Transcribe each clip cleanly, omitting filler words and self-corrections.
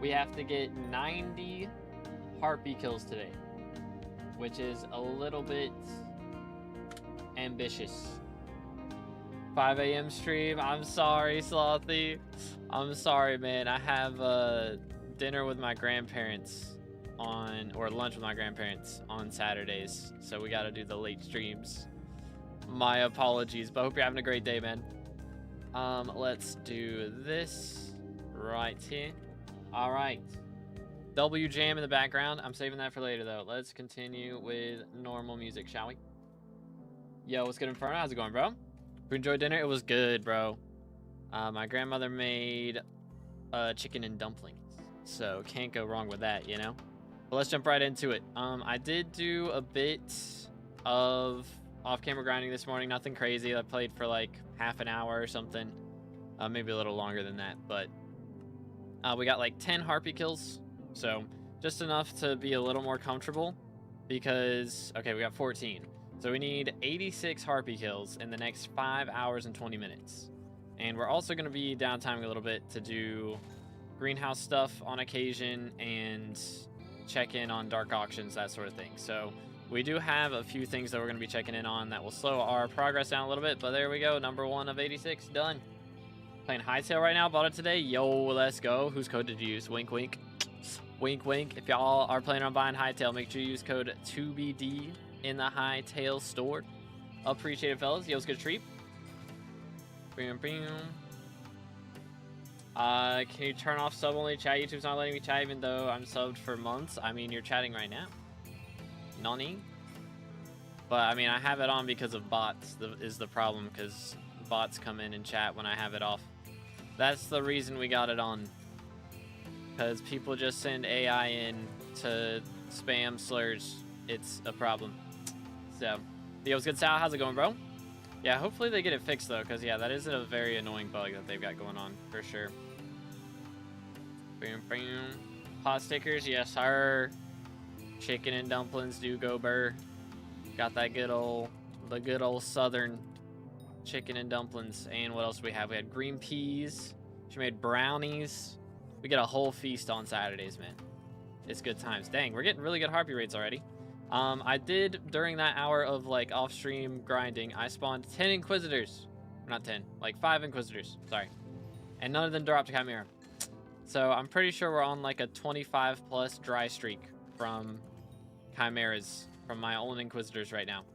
We have to get 90 harpy kills today, which is a little bit ambitious. 5 a.m. stream. I'm sorry, Slothy. I'm sorry, man. I have dinner with my grandparents or lunch with my grandparents on Saturdays, so we got to do the late streams. My apologies, but I hope you're having a great day, man. Let's do this right here. All right. W jam in the background. I'm saving that for later, though. Let's continue with normal music, shall we? Yo, what's good, Inferno? How's it going, bro? We enjoyed dinner. It was good, bro. My grandmother made chicken and dumplings, so can't go wrong with that, you know? But let's jump right into it. I did do a bit of off-camera grinding this morning. Nothing crazy. I played for like half an hour or something. Maybe a little longer than that, but we got like 10 harpy kills, so just enough to be a little more comfortable because, okay, we got 14. So we need 86 harpy kills in the next 5 hours and 20 minutes. And we're also going to be downtiming a little bit to do greenhouse stuff on occasion and check in on dark auctions, that sort of thing. So we do have a few things that we're going to be checking in on that will slow our progress down a little bit. But there we go. Number 1 of 86 done. Playing Hightail right now. Bought it today. Yo, let's go. Whose code did you use? Wink, wink. Wink, wink. If y'all are planning on buying Hightail, make sure you use code 2BD in the Hightail store. Appreciate it, fellas. Yo, it's good treat. Bam, bam. Can you turn off sub only chat? YouTube's not letting me chat even though I'm subbed for months. I mean, you're chatting right now. Nani? But I mean, I have it on because of bots is the problem, because bots come in and chat when I have it off. That's the reason we got it on. Because people just send AI in to spam slurs. It's a problem. So, yo, what's good, Sal? How's it going, bro? Yeah, hopefully they get it fixed, though, because, yeah, that is a very annoying bug that they've got going on, for sure. Bam, bam. Hot stickers, yes, sir. Chicken and dumplings do go burr. Got that good old southern chicken and dumplings. And what else do we have? We had green peas. She made brownies. We get a whole feast on Saturdays, man. It's good times. Dang, we're getting really good harpy rates already. I did, during that hour of, like, off-stream grinding, I spawned 10 Inquisitors. Not 10, like 5 Inquisitors, sorry. And none of them dropped Chimera. So I'm pretty sure we're on, like, a 25-plus dry streak from Chimeras, from my own Inquisitors right now.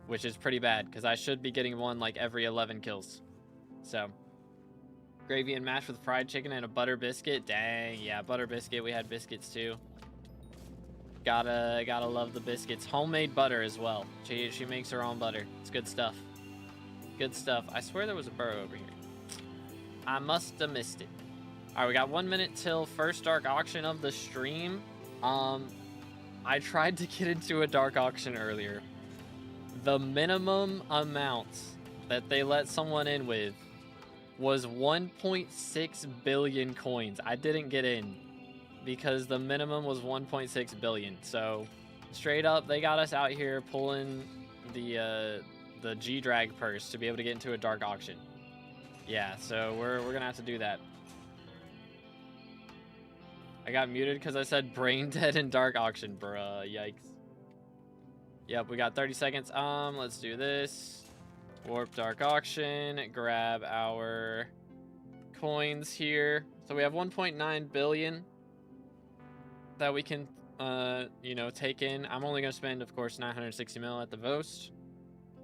Which is pretty bad, because I should be getting one, like, every 11 kills. So, gravy and mash with fried chicken and a butter biscuit. Dang, yeah, butter biscuit. We had biscuits, too. Gotta love the biscuits. Homemade butter as well. She makes her own butter. It's good stuff. Good stuff. I swear there was a burrow over here. I must have missed it. All right, we got 1 minute till first dark auction of the stream. I tried to get into a dark auction earlier. The minimum amount that they let someone in with was 1.6 billion coins. I didn't get in because the minimum was 1.6 billion. So straight up, they got us out here pulling the G-Drag purse to be able to get into a dark auction. Yeah, so we're gonna have to do that. I got muted because I said brain dead in dark auction, bruh. Yikes. Yep, we got 30 seconds. Let's do this. Warp dark auction. Grab our coins here. So we have 1.9 billion that we can, you know, take in. I'm only gonna spend, of course, 960 mil at the most.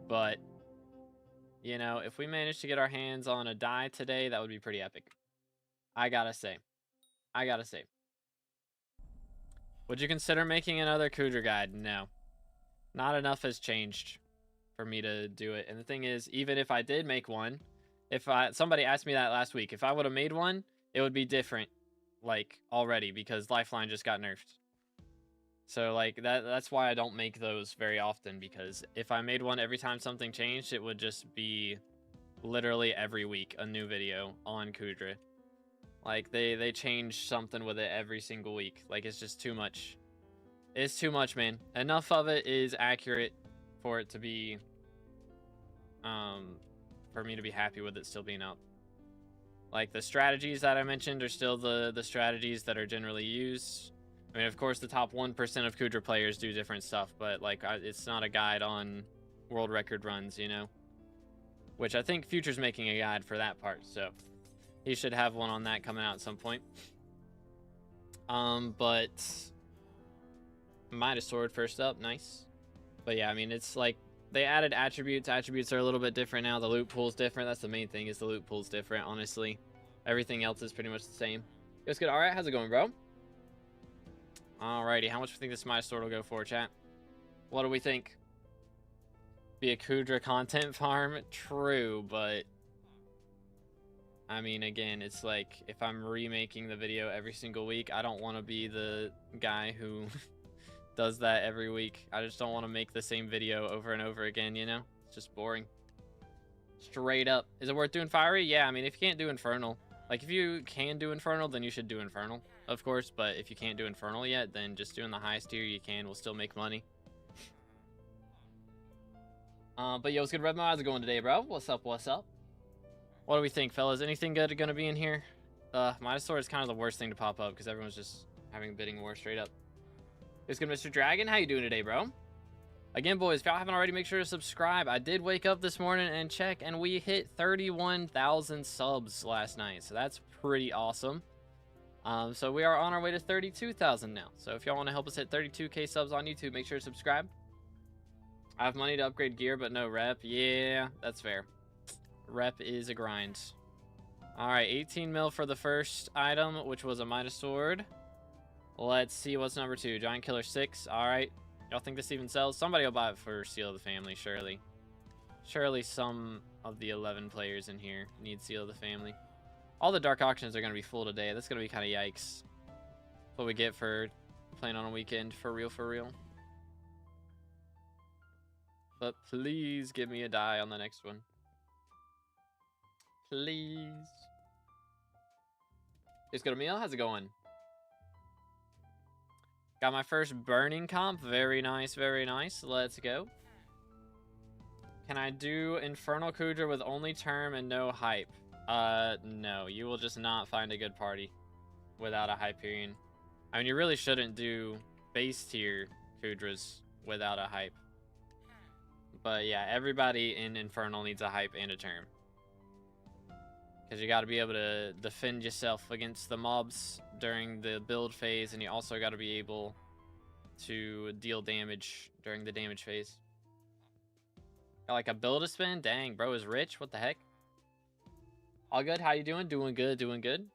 But, you know, if we manage to get our hands on a die today, that would be pretty epic. I gotta say. Would you consider making another Kudra guide? No. Not enough has changed for me to do it. And the thing is, even if I did make one, somebody asked me that last week, if I would have made one, it would be different, like, already, because Lifeline just got nerfed. So, like, that's why I don't make those very often, because if I made one every time something changed, it would just be literally every week a new video on Kudra. Like, they change something with it every single week. Like, it's just too much. It's too much, man. Enough of it is accurate for it to be, for me to be happy with it still being up. Like, the strategies that I mentioned are still the strategies that are generally used. I mean, of course, the top 1% of Kudra players do different stuff, but, like, it's not a guide on world record runs, you know? Which I think Future's making a guide for that part, so he should have one on that coming out at some point. But Midas Sword first up, nice. But yeah, I mean, it's like they added attributes. Attributes are a little bit different now. The loot pool's different. That's the main thing, is the loot pool's different, honestly. Everything else is pretty much the same. It was good. All right, how's it going, bro? Alrighty, how much do you think this Midas Sword will go for, chat? What do we think? Be a Kudra content farm? True, but I mean, again, it's like, if I'm remaking the video every single week, I don't want to be the guy who does that every week. I just don't want to make the same video over and over again, you know? It's just boring. Straight up. Is it worth doing Fiery? Yeah, I mean, if you can't do Infernal, like, if you can do Infernal, then you should do Infernal, of course. But if you can't do Infernal yet, then just doing the highest tier you can will still make money. But yo, what's good, Redmo? How's it going today, bro? What's up, what's up? What do we think, fellas? Anything good gonna be in here? Midas Sword is kind of the worst thing to pop up because everyone's just having bidding war straight up. It's good, Mr. Dragon. How you doing today, bro? Again, boys, if y'all haven't already, make sure to subscribe. I did wake up this morning and check, and we hit 31,000 subs last night, so that's pretty awesome. So we are on our way to 32,000 now. So if y'all want to help us hit 32K subs on YouTube, make sure to subscribe. I have money to upgrade gear, but no rep. Yeah, that's fair. Rep is a grind. All right, 18 mil for the first item, which was a Midas Sword. Let's see what's number 2. Giant Killer 6. All right. Y'all think this even sells? Somebody will buy it for Seal of the Family, surely. Surely some of the 11 players in here need Seal of the Family. All the dark auctions are going to be full today. That's going to be kind of yikes. That's what we get for playing on a weekend. For real, for real. But please give me a die on the next one. Please. It's good, Emil. How's it going? Got my first burning comp. Very nice, very nice. Let's go. Can I do Infernal Kudra with only term and no hype? No. You will just not find a good party without a Hyperion. I mean, you really shouldn't do base tier Kudras without a hype. But yeah, everybody in Infernal needs a hype and a term. Because you got to be able to defend yourself against the mobs during the build phase, and you also got to be able to deal damage during the damage phase. Got like a build to spin? Dang, bro is rich. What the heck? All good? How you doing? Doing good, doing good.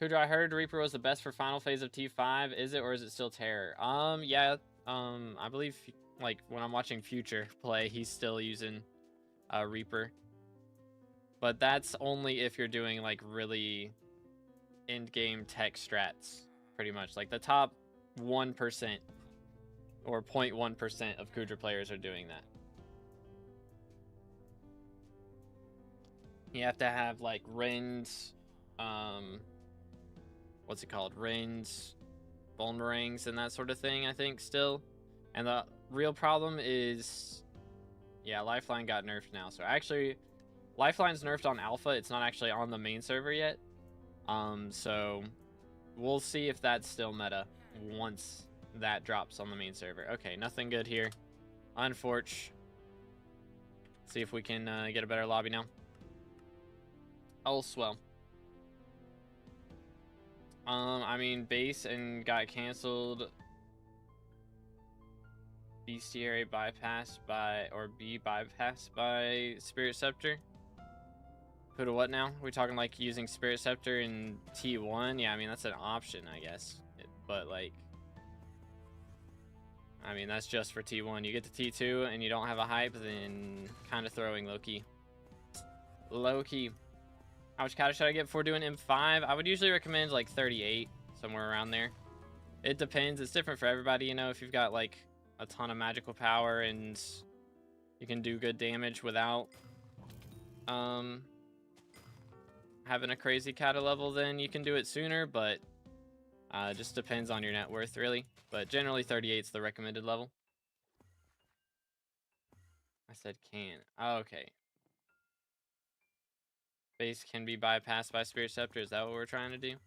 Kudra, I heard Reaper was the best for final phase of T5. Is it, or is it still Terror? Yeah. I believe, like, when I'm watching Future play, he's still using Reaper. But that's only if you're doing, like, really end-game tech strats, pretty much. Like, the top 1% or 0.1% of Kudra players are doing that. You have to have, like, Rins, what's it called? Rins, Boomerangs, and that sort of thing, I think, still. And the real problem is, yeah, Lifeline got nerfed now. So, actually, Lifeline's nerfed on alpha. It's not actually on the main server yet. So we'll see if that's still meta once that drops on the main server. Okay, nothing good here. Unfortunate. See if we can get a better lobby now. Oh, swell. I mean, base and got canceled. Bestiary bypassed by, or B bypassed by Spirit Scepter. Who to what now? We're talking like using Spirit Scepter in T1? Yeah, I mean, that's an option, I guess. But like, I mean, that's just for T1. You get to T2 and you don't have a hype, then kind of throwing low-key. Low-key. How much cash should I get before doing M5? I would usually recommend like 38, somewhere around there. It depends. It's different for everybody, you know. If you've got like a ton of magical power and you can do good damage without having a crazy kata level, then you can do it sooner, but it just depends on your net worth, really. But generally 38 is the recommended level. I said can. Oh, okay. Base can be bypassed by Spirit Scepter. Is that what we're trying to do? Is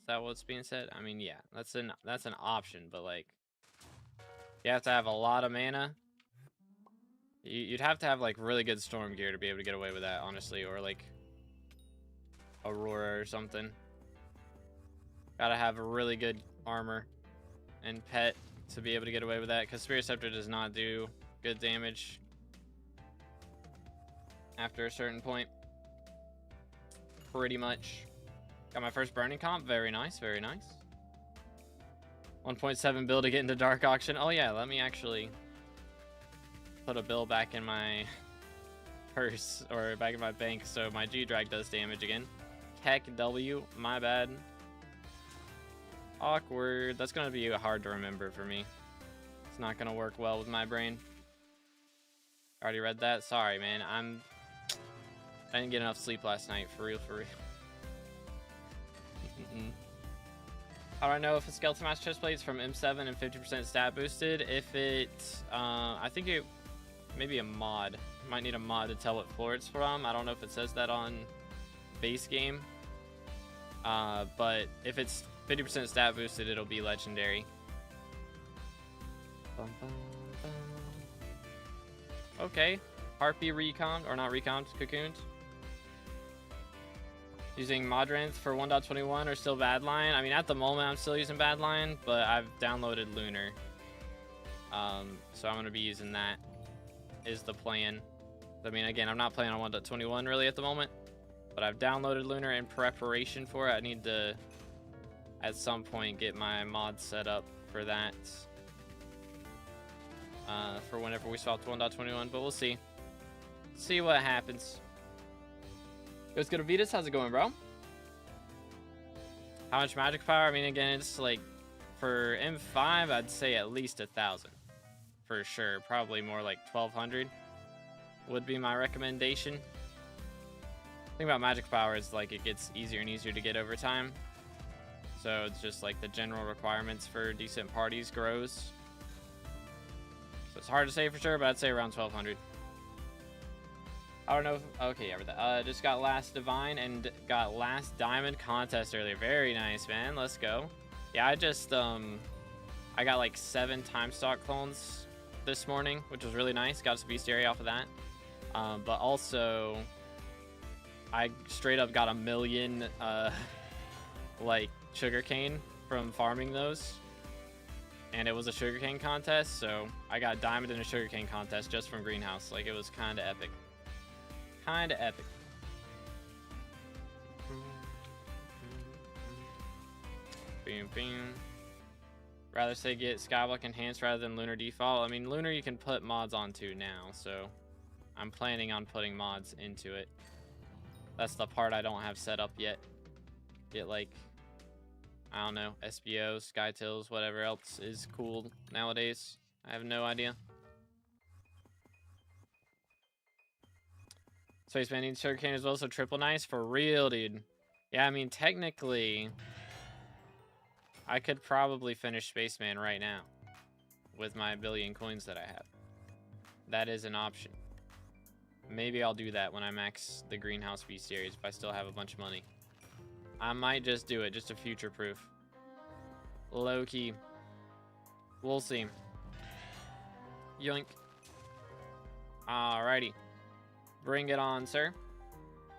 that what's being said? I mean, yeah, that's an option, but like, you have to have a lot of mana. You'd have to have like really good storm gear to be able to get away with that, honestly, or like Aurora or something. Gotta have a really good armor and pet to be able to get away with that, because Spirit Scepter does not do good damage after a certain point. Pretty much. Got my first burning comp. Very nice, very nice. 1.7 bill to get into Dark Auction. Oh yeah, let me actually put a bill back in my purse, or back in my bank, so my G-Drag does damage again. Heck W, my bad. Awkward. That's gonna be hard to remember for me. It's not gonna work well with my brain. Already read that? Sorry, man. I didn't get enough sleep last night, for real, for real. How do I know if a Skeleton Mask chestplate is from M7 and 50% stat boosted? If it, I think it, maybe a mod. Might need a mod to tell what floor it's from. I don't know if it says that on base game. But if it's 50% stat boosted, it'll be legendary. Okay. Harpy reconned, or not reconned, cocooned. Using Modranth for 1.21 or still Badline. I mean, at the moment, I'm still using Badline, but I've downloaded Lunar. So I'm going to be using that, is the plan. I mean, again, I'm not playing on 1.21 really at the moment, but I've downloaded Lunar in preparation for it. I need to, at some point, get my mod set up for that. For whenever we swap to 1.21, but we'll see. See what happens. What's good, Vitas? How's it going, bro? How much magic power? I mean, again, it's like, for M5, I'd say at least 1,000. For sure. Probably more like 1,200 would be my recommendation. The thing about magic power is, like, it gets easier and easier to get over time. So it's just like the general requirements for decent parties grows. So it's hard to say for sure, but I'd say around 1,200. I don't know if, okay, yeah, read that. Just got last divine and got last diamond contest earlier. Very nice, man. Let's go. Yeah, I just, I got like 7 time stock clones this morning, which was really nice. Got a bestiary off of that. But also, I straight up got 1 million, like, sugarcane from farming those. And it was a sugarcane contest, so I got diamond in a sugarcane contest just from greenhouse. Like, it was kind of epic. Kind of epic. Boom, boom. Rather say get SkyBlock enhanced rather than Lunar default. I mean, Lunar you can put mods onto now, so I'm planning on putting mods into it. That's the part I don't have set up yet. Get like, I don't know, SBO, Skytills, whatever else is cool nowadays. I have no idea. Spaceman needs sugarcane as well, so triple nice for real, dude. Yeah, I mean, technically, I could probably finish Spaceman right now with my 1 billion coins that I have. That is an option. Maybe I'll do that when I max the Greenhouse B series if I still have a bunch of money. I might just do it, just to future-proof. Low-key. We'll see. Yoink. Alrighty. Bring it on, sir.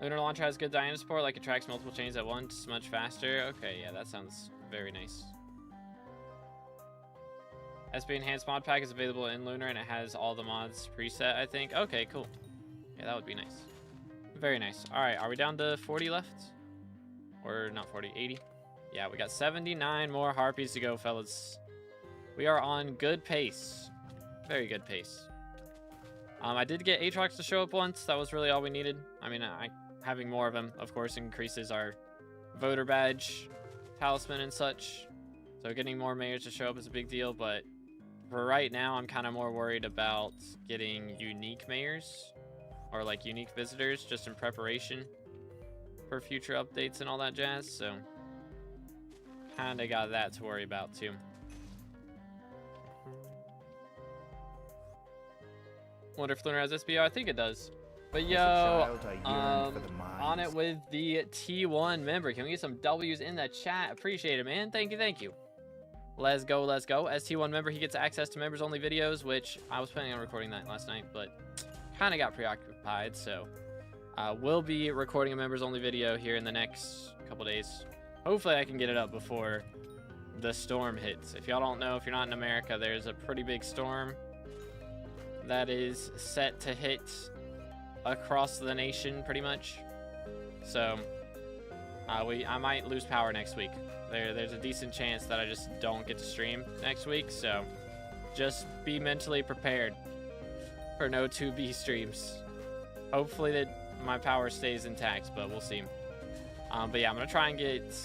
Lunar Launcher has good Diana support, like it tracks multiple chains at once, much faster. Okay, yeah, that sounds very nice. SB Enhanced Mod Pack is available in Lunar, and it has all the mods preset, I think. Okay, cool. Yeah, that would be nice. Very nice. Alright, are we down to 40 left? Or not 40, 80? Yeah, we got 79 more harpies to go, fellas. We are on good pace. Very good pace. I did get Aatrox to show up once. That was really all we needed. I mean, having more of them, of course, increases our voter badge, talisman, and such. So getting more mayors to show up is a big deal, but for right now, I'm kind of more worried about getting unique mayors or like unique visitors just in preparation for future updates and all that jazz. So kind of got that to worry about too. Wonder if Lunar has SBO. I think it does. But As a yo, child, I yearned for the on it mines. with the T1 member. Can we get some W's in the chat? Appreciate it, man. Thank you, thank you. Let's go, let's go. As T1 member, he gets access to members only videos, which I was planning on recording that last night, but kind of got preoccupied. So we'll be recording a members only video here in the next couple days. Hopefully I can get it up before the storm hits. If y'all don't know, if you're not in America, there's a pretty big storm that is set to hit across the nation pretty much. So I might lose power next week. There's a decent chance that I just don't get to stream next week, so just be mentally prepared for no 2B streams. Hopefully that my power stays intact, but we'll see. But yeah, I'm gonna try and get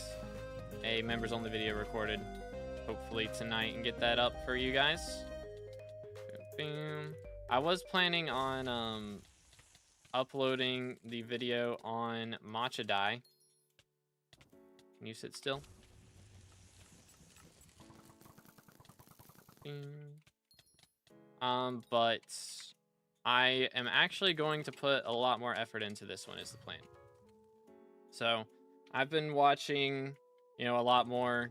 a members only video recorded hopefully tonight and get that up for you guys. Boom. I was planning on uploading the video on Matcha Dye. Can you sit still? But I am actually going to put a lot more effort into this one is the plan. So I've been watching, you know, a lot more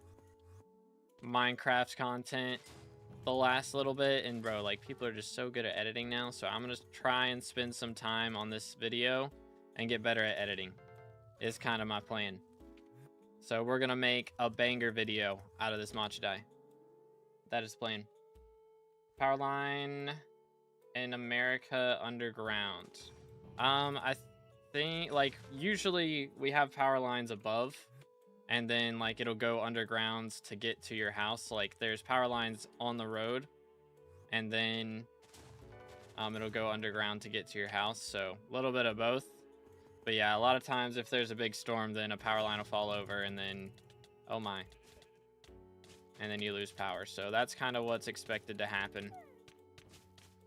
Minecraft content the last little bit, and bro, like, people are just so good at editing now, so I'm gonna try and spend some time on this video and get better at editing is kind of my plan. So we're gonna make a banger video out of this matcha dye. That is the plan. Power line in America underground. I think, like, usually we have power lines above, and then, like, it'll go underground to get to your house. Like, there's power lines on the road, and then it'll go underground to get to your house. So a little bit of both. But yeah, a lot of times if there's a big storm, then a power line will fall over, and then, oh my, and then you lose power. So that's kind of what's expected to happen.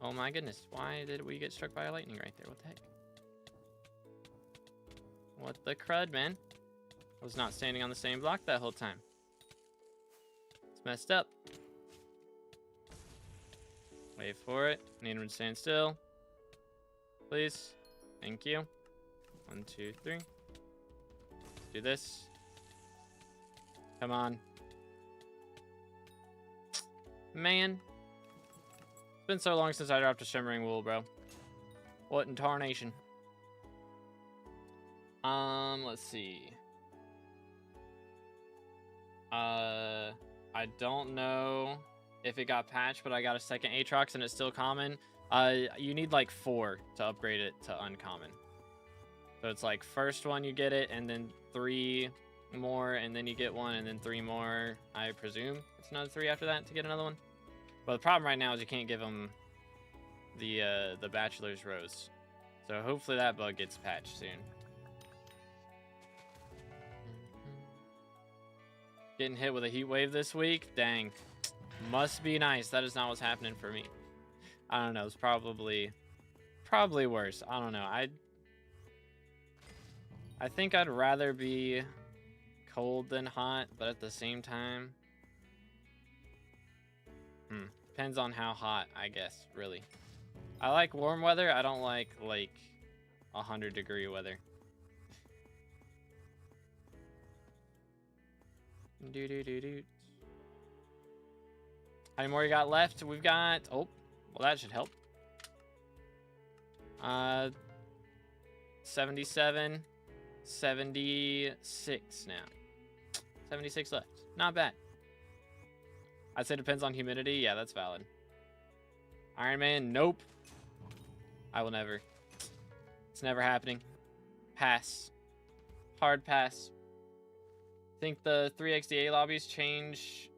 Oh my goodness, why did we get struck by a lightning right there? What the heck? What the crud, man? I was not standing on the same block that whole time. It's messed up. Wait for it. Need him to stand still. Please. Thank you. 1, 2, 3. Let's do this. Come on. Man. It's been so long since I dropped a shimmering wool, bro. What in tarnation? Let's see. I don't know if it got patched, but I got a second Aatrox and it's still common. You need like 4 to upgrade it to uncommon. So it's like first one you get it, and then 3 more, and then you get 1, and then 3 more. I presume it's another 3 after that to get another one. But the problem right now is you can't give them the Bachelor's Rose. So hopefully that bug gets patched soon. Getting hit with a heat wave this week? Dang. Must be nice. That is not what's happening for me. I don't know. It's probably worse. I don't know. I think I'd rather be cold than hot, but at the same time, depends on how hot, I guess, really. I like warm weather. I don't like 100-degree weather. How many more you got left? We've got, oh, well, that should help. 77, 76 now. 76 left. Not bad. I'd say depends on humidity. Yeah, that's valid. Iron Man, nope. I will never. It's never happening. Pass. Hard pass. I think the 3xDA lobbies change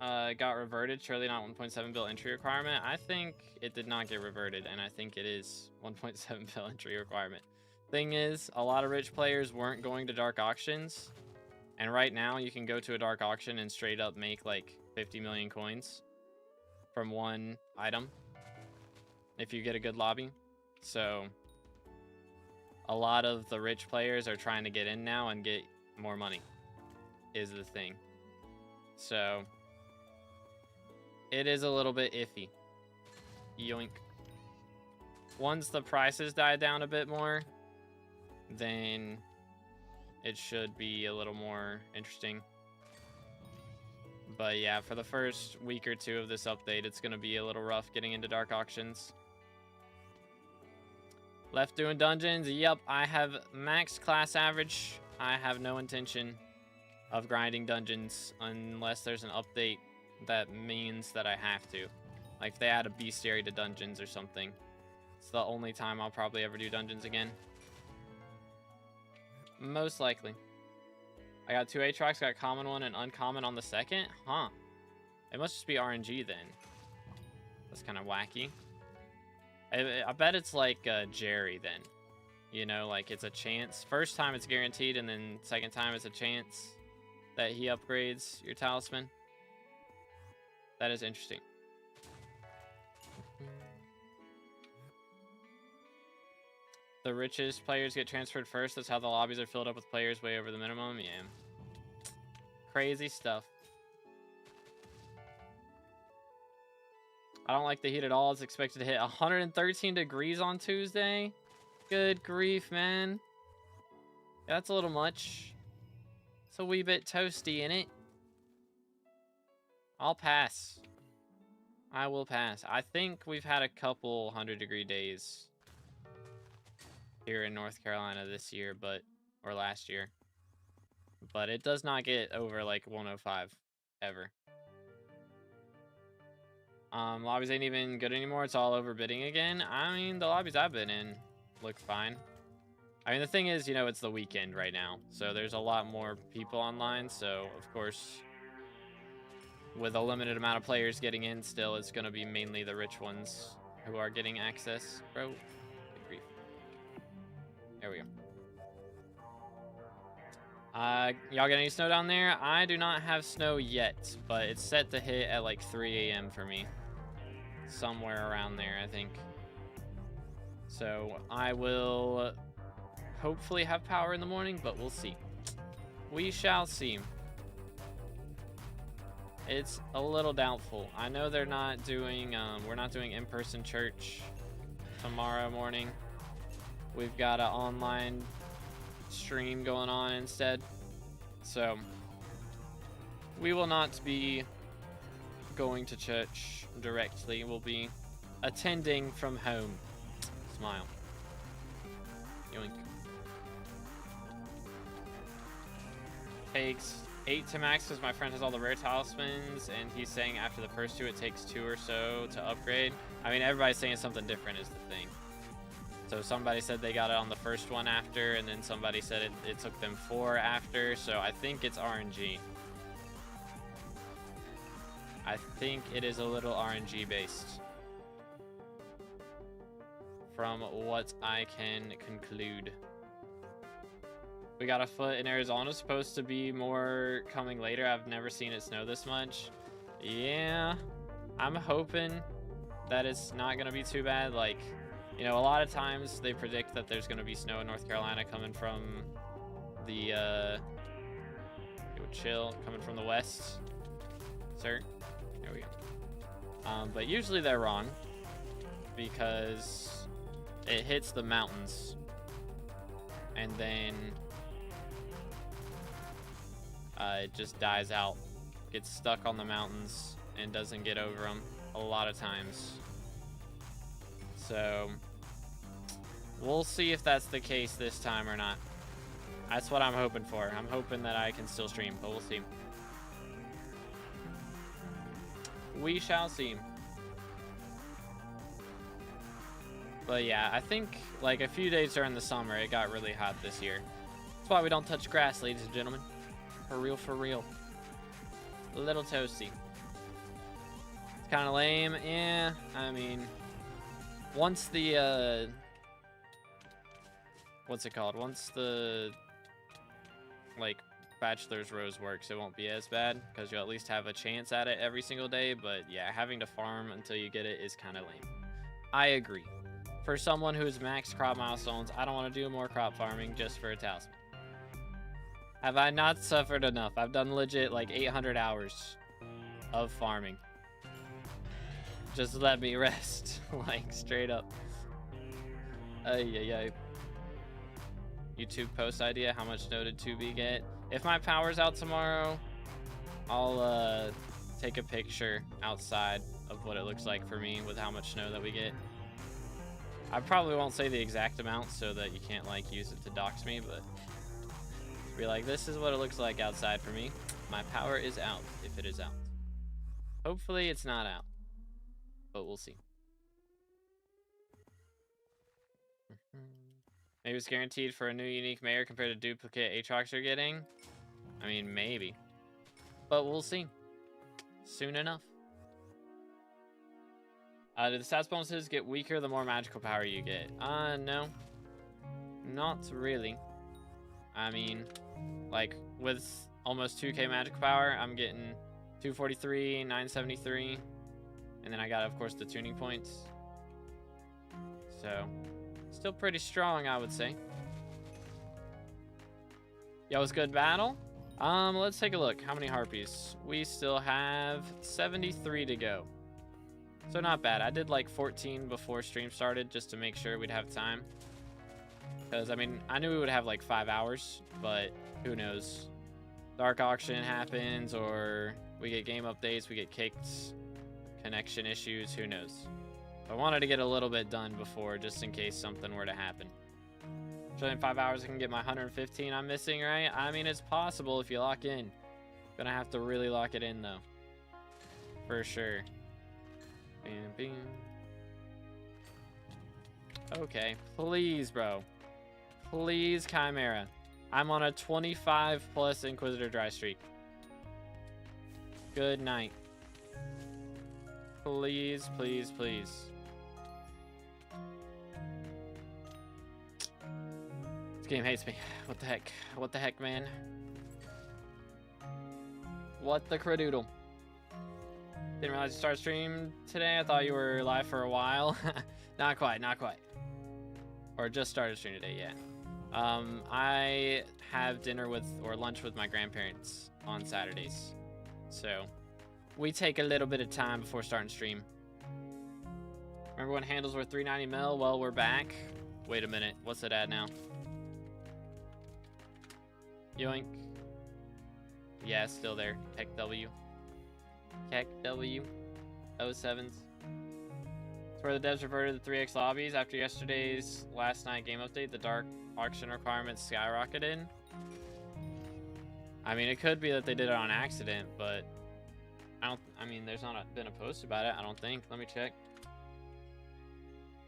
got reverted. Surely not 1.7 bill entry requirement. I think it did not get reverted, and I think it is 1.7 bill entry requirement. Thing is, a lot of rich players weren't going to dark auctions, and right now you can go to a dark auction and straight up make like 50 million coins from one item if you get a good lobby. So a lot of the rich players are trying to get in now and get more money is the thing. So it is a little bit iffy. Yoink. once the prices die down a bit more, then it should be a little more interesting. But yeah, for the first week or two of this update, it's going to be a little rough getting into dark auctions. Left doing dungeons. Yep, I have max class average. I have no intention of grinding dungeons unless there's an update that means that I have to. Like if they add a bestiary to dungeons or something. It's the only time I'll probably ever do dungeons again. Most likely. I got 2 Aatrox, got common one and uncommon on the second? Huh. It must just be RNG then. That's kind of wacky. I bet it's like Jerry then. You know, like it's a chance. First time it's guaranteed, and then second time it's a chance that he upgrades your talisman. That is interesting. The richest players get transferred first. That's how the lobbies are filled up with players way over the minimum. Yeah. Crazy stuff. I don't like the heat at all. It's expected to hit 113 degrees on Tuesday. Good grief, man. Yeah, that's a little much. It's a wee bit toasty, innit? I'll pass. I will pass. I think we've had a couple 100-degree days here in North Carolina this year, or last year. But it does not get over like 105 ever. Lobbies ain't even good anymore. It's all over bidding again. I mean, the lobbies I've been in look fine. I mean, the thing is, you know, it's the weekend right now, so there's a lot more people online. So, of course, with a limited amount of players getting in still, it's going to be mainly the rich ones who are getting access. Bro, good grief. There we go. Y'all get any snow down there? I do not have snow yet, but it's set to hit at like 3 a.m. for me. Somewhere around there, I think. So I will hopefully have power in the morning, but we'll see. We shall see. It's a little doubtful. I know they're not doing, we're not doing in-person church tomorrow morning. We've got an online stream going on instead. So we will not be going to church directly. We'll be attending from home. Smile. Yoink. Takes 8 to max because my friend has all the rare talismans, and he's saying after the first 2 it takes 2 or so to upgrade. I mean, everybody's saying something different is the thing. So somebody said they got it on the first one after, and then somebody said it took them 4 after, so I think it's RNG. I think it is a little RNG based. From what I can conclude. We got a foot in Arizona. Supposed to be more coming later. I've never seen it snow this much. Yeah, I'm hoping that it's not going to be too bad. Like, you know, a lot of times they predict that there's going to be snow in North Carolina coming from the, coming from the west. Sir, there we go. But usually they're wrong because it hits the mountains and then it just dies out, gets stuck on the mountains and doesn't get over them a lot of times. So we'll see if that's the case this time or not. That's what I'm hoping for. I'm hoping that I can still stream, but we'll see. We shall see. But yeah, I think like a few days during the summer, it got really hot this year. That's why we don't touch grass, ladies and gentlemen. For real, for real. A little toasty. It's kind of lame. Yeah, I mean, once the, what's it called? Once the, like, Bachelor's Rose works, it won't be as bad because you'll at least have a chance at it every single day. But yeah, having to farm until you get it is kind of lame. I agree. For someone who's maxed crop milestones, I don't want to do more crop farming just for a talisman. Have I not suffered enough? I've done legit like 800 hours of farming. Just let me rest, like straight up. Yeah. YouTube post idea. How much snow did 2B get? If my power's out tomorrow, I'll take a picture outside of what it looks like for me with how much snow that we get. I probably won't say the exact amount so that you can't like use it to dox me, but be like, this is what it looks like outside for me. My power is out, if it is out. Hopefully it's not out, but we'll see. Maybe it's guaranteed for a new unique mayor compared to duplicate Aatrox you're getting. I mean, maybe. But we'll see. Soon enough. Do the stats bonuses get weaker the more magical power you get? No. Not really. I mean, like, with almost 2k magical power, I'm getting 243, 973. And then I got, of course, the tuning points. So, still pretty strong, I would say. Yo, it's good battle? Let's take a look. How many harpies? We still have 73 to go. So not bad. I did like 14 before stream started just to make sure we'd have time. Because, I mean, I knew we would have like 5 hours, but who knows? Dark auction happens, or we get game updates, we get kicked, connection issues, who knows? I wanted to get a little bit done before, just in case something were to happen. So in 5 hours I can get my 115 I'm missing, right? I mean, it's possible if you lock in. Gonna have to really lock it in, though. For sure. Bam, bam. Okay, please, bro. Please, Chimera. I'm on a 25 plus Inquisitor dry streak. Good night. Please, please, please. This game hates me. What the heck? What the heck, man? What the cradoodle? Didn't realize you started stream today. I thought you were live for a while. Not quite, not quite. Or just started stream today, yeah. I have dinner with, or lunch with my grandparents on Saturdays. So, we take a little bit of time before starting stream. Remember when handles were 390 mil? Well, we're back. Wait a minute, what's it at now? Yoink. Yeah, still there. Heck W. Heck W. 07s. It's where the devs reverted the 3x lobbies after yesterday's last night game update. The dark auction requirements skyrocketed. I mean, it could be that they did it on accident, but I mean, there's not been a post about it, I don't think. Let me check.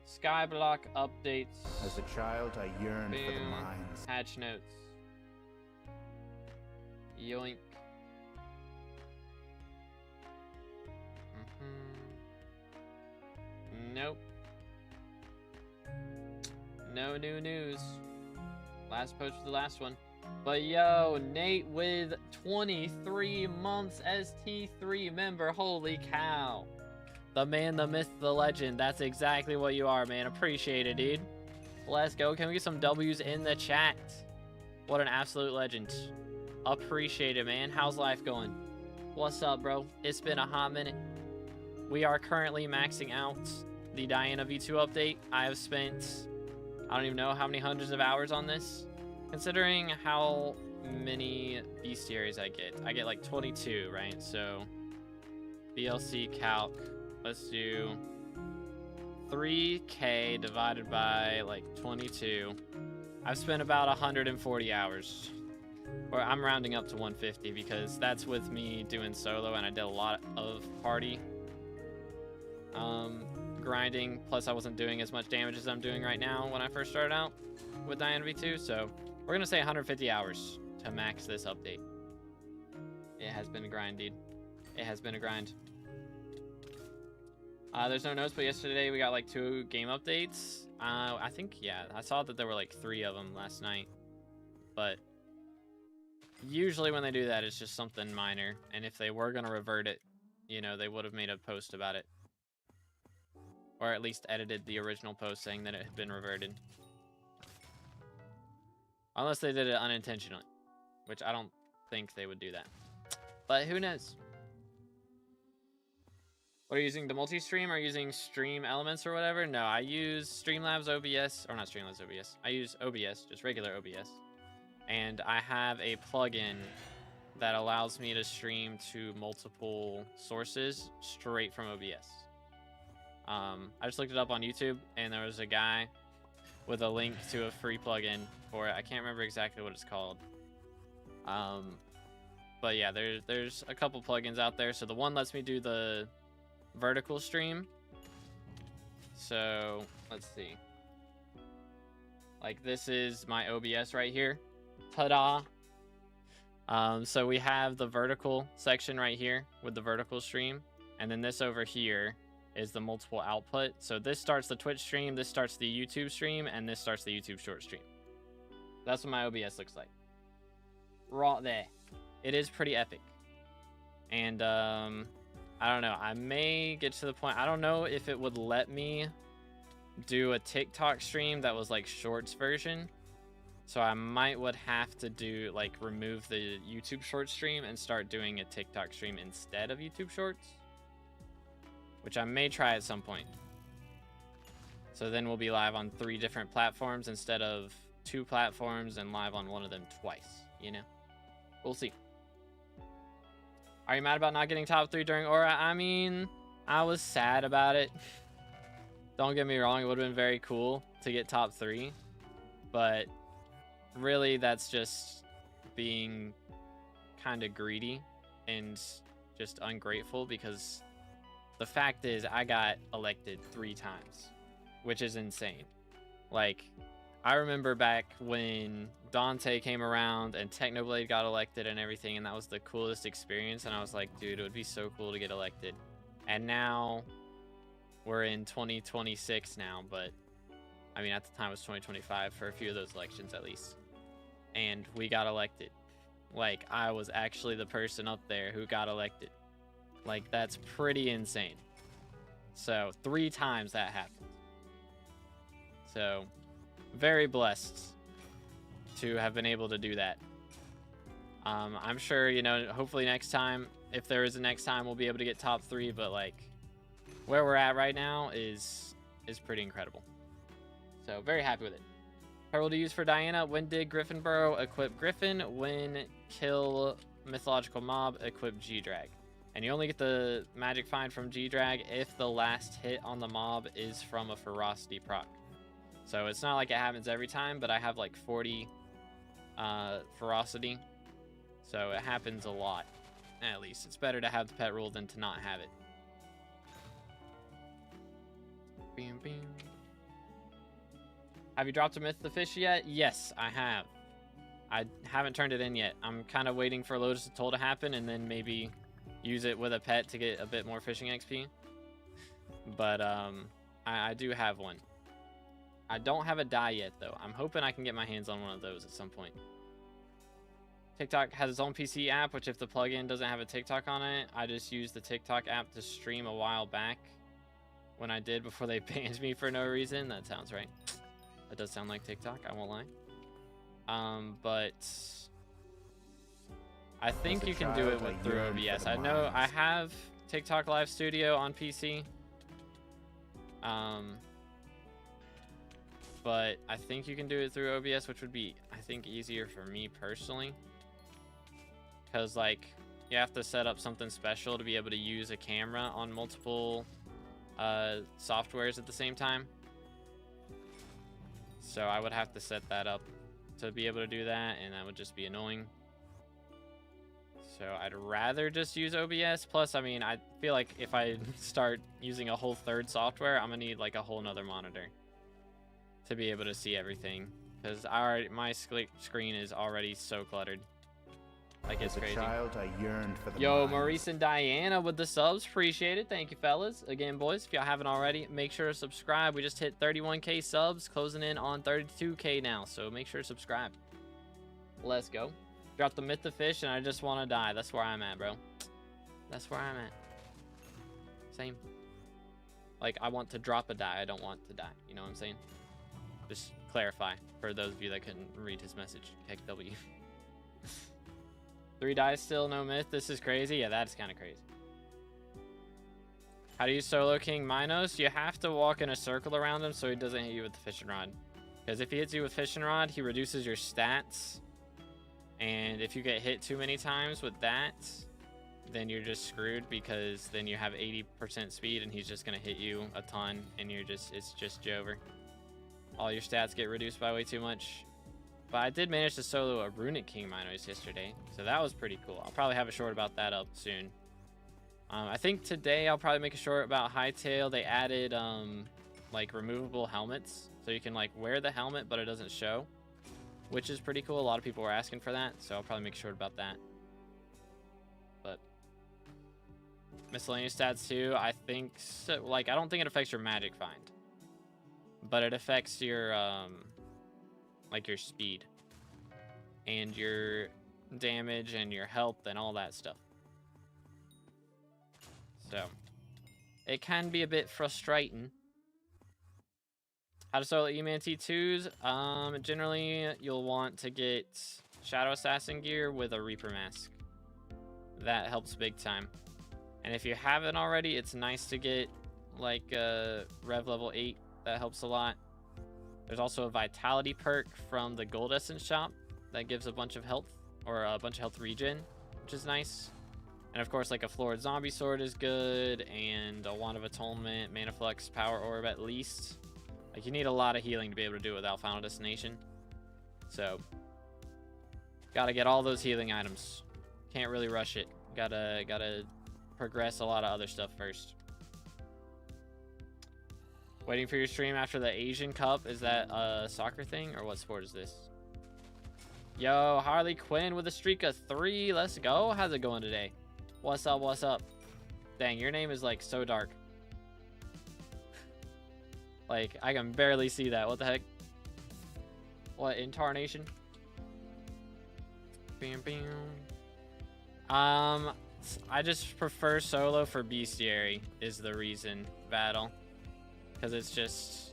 SkyBlock updates. As a child, I yearned for the mines. Hatch notes. Yoink. Nope. No new news. Last post was the last one. But yo, Nate with 23 months ST3 member. Holy cow. The man, the myth, the legend. That's exactly what you are, man. Appreciate it, dude. Let's go. Can we get some W's in the chat? What an absolute legend. Appreciate it, man. How's life going? What's up, bro? It's been a hot minute. We are currently maxing out the Diana V2 update. I have spent, I don't even know how many hundreds of hours on this. Considering how many bestiaries I get like 22, right? So, BLC calc, let's do 3K divided by like 22. I've spent about 140 hours. Or I'm rounding up to 150 because that's with me doing solo, and I did a lot of party grinding. Plus I wasn't doing as much damage as I'm doing right now when I first started out with Diana V2. So we're gonna say 150 hours to max this update. It has been a grind, dude. It has been a grind. There's no notes, but yesterday we got like 2 game updates. I think, yeah, I saw that there were like 3 of them last night. But usually when they do that, it's just something minor. And if they were gonna revert it, you know, they would have made a post about it. Or at least edited the original post saying that it had been reverted. Unless they did it unintentionally, which I don't think they would do that. But who knows? What are you using? The multi-stream or using Stream Elements or whatever? No, I use Streamlabs OBS, or not Streamlabs OBS. I use OBS, just regular OBS. And I have a plugin that allows me to stream to multiple sources straight from OBS. I just looked it up on YouTube, and there was a guy with a link to a free plugin for it. I can't remember exactly what it's called. But yeah, there's a couple plugins out there. So the one lets me do the vertical stream. So let's see. Like this is my OBS right here. Ta-da! So we have the vertical section right here with the vertical stream, and then this over here is the multiple output. So this starts the Twitch stream, this starts the YouTube stream, and this starts the YouTube short stream. That's what my OBS looks like. Right there. It is pretty epic. And I don't know, I may get to the point, I don't know if it would let me do a TikTok stream that was like shorts version. So I would have to do like remove the YouTube short stream and start doing a TikTok stream instead of YouTube shorts, which I may try at some point. So then we'll be live on 3 different platforms instead of 2 platforms and live on one of them twice, you know? We'll see. Are you mad about not getting top 3 during Aura? I mean, I was sad about it. Don't get me wrong, it would have been very cool to get top 3, but really that's just being kind of greedy and just ungrateful, because the fact is I got elected 3 times, which is insane. Like, I remember back when Dante came around and Technoblade got elected and everything, and that was the coolest experience, and I was like, dude, it would be so cool to get elected. And now we're in 2026 now, but I mean, at the time it was 2025 for a few of those elections at least. And we got elected. Like, I was actually the person up there who got elected. Like, that's pretty insane. So 3 times that happened. So very blessed to have been able to do that. I'm sure, you know, hopefully next time, if there is a next time, we'll be able to get top 3, but like where we're at right now is pretty incredible. So very happy with it. Herald to use for Diana: when dig Griffin Burrow, equip Griffin. When kill mythological mob, equip G-Drag. And you only get the magic find from G-Drag if the last hit on the mob is from a ferocity proc. So it's not like it happens every time, but I have like 40 ferocity. So it happens a lot, at least. It's better to have the pet rule than to not have it. Bam, bam. Have you dropped a Myth the Fish yet? Yes, I have. I haven't turned it in yet. I'm kind of waiting for Lotus of Toll to happen and then maybe use it with a pet to get a bit more fishing XP. But I do have one. I don't have a die yet, though. I'm hoping I can get my hands on one of those at some point. TikTok has its own PC app, which if the plugin doesn't have a TikTok on it, I just used the TikTok app to stream a while back when I did before they banned me for no reason. That sounds right. That does sound like TikTok, I won't lie. But I think you can do it through OBS. I know I have TikTok Live Studio on PC. But I think you can do it through OBS, which would be, I think, easier for me personally. Because, like, you have to set up something special to be able to use a camera on multiple softwares at the same time. So I would have to set that up to be able to do that, and that would just be annoying. So I'd rather just use OBS. Plus, I mean, I feel like if I start using a whole 3rd software, I'm gonna need like a whole nother monitor to be able to see everything, because my screen is already so cluttered. Like, it's crazy. As a child, I yearned for the Yo, mines. Maurice and Diana with the subs, appreciate it. Thank you, fellas. Again, boys, if y'all haven't already, make sure to subscribe. We just hit 31K subs, closing in on 32K now, so make sure to subscribe. Let's go. Drop the Myth of Fish, and I just want to die. That's where I'm at, bro. That's where I'm at. Same. Like, I want to drop a die. I don't want to die. You know what I'm saying? Just clarify for those of you that couldn't read his message. Heck W. 3 dies still, no myth. This is crazy. Yeah, that's kind of crazy. How do you solo King Minos? You have to walk in a circle around him so he doesn't hit you with the fishing rod. Because if he hits you with fishing rod, he reduces your stats. And if you get hit too many times with that, then you're just screwed, because then you have 80% speed and he's just going to hit you a ton and it's just over. All your stats get reduced by way too much. But I did manage to solo a Runic King Minos yesterday, so that was pretty cool. I'll probably have a short about that up soon. I think today I'll probably make a short about Hightail. They added like removable helmets, so you can like wear the helmet but it doesn't show, which is pretty cool. A lot of people were asking for that, so I'll probably make a short about that. But miscellaneous stats too, I think so, like I don't think it affects your magic find, but it affects your like your speed and your damage and your health and all that stuff. So it can be a bit frustrating. How to solo E-Man T2s? Generally you'll want to get Shadow Assassin gear with a Reaper mask. That helps big time. And if you haven't already, it's nice to get like Rev level 8. That helps a lot. There's also a Vitality perk from the Gold Essence shop that gives a bunch of health, or a bunch of health regen, which is nice. And of course, like a Florid Zombie Sword is good, and a Wand of Atonement, Mana Flux, Power Orb at least. Like you need a lot of healing to be able to do it without Final Destination. So, gotta get all those healing items. Can't really rush it. Gotta progress a lot of other stuff first. Waiting for your stream after the Asian Cup. Is that a soccer thing, or what sport is this? Yo, Harley Quinn with a streak of 3. Let's go. How's it going today? What's up? What's up? Dang, your name is like so dark. Like, I can barely see that. What the heck? What, Intarnation? Bam, bam. I just prefer solo for Bestiary is the reason. Battle. Because it's just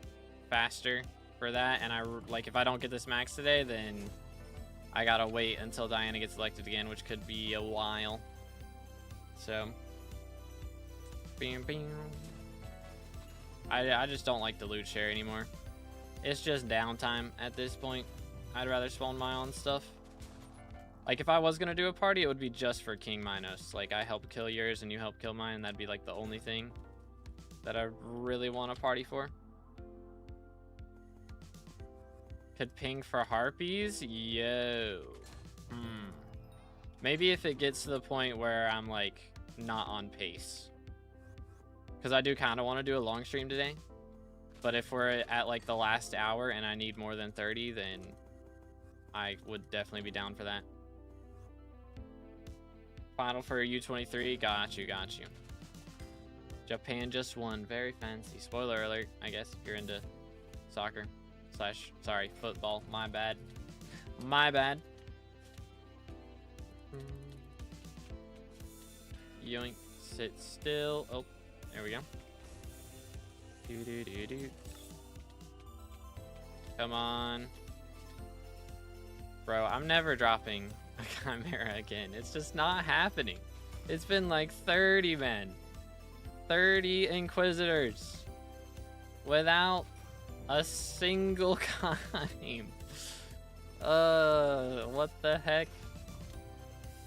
faster for that, and like if I don't get this max today, then I gotta wait until Diana gets elected again, which could be a while. So bam, bam. I just don't like the loot share anymore. It's just downtime at this point. I'd rather spawn my own stuff. Like if I was gonna do a party, it would be just for King Minos. Like I help kill yours and you help kill mine, and that'd be like the only thing that I really want to party for. Could ping for harpies? Yo. Maybe if it gets to the point where I'm like not on pace. Because I do kind of want to do a long stream today. But if we're at like the last hour and I need more than 30, then I would definitely be down for that. Final for U23. Got you, got you. Japan just won. Very fancy. Spoiler alert, I guess, if you're into soccer. Sorry, football. My bad. My bad. Yoink. Sit still. Oh, there we go. Do. Come on. Bro, I'm never dropping a Chimera again. It's just not happening. It's been like 30, man. 30 Inquisitors without a single chime. What the heck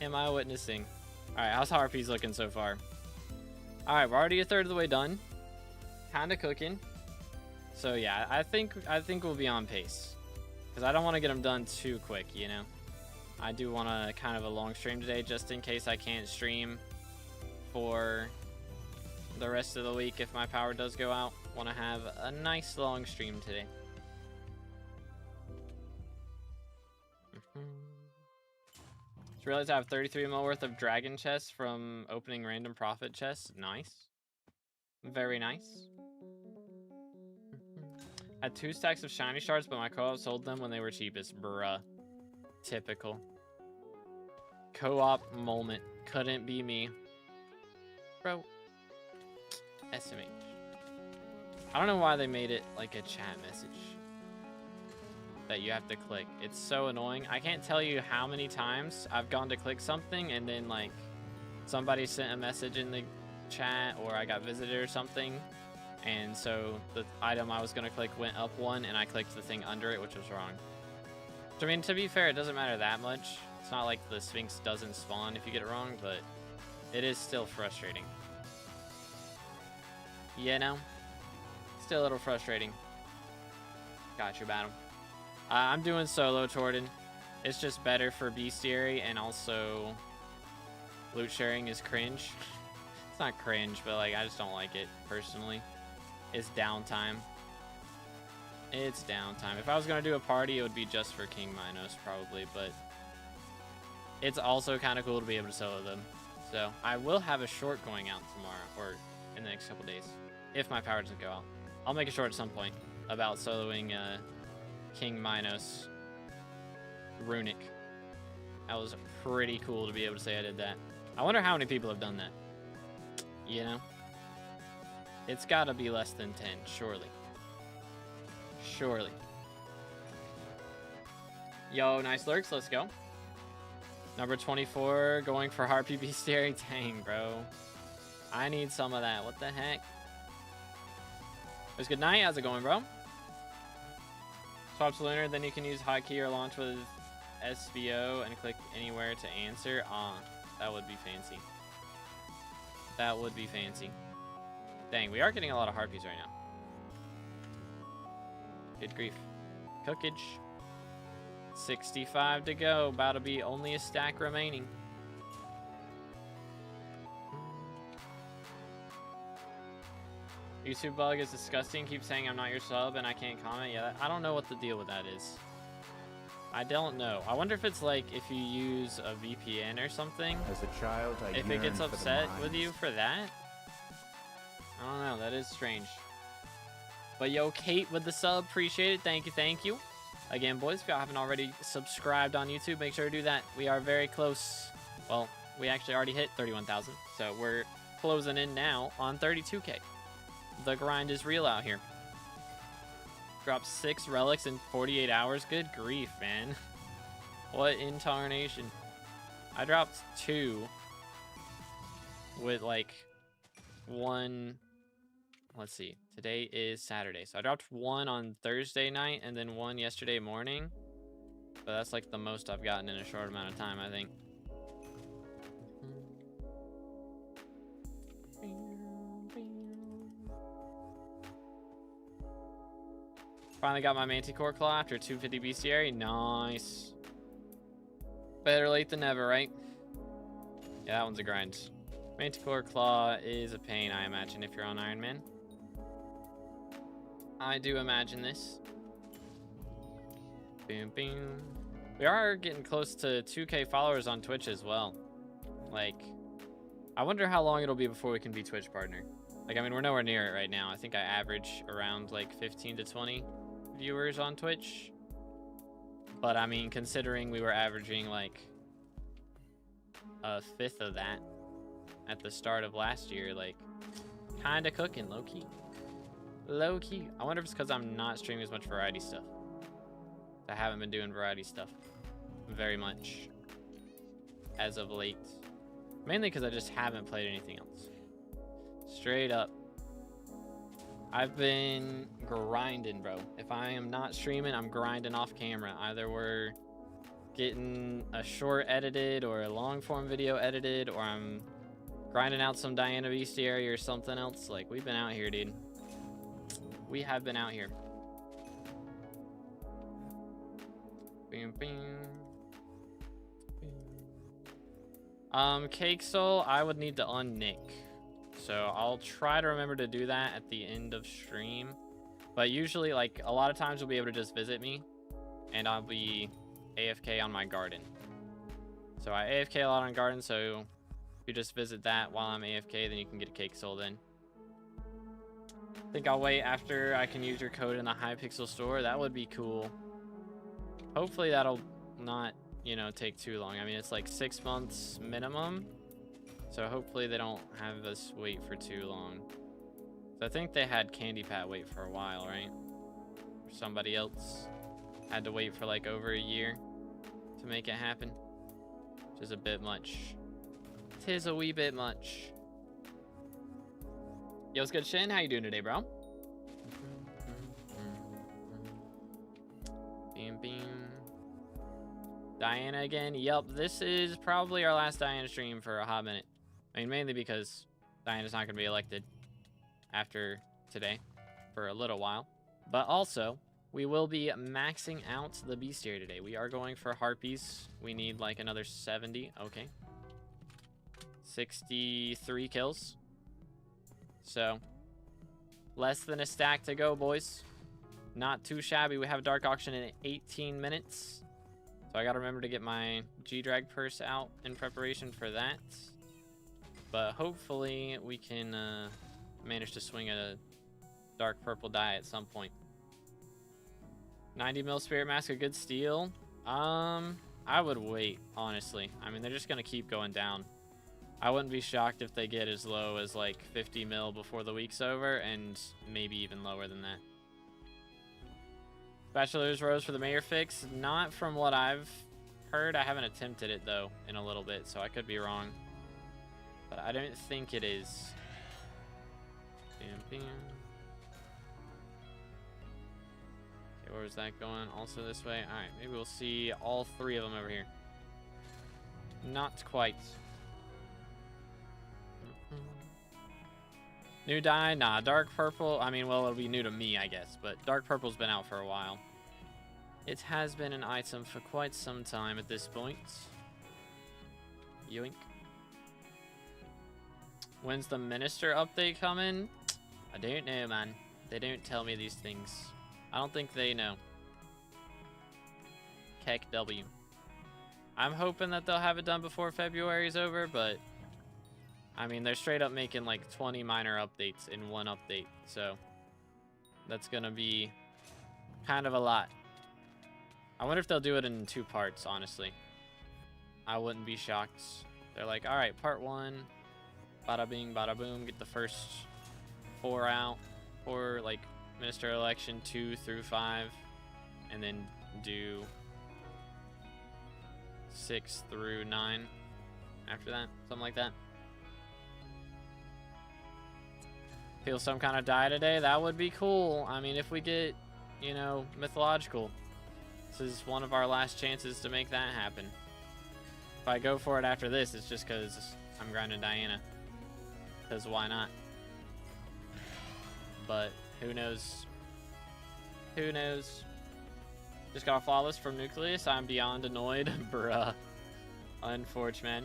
am I witnessing? Alright, how's Harpies looking so far? Alright, we're already a third of the way done. Kinda cooking. So yeah, I think we'll be on pace. Because I don't want to get them done too quick, you know? I do want to kind of a long stream today, just in case I can't stream for the rest of the week if my power does go out. Want to have a nice long stream today. Just realized I have 33 mil worth of dragon chests from opening random profit chests. Nice. Very nice. Had 2 stacks of shiny shards, but my co-op sold them when they were cheapest. Bruh. Typical. Co-op moment. Couldn't be me. Bro. SMH. I don't know why they made it like a chat message that you have to click. It's so annoying. I can't tell you how many times I've gone to click something and then like somebody sent a message in the chat or I got visited or something. And so the item I was going to click went up one and I clicked the thing under it, which was wrong. So, I mean, to be fair, it doesn't matter that much. It's not like the Sphinx doesn't spawn if you get it wrong, but it is still frustrating. You know? Still a little frustrating. Got your battle. I'm doing solo, Torden. It's just better for bestiary, and also loot sharing is cringe. It's not cringe, but like I just don't like it personally. It's downtime. It's downtime. If I was gonna do a party, it would be just for King Minos probably, but it's also kind of cool to be able to solo them. So I will have a short going out tomorrow or in the next couple days if my power doesn't go out. I'll make a short at some point about soloing King Minos Runic. That was pretty cool to be able to say I did that. I wonder how many people have done that. You know? It's gotta be less than 10, surely. Surely. Yo, nice lurks, let's go. Number 24, going for Harpy Bestiary. Dang, bro. I need some of that. What the heck? It's good night. How's it going, bro? Swap to Lunar, then you can use hotkey or launch with SBO and click anywhere to answer. That would be fancy. That would be fancy. Dang, we are getting a lot of harpies right now. Good grief. Cookage. 65 to go. About to be only a stack remaining. YouTube bug is disgusting. Keep saying I'm not your sub and I can't comment. Yeah, I don't know what the deal with that is. I don't know. I wonder if it's like if you use a VPN or something. As a child, I if it gets yearned for the upset mines. with you for that. I don't know. That is strange. But yo, Kate with the sub. Appreciate it. Thank you. Thank you. Again, boys, if y'all haven't already subscribed on YouTube, make sure to do that. We are very close. Well, we actually already hit 31,000. So we're closing in now on 32K. The grind is real out here. Dropped 6 relics in 48 hours. Good grief, man. What in tarnation. I dropped 2 with like 1. Let's see. Today is Saturday. So I dropped 1 on Thursday night and then 1 yesterday morning. But that's like the most I've gotten in a short amount of time, I think. Finally got my Manticore Claw after 250 bestiary. Nice. Better late than never, right? Yeah, that one's a grind. Manticore Claw is a pain, I imagine, if you're on Iron Man. I do imagine this. Boom, boom. We are getting close to 2K followers on Twitch as well. Like, I wonder how long it'll be before we can be Twitch partner. Like, I mean, we're nowhere near it right now. I think I average around like 15 to 20 viewers on Twitch. But I mean, considering we were averaging like a 1/5 of that at the start of last year, like, kinda cooking, low-key. Low-key. I wonder if it's because I'm not streaming as much variety stuff. I haven't been doing variety stuff very much as of late. Mainly because I just haven't played anything else. Straight up. I've been grinding, bro. If I am not streaming, I'm grinding off camera. Either we're getting a short edited or a long form video edited, or I'm grinding out some Diana Bestiary or something else. Like, we've been out here, dude. We have been out here. Boom, boom. Cake Soul, I would need to unnick. So I'll try to remember to do that at the end of stream. But usually, like, a lot of times you'll be able to just visit me and I'll be AFK on my garden. So I AFK a lot on garden, so if you just visit that while I'm AFK, then you can get a Cake Soul then. I think I'll wait after I can use your code in the Hypixel store. That would be cool. Hopefully that'll not, you know, take too long. I mean, it's like 6 months minimum. So hopefully they don't have us wait for too long. So I think they had Candy Pat wait for a while, right? Or somebody else had to wait for like over a year to make it happen. Which is a bit much. 'Tis a wee bit much. Yo, what's good, Shin? How you doing today, bro? Beam, beam. Diana again. Yup, this is probably our last Diana stream for a hot minute. I mean, mainly because Diana's not going to be elected after today for a little while. But also, we will be maxing out the bestiary today. We are going for harpies. We need like another 70. Okay. 63 kills. So, less than a stack to go, boys. Not too shabby. We have a dark auction in 18 minutes. So I gotta remember to get my G-Drag purse out in preparation for that. But hopefully we can manage to swing a dark purple die at some point. 90 mil spirit mask, a good steal. I would wait, honestly. I mean, they're just gonna keep going down. I wouldn't be shocked if they get as low as like 50 mil before the week's over, and maybe even lower than that. Bachelor's Rose for the mayor fix. Not from what I've heard. I haven't attempted it though in a little bit, so I could be wrong. But I don't think it is. Bam, bam. Okay, where is that going? Also this way. Alright, maybe we'll see all three of them over here. Not quite. New dye? Nah, dark purple. I mean, well, it'll be new to me, I guess. But dark purple's been out for a while. It has been an item for quite some time at this point. Yoink. When's the minister update coming? I don't know, man. They don't tell me these things. I don't think they know. Keck W. I'm hoping that they'll have it done before February's over, but I mean, they're straight up making like 20 minor updates in one update, so that's gonna be kind of a lot. I wonder if they'll do it in 2 parts, honestly. I wouldn't be shocked. They're like, all right, part 1, bada bing, bada boom, get the first 4 out, or like minister election 2 through 5, and then do 6 through 9 after that, something like that. Feel some kind of die today? That would be cool. I mean, if we get, you know, mythological. This is one of our last chances to make that happen. If I go for it after this, it's just because I'm grinding Diana. Because why not? But who knows? Who knows? Just got a flawless from Nucleus. I'm beyond annoyed. Bruh. Unfortunate, man.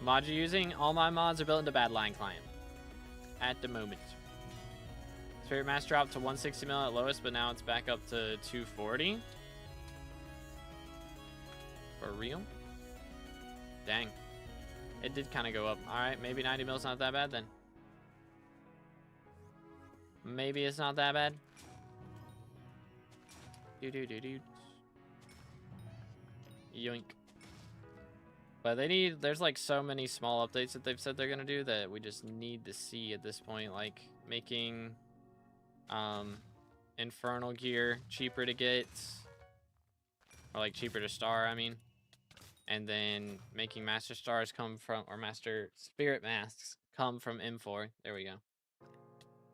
The mod you're using? All my mods are built into Badline Client. At the moment. Spirit Mass dropped to 160 mil at lowest, but now it's back up to 240. For real? Dang. It did kind of go up. Alright, maybe 90 mil's not that bad then. Maybe it's not that bad. Do-do-do-do. Yoink. But they need, there's like so many small updates that they've said they're gonna do that we just need to see at this point, like making infernal gear cheaper to get, or like cheaper to star, I mean, and then making master stars come from, or master spirit masks come from M4. There we go.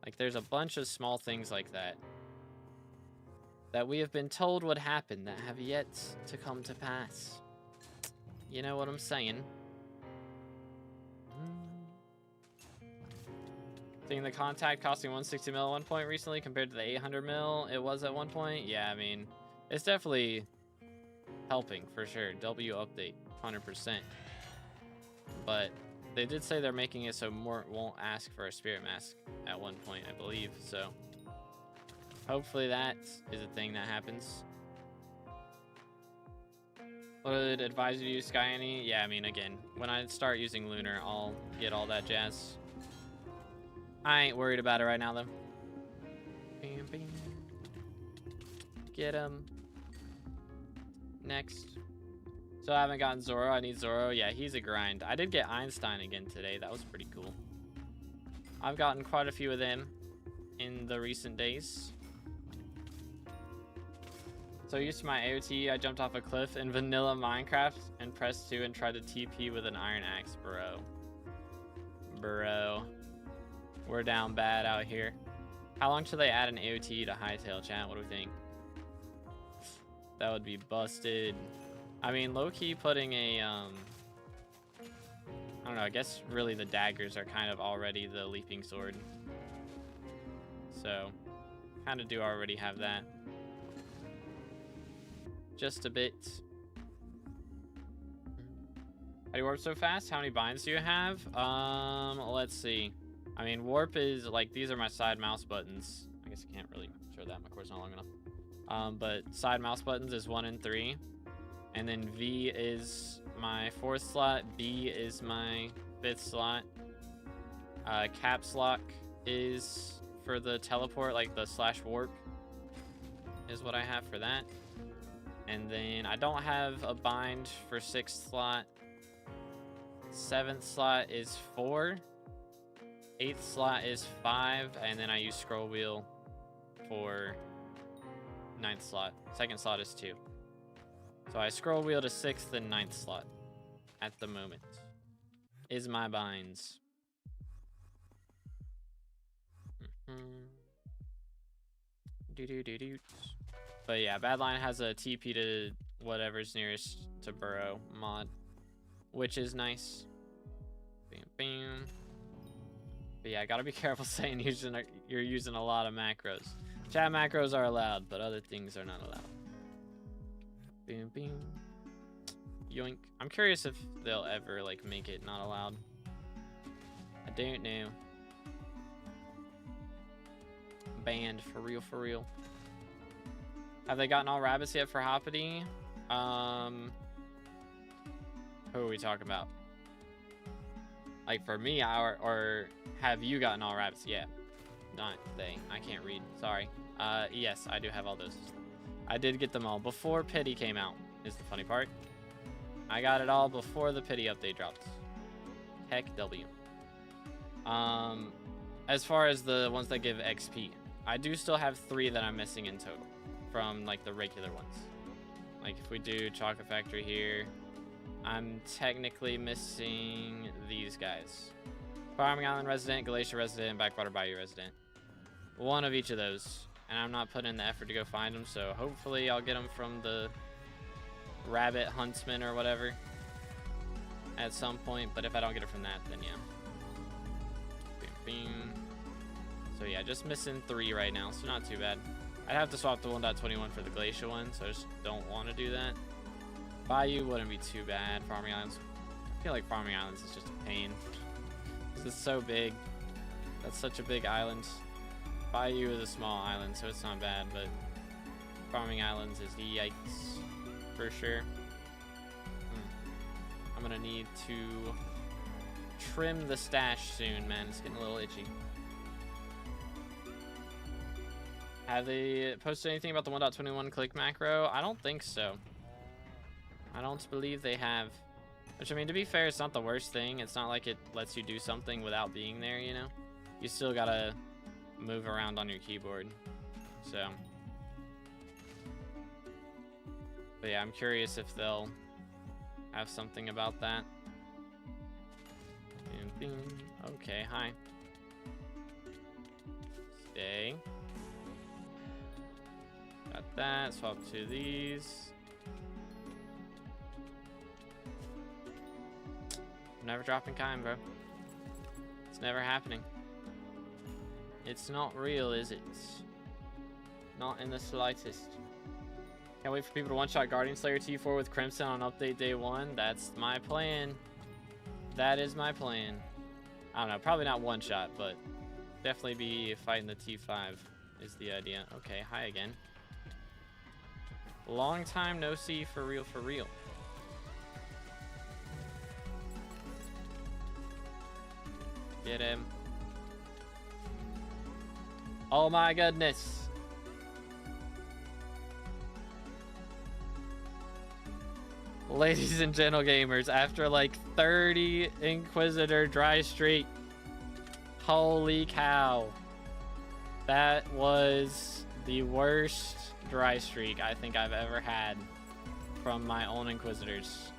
Like there's a bunch of small things like that that we have been told would happen that have yet to come to pass. You know what I'm saying? Seeing the contact costing 160 mil at one point recently compared to the 800 mil it was at one point. Yeah, I mean, it's definitely helping for sure. W update, 100%. But they did say they're making it so Mort won't ask for a spirit mask at one point, I believe. So hopefully that is a thing that happens. Would advise you to use Sky Any? Yeah, I mean, again, when I start using Lunar, I'll get all that jazz. I ain't worried about it right now, though. Bam, bam. Get him. Next. So I haven't gotten Zoro. I need Zoro. Yeah, he's a grind. I did get Einstein again today. That was pretty cool. I've gotten quite a few of them in the recent days. So used to my AOT, I jumped off a cliff in vanilla Minecraft and pressed 2 and tried to TP with an iron axe, bro. Bro. We're down bad out here. How long should they add an AOT to Hightail, chat? What do we think? That would be busted. I mean, low-key putting a, I don't know, I guess really the daggers are kind of already the leaping sword. So, kind of do already have that. Just a bit. How do you warp so fast? How many binds do you have? Let's see. I mean, warp is, like, these are my side mouse buttons. I guess I can't really show that. My cord's not long enough. But side mouse buttons is 1 and 3. And then V is my 4th slot. B is my 5th slot. Caps lock is for the teleport, like the / warp is what I have for that. And then I don't have a bind for 6th slot. 7th slot is 4. 8th slot is 5. And then I use scroll wheel for 9th slot. 2nd slot is 2. So I scroll wheel to 6th and 9th slot at the moment. Is my binds. But yeah, Badline has a TP to whatever's nearest to Burrow mod, which is nice. Bam, bam. But yeah, gotta be careful saying you're using a lot of macros. Chat macros are allowed, but other things are not allowed. Bam, bam. Yoink. I'm curious if they'll ever like make it not allowed. I don't know. Banned for real, for real. Have they gotten all rabbits yet for Hoppity? Who are we talking about? Like for me, or have you gotten all rabbits? Yeah, not they. I can't read. Sorry. Yes, I do have all those. I did get them all before Pity came out. Is the funny part. I got it all before the Pity update dropped. Heck W. As far as the ones that give XP, I do still have 3 that I'm missing in total from like the regular ones. Like if we do Chocolate Factory here, I'm technically missing these guys. Farming Island resident, Glacier resident, Backwater Bayou resident. One of each of those. And I'm not putting in the effort to go find them, so hopefully I'll get them from the Rabbit Huntsman or whatever at some point. But if I don't get it from that, then yeah. Bing, bing. So yeah, just missing 3 right now, so not too bad. I'd have to swap the 1.21 for the Glacier one, so I just don't want to do that. Bayou wouldn't be too bad. Farming Islands. I feel like Farming Islands is just a pain. This is so big. That's such a big island. Bayou is a small island, so it's not bad, but Farming Islands is yikes for sure. I'm gonna need to trim the stash soon, man. It's getting a little itchy. Have they posted anything about the 1.21 click macro? I don't think so. I don't believe they have. Which, I mean, to be fair, it's not the worst thing. It's not like it lets you do something without being there, you know? You still gotta move around on your keyboard. So. But yeah, I'm curious if they'll have something about that. Bing, bing. Okay, hi. Stay. Got that. Swap to these. I'm never dropping Kime, bro. It's never happening. It's not real, is it? Not in the slightest. Can't wait for people to one-shot Guardian Slayer T4 with Crimson on update day 1. That's my plan. That is my plan. I don't know, probably not one-shot, but definitely be fighting the T5 is the idea. Okay, hi again. Long time no see, for real, for real. Get him. Oh my goodness. Ladies and gentle gamers, after like 30 Inquisitor dry streak, holy cow. That was the worst dry streak I think I've ever had from my own Inquisitors.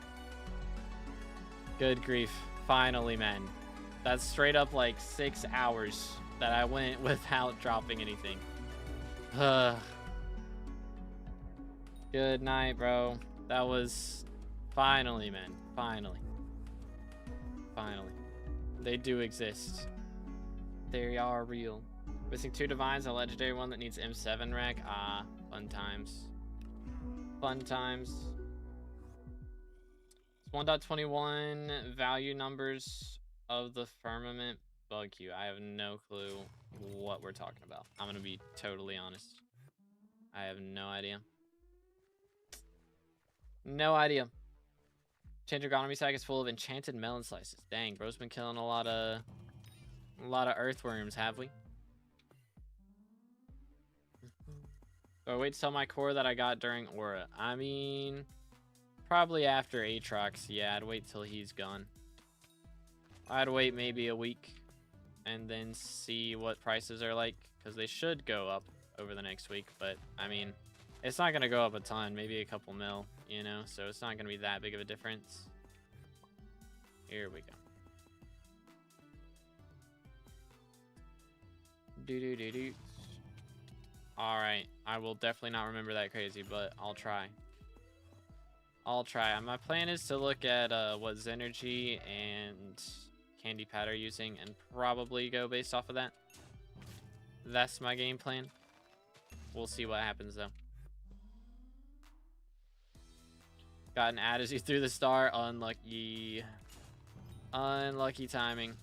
Good grief. Finally, man. That's straight up like 6 hours that I went without dropping anything. Good night, bro. That was finally, man. Finally. Finally. They do exist. They are real. Missing 2 divines, a legendary one that needs M7 rec. Ah, fun times. Fun times. It's 1.21 value numbers of the firmament bug queue. I have no clue what we're talking about. I'm gonna be totally honest. I have no idea. No idea. Change agronomy sack is full of enchanted melon slices. Dang, bro's been killing a lot of earthworms, have we? So I wait to sell my core that I got during Aura. I mean, probably after Aatrox. Yeah, I'd wait till he's gone. I'd wait maybe a week and then see what prices are like, because they should go up over the next week. But I mean, it's not gonna go up a ton, maybe a couple mil, you know, so it's not gonna be that big of a difference. Here we go. Do. All right, I will definitely not remember that crazy, but I'll try. I'll try. My plan is to look at what Zenergy and Candy Pat are using and probably go based off of that. That's my game plan. We'll see what happens though. Got an ad as he threw the star. Unlucky. Unlucky timing.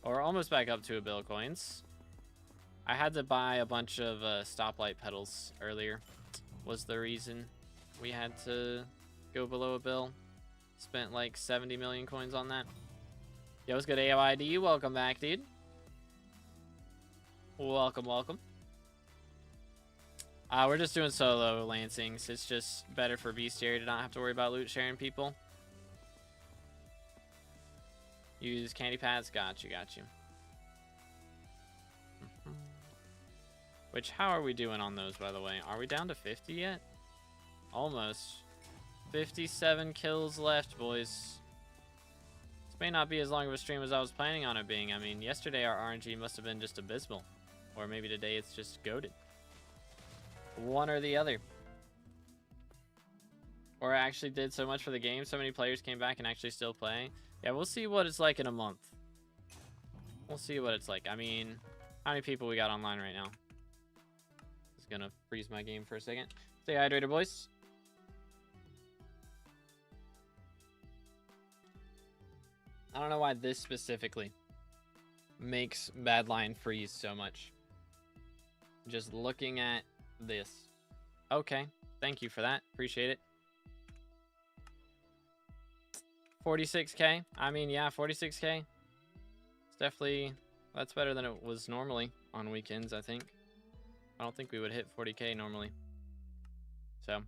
Or almost back up to a bill coins. I had to buy a bunch of stoplight pedals earlier. Was the reason we had to go below a bill. Spent like 70 million coins on that. Yo, what's good, AOID? Welcome back, dude. Welcome, welcome. We're just doing solo lancings. It's just better for bestiary to not have to worry about loot sharing people. Use candy pads. Got you, got you. Which, how are we doing on those, by the way? Are we down to 50 yet? Almost. 57 kills left, boys. This may not be as long of a stream as I was planning on it being. I mean, yesterday our RNG must have been just abysmal. Or maybe today it's just goated. One or the other. Or I actually did so much for the game, so many players came back and actually still playing. Yeah, we'll see what it's like in a month. We'll see what it's like. I mean, how many people we got online right now? Just gonna freeze my game for a second. Stay hydrated, boys. I don't know why this specifically makes Badline freeze so much. Just looking at this. Okay, thank you for that. Appreciate it. 46k. I mean, yeah, 46k. It's definitely, that's better than it was normally on weekends, I think. I don't think we would hit 40k normally. So.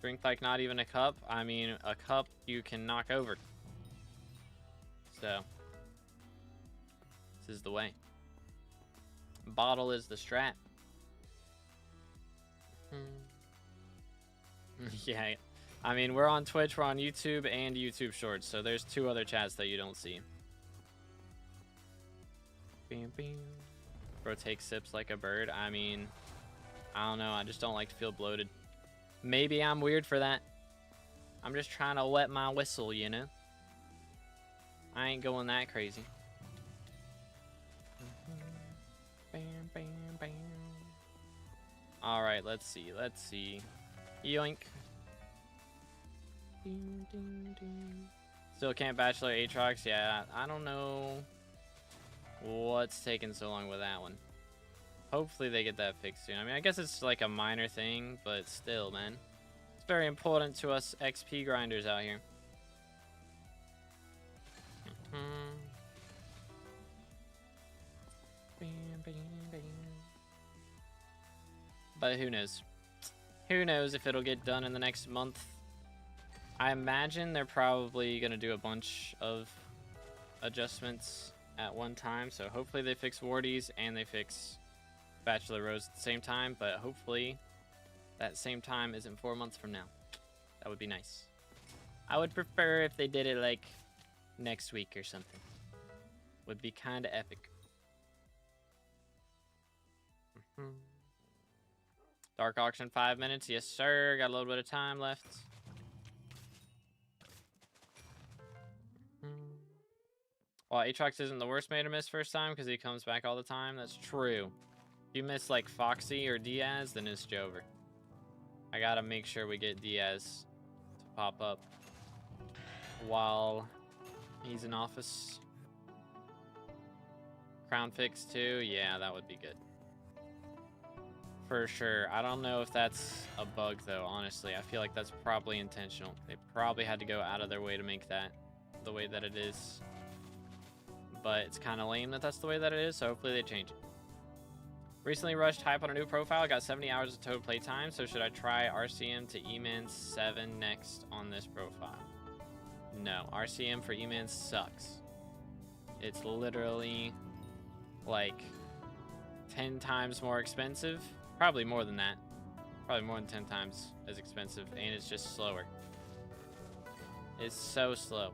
Drink like not even a cup. I mean, a cup you can knock over. So. This is the way. Bottle is the strat. Yeah, I mean, we're on Twitch, we're on YouTube, and YouTube Shorts, so there's 2 other chats that you don't see. Bam, bam. Bro takes sips like a bird. I mean, I don't know, I just don't like to feel bloated. Maybe I'm weird for that. I'm just trying to wet my whistle, you know? I ain't going that crazy. Bam, bam, bam. Alright, let's see, let's see. Yoink. Ding, ding, ding. Still can't bachelor Aatrox? Yeah, I don't know what's taking so long with that one. Hopefully they get that fixed soon. I mean, I guess it's like a minor thing, but still, man. It's very important to us XP grinders out here. But who knows? Who knows if it'll get done in the next month. I imagine they're probably going to do a bunch of adjustments at one time. So hopefully they fix Wardies and they fix Bachelor Rose at the same time. But hopefully that same time isn't 4 months from now. That would be nice. I would prefer if they did it like next week or something. Would be kind of epic. Dark auction 5 minutes. Yes, sir. Got a little bit of time left. Well, Aatrox isn't the worst man to miss first time because he comes back all the time. That's true. If you miss like Foxy or Diaz, then it's Jover. I gotta make sure we get Diaz to pop up while he's in office. Crown fix too. Yeah, that would be good. For sure. I don't know if that's a bug though, honestly. I feel like that's probably intentional. They probably had to go out of their way to make that the way that it is. But it's kind of lame that that's the way that it is, so hopefully they change it. Recently rushed hype on a new profile. Got 70 hours of total playtime, so should I try RCM to E-Man 7 next on this profile? No, RCM for E-Man sucks. It's literally like 10 times more expensive. Probably more than that. Probably more than 10 times as expensive, and it's just slower. It's so slow.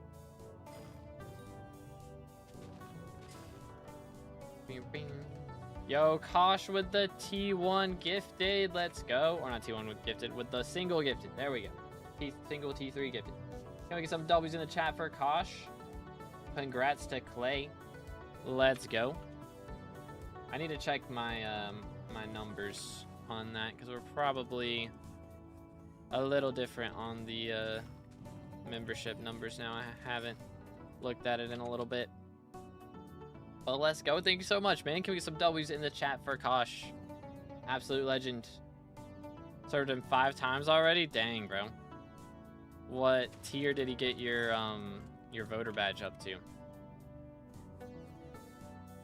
Yo, Kosh with the T1 gifted. Let's go. Or not T1 with gifted, with the single gifted. There we go. Single T3 gifted. Can we get some W's in the chat for Kosh? Congrats to Clay. Let's go. I need to check my my numbers on that because we're probably a little different on the membership numbers now. I haven't looked at it in a little bit. But let's go. Thank you so much, man. Can we get some W's in the chat for Kosh? Absolute legend. Served him 5 times already? Dang, bro. What tier did he get your voter badge up to?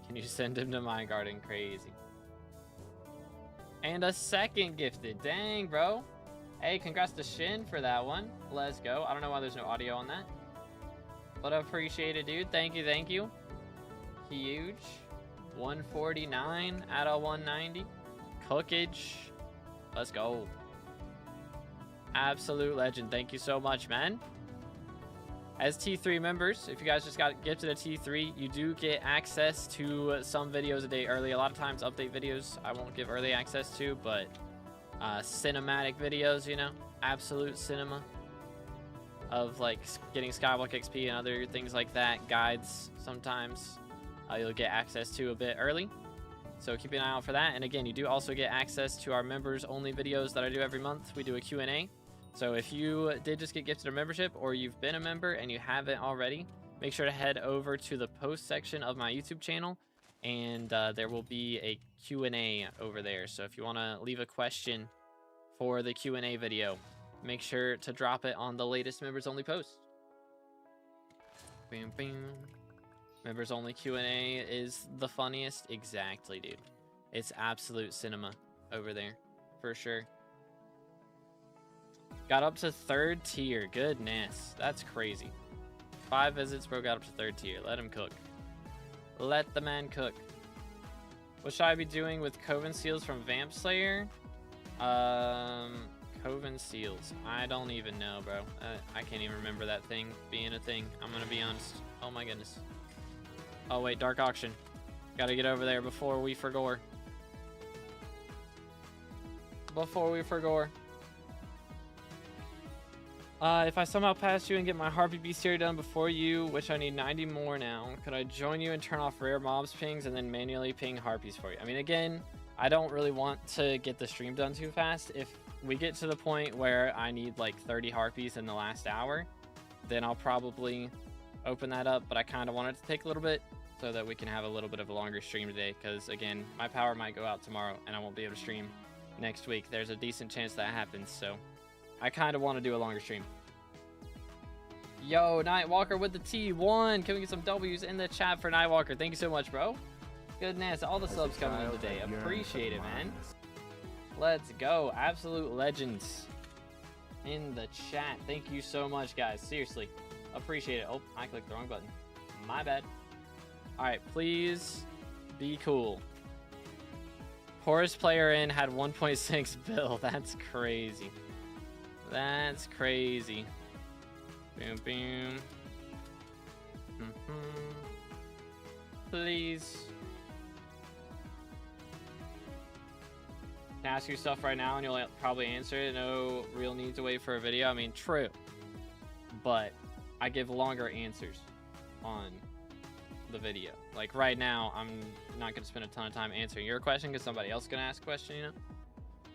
Can you send him to my garden? Crazy. And a second gifted. Dang, bro. Hey, congrats to Shin for that one. Let's go. I don't know why there's no audio on that. But I appreciate it, dude. Thank you, thank you. Huge. 149 out of 190. Cookage. Let's go. Absolute legend. Thank you so much, man. As T3 members, if you guys just got gifted a T3, you do get access to some videos a day early. A lot of times update videos I won't give early access to, but cinematic videos, you know, absolute cinema of like getting SkyBlock XP and other things like that, guides sometimes you'll get access to a bit early. So keep an eye out for that. And again, you do also get access to our members only videos that I do every month. We do a Q&A. So if you did just get gifted a membership or you've been a member and you haven't already, make sure to head over to the post section of my YouTube channel and there will be a Q&A over there. So if you want to leave a question for the Q&A video, make sure to drop it on the latest members only post. Bam, bam. Members only Q&A is the funniest. Exactly, dude. It's absolute cinema over there for sure. Got up to 3rd tier. Goodness, that's crazy. 5 visits, bro. Got up to 3rd tier. Let him cook. Let the man cook. What should I be doing with Coven Seals from Vamp Slayer? Coven Seals. I don't even know, bro. I can't even remember that thing being a thing. I'm gonna be honest. Oh my goodness. Oh wait, Dark Auction. Gotta get over there before we forgore. Before we forgore. If I somehow pass you and get my Harpy Bestiary done before you, which I need 90 more now, could I join you and turn off rare mobs pings and then manually ping Harpies for you? I mean, again, I don't really want to get the stream done too fast. If we get to the point where I need like 30 Harpies in the last hour, then I'll probably open that up, but I kind of want it to take a little bit so that we can have a little bit of a longer stream today, because again, my power might go out tomorrow and I won't be able to stream next week. There's a decent chance that happens, so I kind of want to do a longer stream. Yo, Nightwalker with the T1. Can we get some W's in the chat for Nightwalker? Thank you so much, bro. Goodness, all the subs coming in today. Appreciate it, man. Let's go. Absolute legends in the chat. Thank you so much, guys. Seriously. Appreciate it. Oh, I clicked the wrong button. My bad. All right, please be cool. Poorest player in had 1.6 bill. That's crazy. That's crazy. Boom, boom. Please. Can ask yourself right now and you'll probably answer it. No real need to wait for a video. I mean, true. But I give longer answers on the video. Like right now, I'm not going to spend a ton of time answering your question because somebody else is going to ask a question, you know?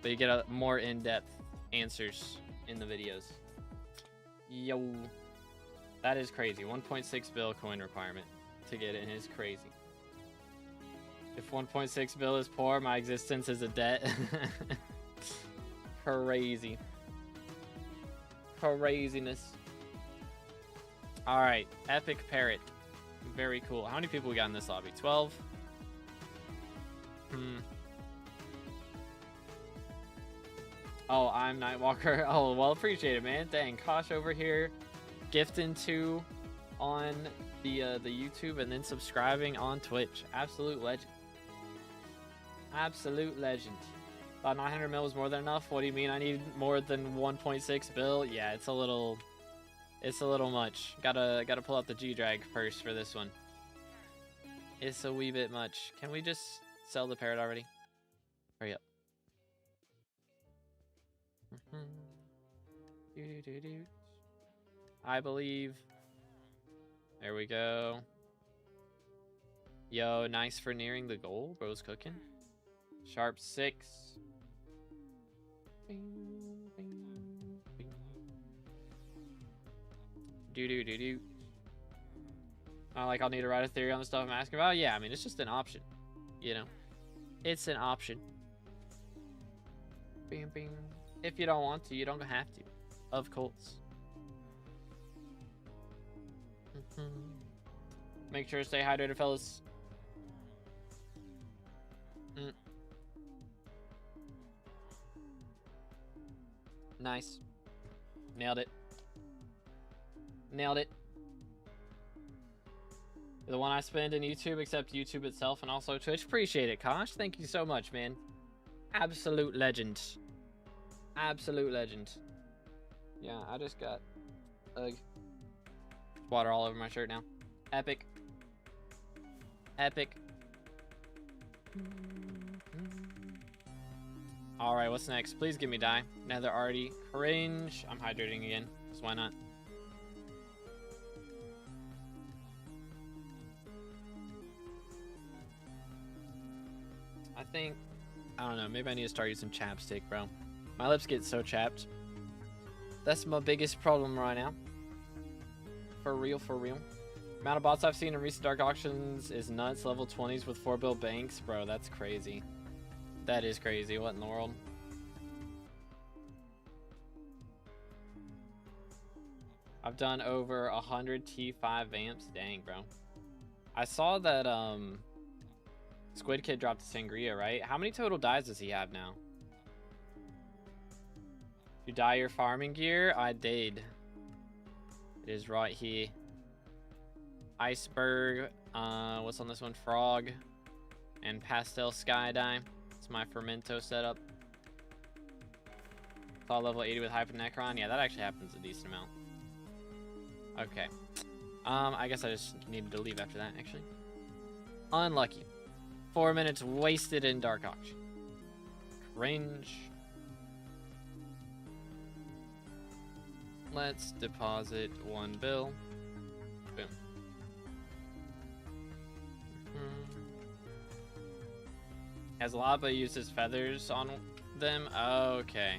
But you get a more in-depth answers in the videos. Yo. That is crazy. 1.6 bill coin requirement to get in is crazy. If 1.6 bill is poor, my existence is a debt. Crazy. Craziness. Alright, Epic Parrot. Very cool. How many people we got in this lobby? 12? Oh, I'm Nightwalker. Oh, well, appreciate it, man. Dang, Kosh over here gifting 2 on the YouTube and then subscribing on Twitch. Absolute legend. Absolute legend. Thought 900 mil was more than enough. What do you mean I need more than 1.6 bill? Yeah, it's a little much. Gotta pull out the G-Drag purse for this one. It's a wee bit much. Can we just sell the parrot already? Hurry up. I believe. There we go. Yo, nice for nearing the goal. Bro's cooking. Sharp 6. Do. Not like I'll need to write a theory on the stuff I'm asking about. Yeah, I mean, it's just an option. You know? It's an option. Bing, bing. If you don't want to, you don't have to. Of course. Make sure to stay hydrated, fellas. Nice. Nailed it. Nailed it. The one I spend in YouTube, except YouTube itself and also Twitch. Appreciate it, Kosh. Thank you so much, man. Absolute legend. Absolute legend. Yeah, I just got water all over my shirt now. Epic. Epic. Alright, what's next? Please give me dye. Nether already. Cringe. I'm hydrating again. So why not? I think, I don't know, maybe I need to start using chapstick, bro. My lips get so chapped. That's my biggest problem right now. For real, for real. Amount of bots I've seen in recent dark auctions is nuts. Level 20s with 4 bill banks. Bro, that's crazy. That is crazy. What in the world? I've done over 100 T5 vamps. Dang, bro. I saw that Squid Kid dropped a Sangria, right? How many total dyes does he have now? You dye your farming gear? I did. It is right here. Iceberg. What's on this one? Frog. And Pastel Sky dye. It's my Fermento setup. Thaw level 80 with Hypernecron. Yeah, that actually happens a decent amount. Okay. I guess I just needed to leave after that, actually. Unlucky. 4 minutes wasted in Dark Auction. Cringe. Let's deposit 1 bill. Boom. Has a lot, but uses feathers on them. Okay.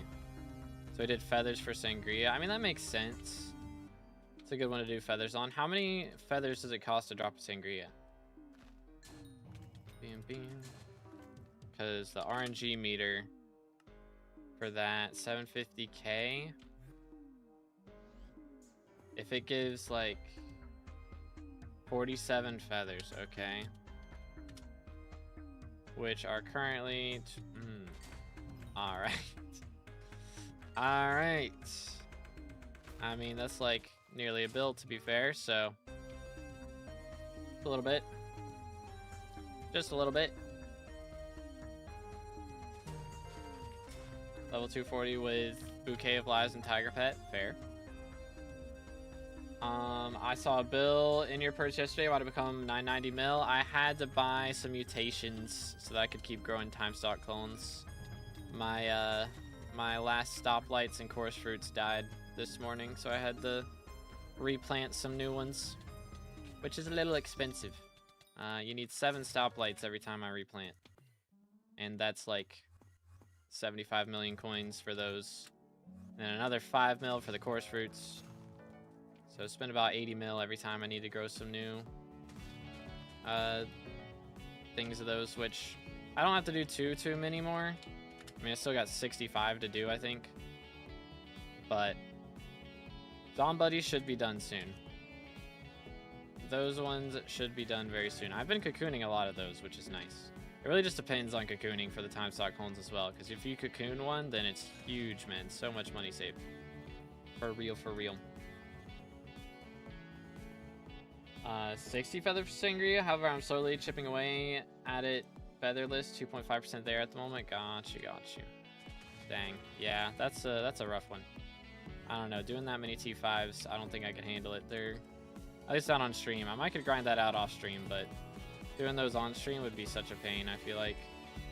So I did feathers for Sangria. I mean, that makes sense. It's a good one to do feathers on. How many feathers does it cost to drop a Sangria? Bam, bam. Because the RNG meter for that, 750k. If it gives like 47 feathers, okay. Which are currently... Alright. Alright. I mean, that's like nearly a bill to be fair, so... A little bit. Just a little bit. Level 240 with Bouquet of Lies and Tiger Pet. Fair. I saw a bill in your purse yesterday. Why to become 990 mil? I had to buy some mutations so that I could keep growing time stock clones. My my last stoplights and course fruits died this morning, so I had to replant some new ones, which is a little expensive. You need 7 stoplights every time I replant, and that's like 75 million coins for those, and another 5 mil for the course fruits. So spend about 80 mil every time I need to grow some new things of those, which I don't have to do too many more. I mean, I still got 65 to do, I think. But Dawn Buddies should be done soon. Those ones should be done very soon. I've been cocooning a lot of those, which is nice. It really just depends on cocooning for the time stock clones as well, because if you cocoon one, then it's huge, man. So much money saved. For real, for real. 60 feather for Sangria. However, I'm slowly chipping away at it. Featherless, 2.5% there at the moment. Got you. Dang. Yeah, that's a rough one. I don't know. Doing that many T5s, I don't think I could handle it. They're, at least not on stream. I might could grind that out off stream, but doing those on stream would be such a pain. I feel like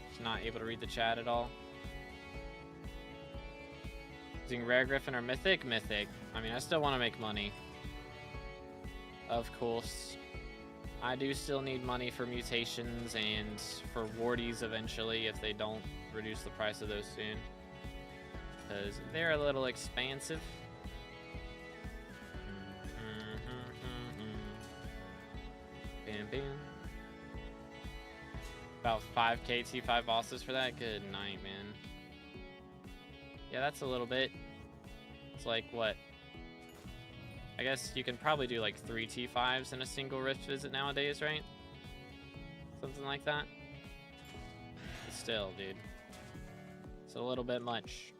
just not able to read the chat at all. Using Rare Griffin or Mythic? Mythic. I mean, I still want to make money. Of course. I do still need money for mutations and for wardies eventually if they don't reduce the price of those soon. Because they're a little expensive. Bam, bam. About 5k T5 bosses for that? Good night, man. Yeah, that's a little bit. It's like, what? I guess you can probably do like 3 T5s in a single Rift visit nowadays, right? Something like that. But still, dude. It's a little bit much.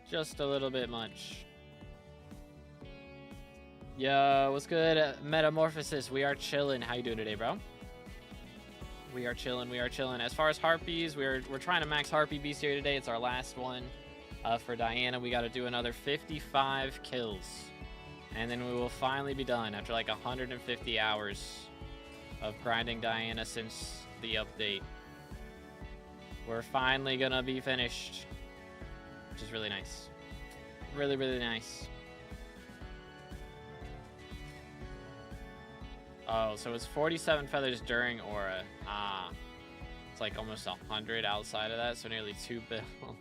Just a little bit much. Yo, what's good? Metamorphosis, we are chilling. How you doing today, bro? We are chilling. As far as harpies, we're trying to max harpy bestiary today. It's our last one. For Diana, we got to do another 55 kills, and then we will finally be done after like 150 hours of grinding Diana since the update. We're finally gonna be finished, which is really nice. Really nice. Oh, so it's 47 feathers during aura. Ah, it's like almost 100 outside of that, so nearly 2 bill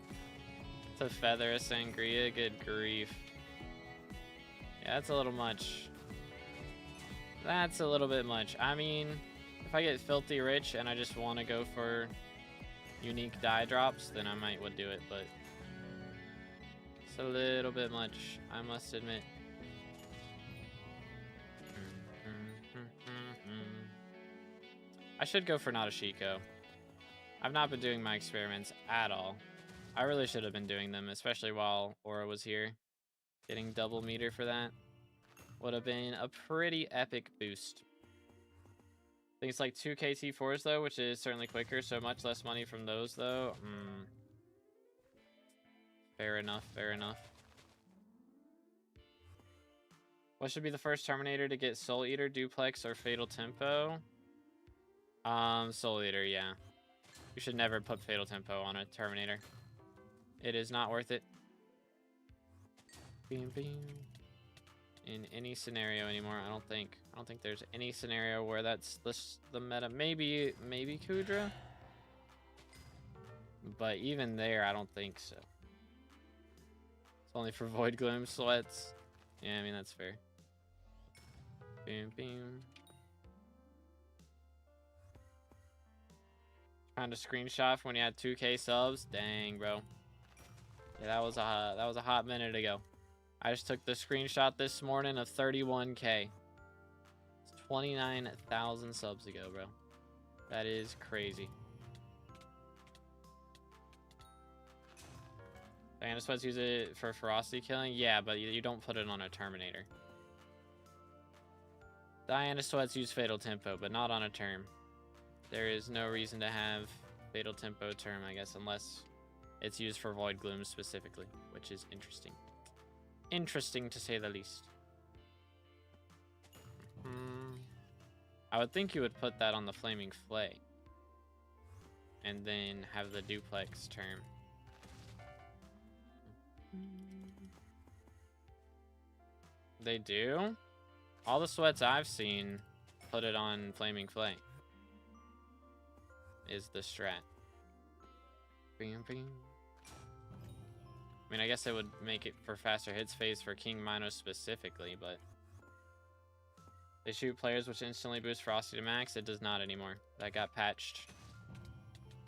to feather a sangria. Good grief. Yeah, that's a little much. That's a little bit much. I mean, if I get filthy rich and I just want to go for unique die drops, then I might would do it, but it's a little bit much, I must admit. I should go for Nadashiko. I've not been doing my experiments at all. I really should have been doing them, especially while Aura was here. Getting double meter for that would have been a pretty epic boost. I think it's like 2 KT4s though, which is certainly quicker, so much less money from those though. Fair enough, fair enough. What should be the first Terminator to get Soul Eater, Duplex, or Fatal Tempo? Soul Eater, yeah. You should never put Fatal Tempo on a Terminator. It is not worth it. Beam, beam. In any scenario anymore, I don't think there's any scenario where that's the meta. Maybe Kudra, but even there, I don't think so. It's only for Void Gloom sweats. Yeah, I mean that's fair. Beam, beam. Trying to screenshot when you had 2k subs. Dang, bro. Yeah, that was a hot minute ago. I just took the screenshot this morning of 31k. It's 29,000 subs ago, bro. That is crazy. Diana Sweats use it for ferocity killing? Yeah, but you don't put it on a Terminator. Diana Sweats use Fatal Tempo, but not on a term. There is no reason to have Fatal Tempo term, I guess, unless It's used for Void Gloom specifically, which is interesting. Interesting to say the least. I would think you would put that on the Flaming Flay. And then have the duplex term. They do? All the sweats I've seen put it on Flaming Flay. Is the strat. Bing, bing. I mean, I guess it would make it for faster hits phase for King Minos specifically, but... They shoot players which instantly boost Frosty to max. It does not anymore. That got patched.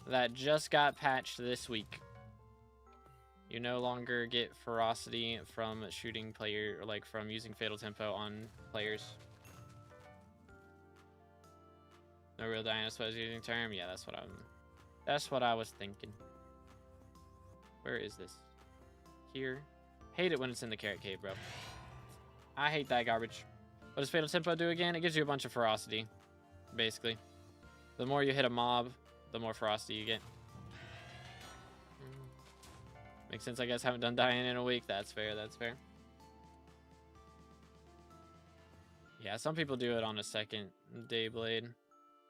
That just got patched this week. You no longer get ferocity from shooting player, or like from using Fatal Tempo on players. No real Dynasty was using term. Yeah, that's what I was thinking. Where is this? Here. Hate it when it's in the Carrot Cave, bro. I hate that garbage. What does Fatal Tempo do again? It gives you a bunch of ferocity, basically. The more you hit a mob, the more ferocity you get. Makes sense, I guess. Haven't done Dying in a week. That's fair, that's fair. Yeah, some people do it on a second Dayblade.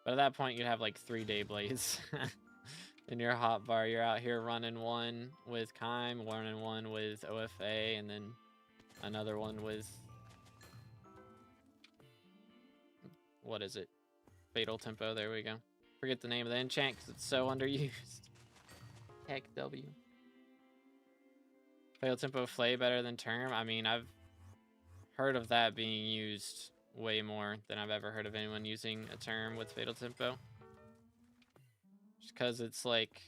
But at that point, you'd have like 3 Dayblades in your hotbar. You're out here running one with Kime, running one with OFA, and then another one with... What is it? Fatal Tempo, there we go. Forget the name of the enchant because it's so underused. Heck W. Fatal Tempo Flay better than Term? I mean, I've heard of that being used way more than I've ever heard of anyone using a Term with Fatal Tempo. Just because it's like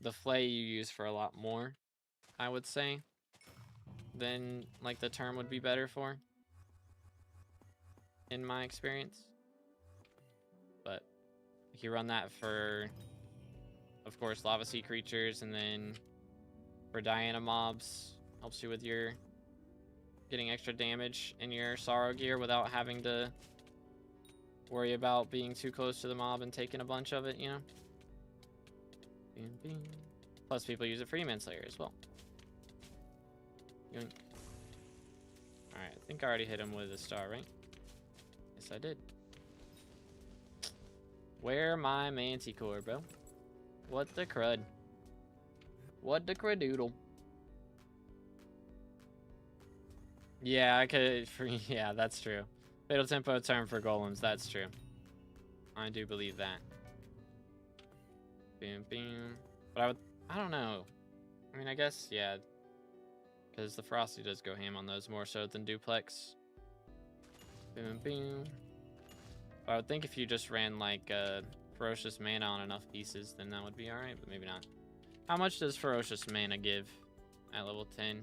the Flay you use for a lot more, I would say, than like the Term would be better for, in my experience. But if you run that for, of course, Lava Sea creatures, and then for Diana mobs, helps you with your getting extra damage in your Sorrow gear without having to worry about being too close to the mob and taking a bunch of it, you know? Bing, bing. Plus people use it for Manslayer as well. Yoink. Alright, I think I already hit him with a star, right? Yes, I did. Where my Manticore, bro? What the crud? What the cradoodle? Yeah, I could... Yeah, that's true. Fatal Tempo term for golems, that's true. I do believe that. Boom, boom. But I don't know. I mean, I guess, yeah. Because the Frosty does go ham on those more so than Duplex. Boom, boom. But I would think if you just ran, like, Ferocious Mana on enough pieces, then that would be alright, but maybe not. How much does Ferocious Mana give at level 10?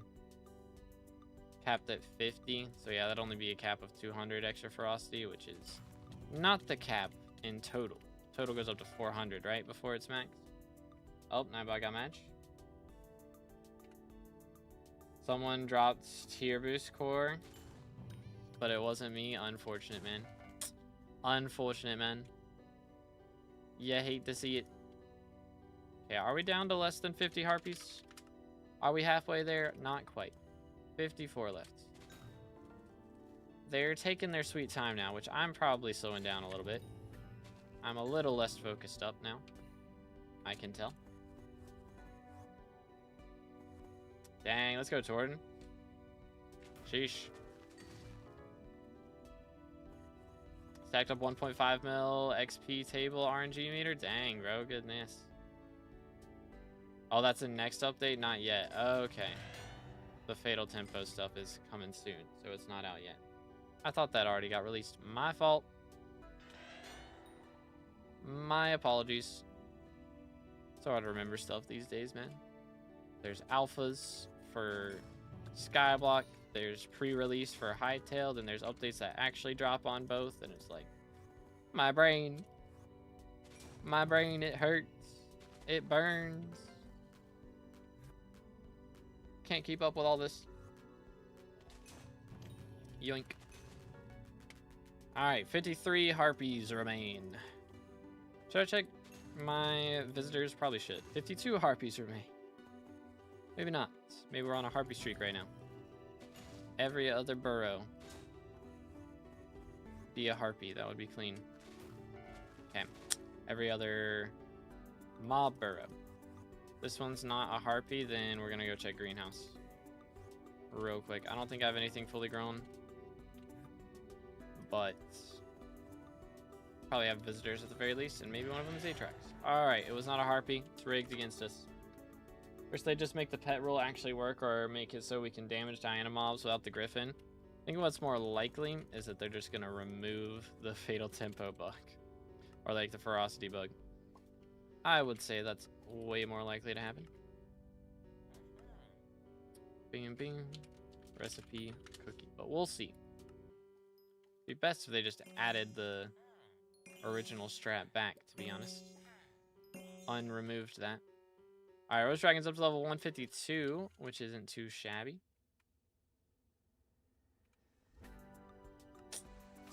Capped at 50. So yeah, that'd only be a cap of 200 extra Ferocity, which is not the cap in total. Total goes up to 400, right? Before it's max. Oh, Nightbot got match. Someone dropped Tier Boost Core, but it wasn't me. Unfortunate, man. Unfortunate, man. Yeah, hate to see it. Okay, are we down to less than 50 Harpies? Are we halfway there? Not quite. 54 left. They're taking their sweet time now, which I'm probably slowing down a little bit. I'm a little less focused up now. I can tell. Dang, let's go, Torden. Sheesh. Stacked up 1.5 mil XP table RNG meter. Dang, bro, goodness. Oh, that's the next update? Not yet. Okay. The Fatal Tempo stuff is coming soon, so it's not out yet. I thought that already got released. My fault. My apologies. It's hard to remember stuff these days, man. There's alphas for SkyBlock. There's pre-release for Hightail. Then there's updates that actually drop on both. And it's like, my brain. My brain, it hurts. It burns. Can't keep up with all this. Yoink. Alright, 53 Harpies remain. Should I check my visitors? Probably should. 52 Harpies remain. Maybe not. Maybe we're on a harpy streak right now. Every other burrow be a harpy. That would be clean. Okay. Every other mob burrow. This one's not a harpy, then we're gonna go check greenhouse real quick. I don't think I have anything fully grown, but probably have visitors at the very least, and maybe one of them is Atrax. All right, it was not a harpy. It's rigged against us. First, they just make the pet rule actually work, or make it so we can damage Diana mobs without the Griffin. I think what's more likely is that they're just gonna remove the Fatal Tempo bug, or like the Ferocity bug. I would say that's way more likely to happen. Bing, bing. Recipe cookie, but we'll see. It'd be best if they just added the original strat back, to be honest. Unremoved that. Alright, Rose Dragon's up to level 152, which isn't too shabby.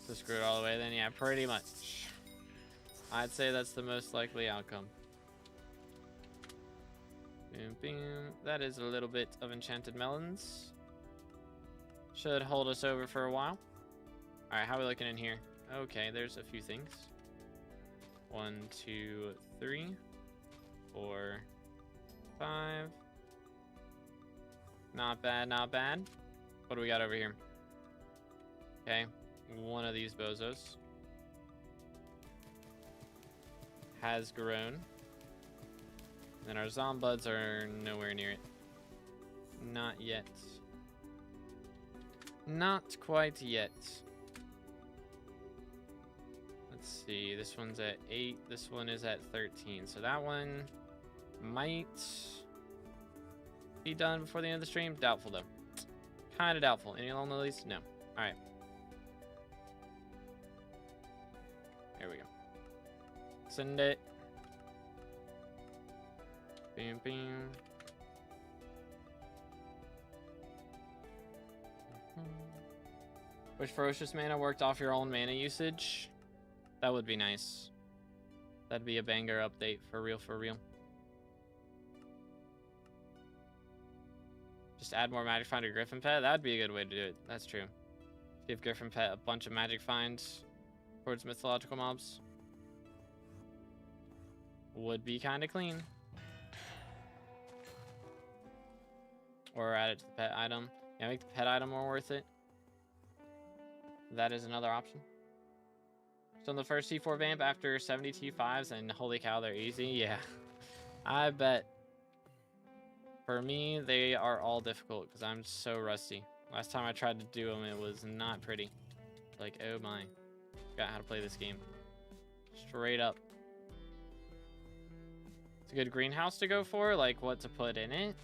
So screwed all the way then, yeah, pretty much. I'd say that's the most likely outcome. Boom, boom. That is a little bit of enchanted melons. Should hold us over for a while. Alright, how are we looking in here? Okay, there's a few things. 1, 2, 3, 4, 5. Not bad, not bad. What do we got over here? Okay, one of these bozos has grown. And our zombuds are nowhere near it. Not yet. Not quite yet. Let's see, this one's at 8, this one is at 13. So that one might be done before the end of the stream. Doubtful though. Kind of doubtful. Any long lilies? No. Alright. There we go. Send it. Bam, bam. Wish Ferocious Mana worked off your own mana usage. That would be nice. That'd be a banger update, for real, for real. Just add more Magic Find to Griffin Pet. That'd be a good way to do it. That's true. Give Griffin Pet a bunch of Magic Finds towards mythological mobs. Would be kind of clean. Or add it to the pet item. Yeah, make the pet item more worth it. That is another option. So on the first T4 vamp after 70 T5s, and holy cow, they're easy. Yeah, I bet. For me, they are all difficult because I'm so rusty. Last time I tried to do them, it was not pretty. Like, oh my. Forgot how to play this game. Straight up. It's a good greenhouse to go for, like what to put in it.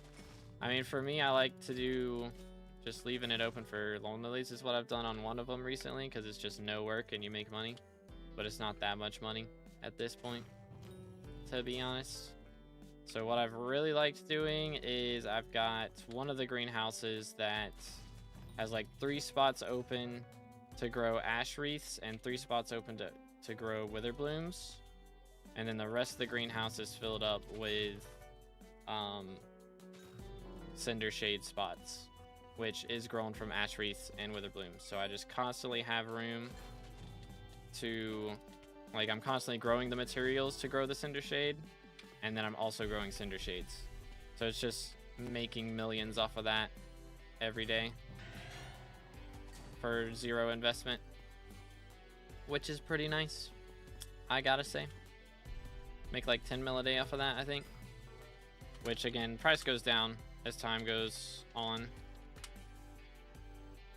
I mean, for me, I like to do just leaving it open for Lone Lilies is what I've done on one of them recently, because it's just no work and you make money. But it's not that much money at this point, to be honest. So what I've really liked doing is I've got one of the greenhouses that has like 3 spots open to grow ash wreaths and 3 spots open to grow wither blooms. And then the rest of the greenhouse is filled up with cinder shade spots, which is grown from ash wreaths and wither blooms. So I just constantly have room to, like, I'm constantly growing the materials to grow the cinder shade, and then I'm also growing cinder shades. So it's just making millions off of that every day for 0 investment, which is pretty nice, I gotta say. Make like 10 mil a day off of that, I think, which again, price goes down as time goes on.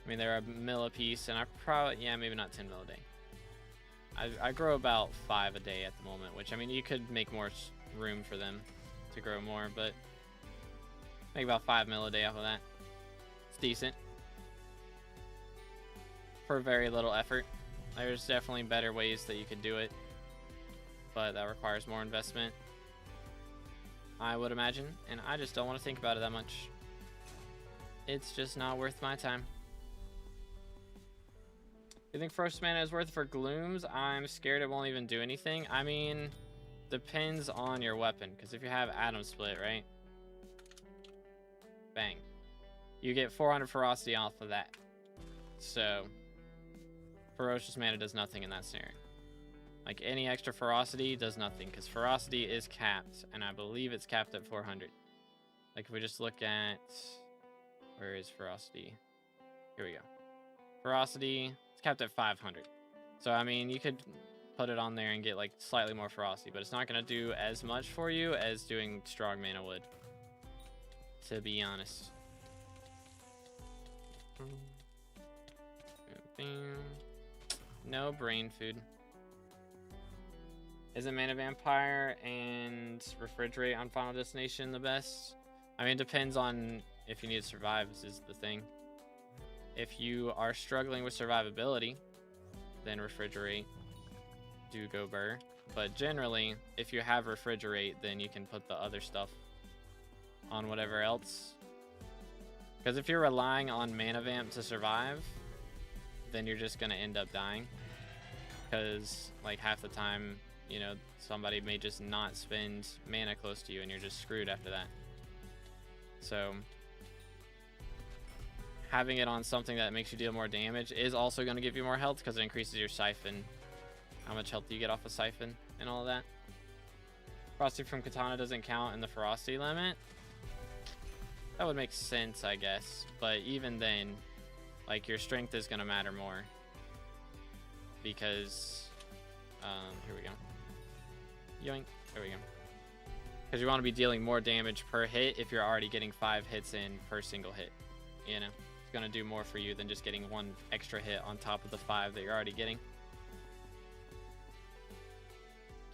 I mean, they're a mil a piece, and I probably, yeah, maybe not 10 mil a day. I grow about 5 a day at the moment, which, I mean, you could make more room for them to grow more, but make about 5 mil a day off of that. It's decent for very little effort. There's definitely better ways that you could do it, but that requires more investment, I would imagine, and I just don't want to think about it that much. It's just not worth my time. You think Ferocious Mana is worth it for Glooms? I'm scared it won't even do anything. I mean, depends on your weapon, because if you have Atom Split, right? bang. You get 400 ferocity off of that. So, ferocious mana does nothing in that scenario. Like, any extra ferocity does nothing, because ferocity is capped, and I believe it's capped at 400. Like, if we just look at... Where is ferocity? Here we go. Ferocity, it's capped at 500. So, I mean, you could put it on there and get, like, slightly more ferocity, but it's not going to do as much for you as doing strong mana would, to be honest. No brain food. Isn't Mana Vampire and Refrigerate on Final Destination the best? I mean, it depends on if you need to survive, is the thing. If you are struggling with survivability, then Refrigerate, do go Burr. But generally, if you have Refrigerate, then you can put the other stuff on whatever else. Because if you're relying on Mana Vamp to survive, then you're just going to end up dying. Because, like, half the time, you know, somebody may just not spend mana close to you and you're just screwed after that. So, having it on something that makes you deal more damage is also going to give you more health because it increases your siphon. How much health do you get off a siphon and all of that? Ferocity from Katana doesn't count in the ferocity limit. That would make sense, I guess. But even then, like, your strength is going to matter more. Because, here we go. Yoink. There we go. Because you want to be dealing more damage per hit if you're already getting 5 hits in per single hit. You know? It's going to do more for you than just getting 1 extra hit on top of the 5 that you're already getting.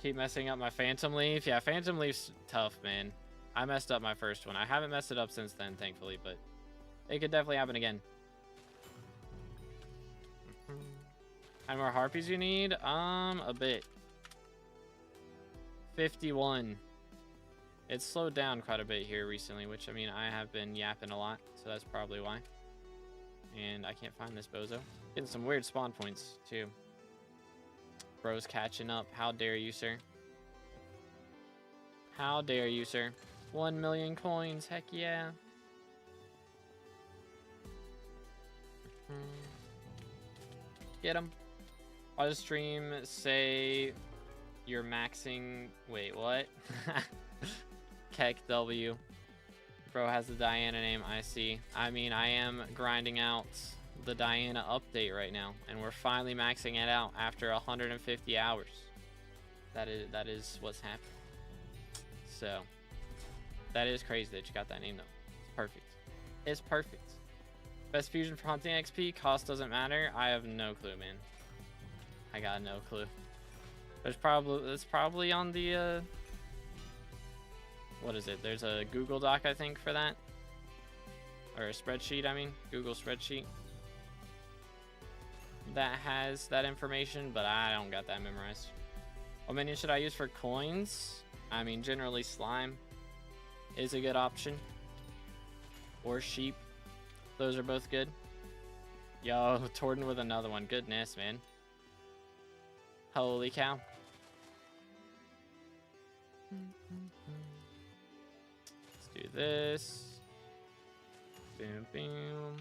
Keep messing up my Phantom Leaf. Yeah, Phantom Leaf's tough, man. I messed up my first one. I haven't messed it up since then, thankfully, but it could definitely happen again. How many more harpies you need? A bit. 51. It's slowed down quite a bit here recently, which, I mean, I have been yapping a lot, so that's probably why. And I can't find this bozo. Getting some weird spawn points, too. Bro's catching up. How dare you, sir? How dare you, sir? 1 million coins. Heck yeah. Get him. I'll just stream, say you're maxing. Wait, what? Keck W. Bro has the Diana name, I see. I mean, I am grinding out the Diana update right now, and we're finally maxing it out after 150 hours. That is what's happening. So, that is crazy that you got that name, though. It's perfect. It's perfect. Best fusion for hunting XP? Cost doesn't matter. I have no clue, man. I got no clue. It's probably on the, what is it? There's a Google Doc, I think, for that. Or a spreadsheet, I mean. Google spreadsheet. That has that information, but I don't got that memorized. What minion should I use for coins? I mean, generally slime is a good option. Or sheep. Those are both good. Yo, Torden with another one. Goodness, man. Holy cow. Let's do this. Boom, boom.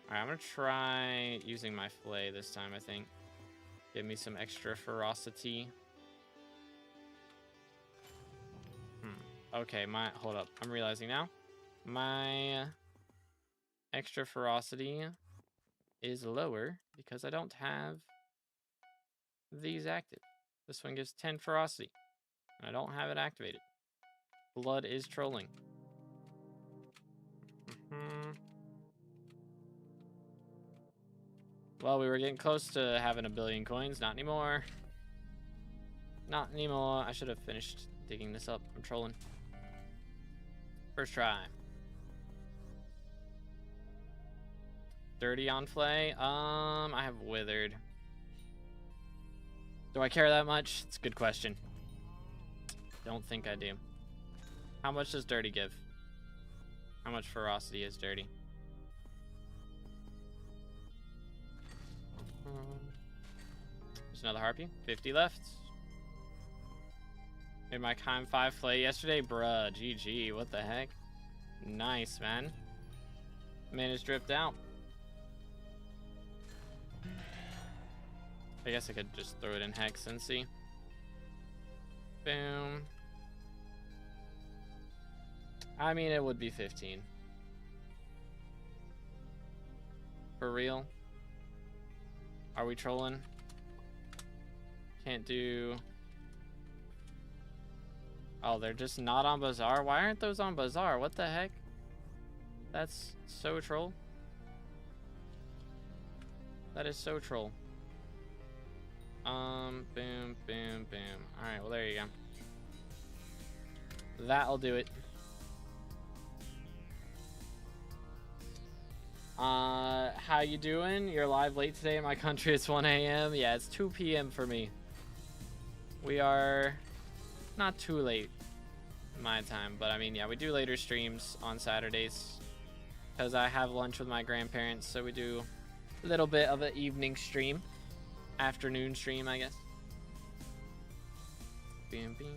Alright, I'm gonna try using my flay this time, I think. Give me some extra ferocity. Okay, hold up. I'm realizing now. My extra ferocity is lower because I don't have these active. This one gives 10 ferocity, and I don't have it activated. Blood is trolling. Well, we were getting close to having 1 billion coins. Not anymore. Not anymore. I should have finished digging this up. I'm trolling. First try. Dirty on flay. I have withered. Do I care that much? It's a good question. Don't think I do. How much does dirty give? How much ferocity is dirty? There's another harpy. 50 left. Made my Kime 5 flay yesterday. Bruh, GG. What the heck? Nice, man. Man is dripped out. I guess I could just throw it in Hex and see. Boom. I mean, it would be 15. For real? Are we trolling? Can't do... Oh, they're just not on Bazaar? Why aren't those on Bazaar? What the heck? That's so troll. That is so troll. Boom, boom, boom. Alright, well, there you go. That'll do it. How you doing? You're live late today in my country. It's 1 a.m. Yeah, it's 2 p.m. for me. We are not too late my time, but I mean, yeah, we do later streams on Saturdays because I have lunch with my grandparents, so we do a little bit of an evening stream, afternoon stream, I guess. Bam, bam.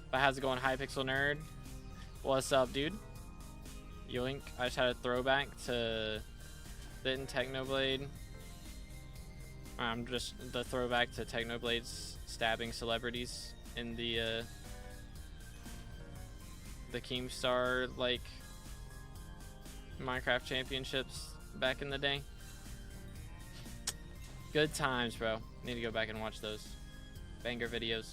But how's it going, Hypixel Nerd? What's up, dude? Yoink. I just had a throwback to Glint Technoblade. Just the throwback to Technoblade's stabbing celebrities in the Keemstar, like, Minecraft championships back in the day. Good times, bro. Need to go back and watch those banger videos.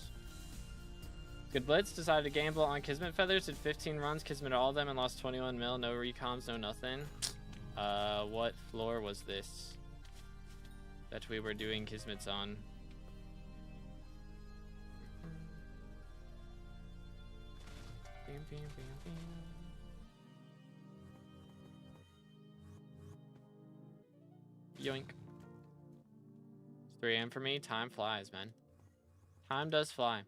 Good Blitz decided to gamble on Kismet Feathers, did 15 runs, Kismet all of them, and lost 21 mil, no recoms, no nothing. What floor was this that we were doing Kismets on? Bam, bam, bam, bam. Yoink. It's 3 a.m. for me. Time flies, man. Time does fly.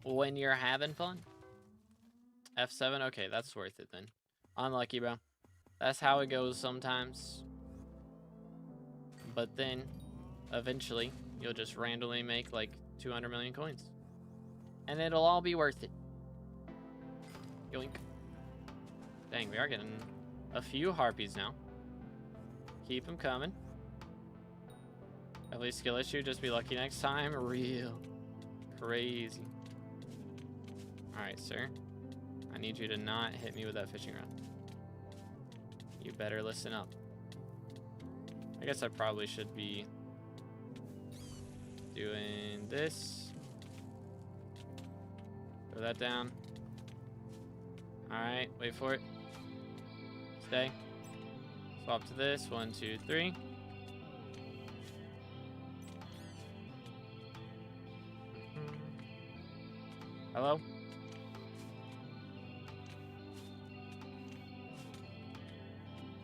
When you're having fun. F7? Okay, that's worth it then. Unlucky, bro. That's how it goes sometimes. But then, eventually, you'll just randomly make like 200 million coins. And it'll all be worth it. Yoink. Dang, we are getting a few harpies now. Keep them coming. At least skill issue, just be lucky next time. Real crazy. Alright, sir. I need you to not hit me with that fishing rod. You better listen up. I guess I probably should be doing this. Throw that down. Alright, wait for it. Stay. Swap to this. 1, 2, 3. Hello?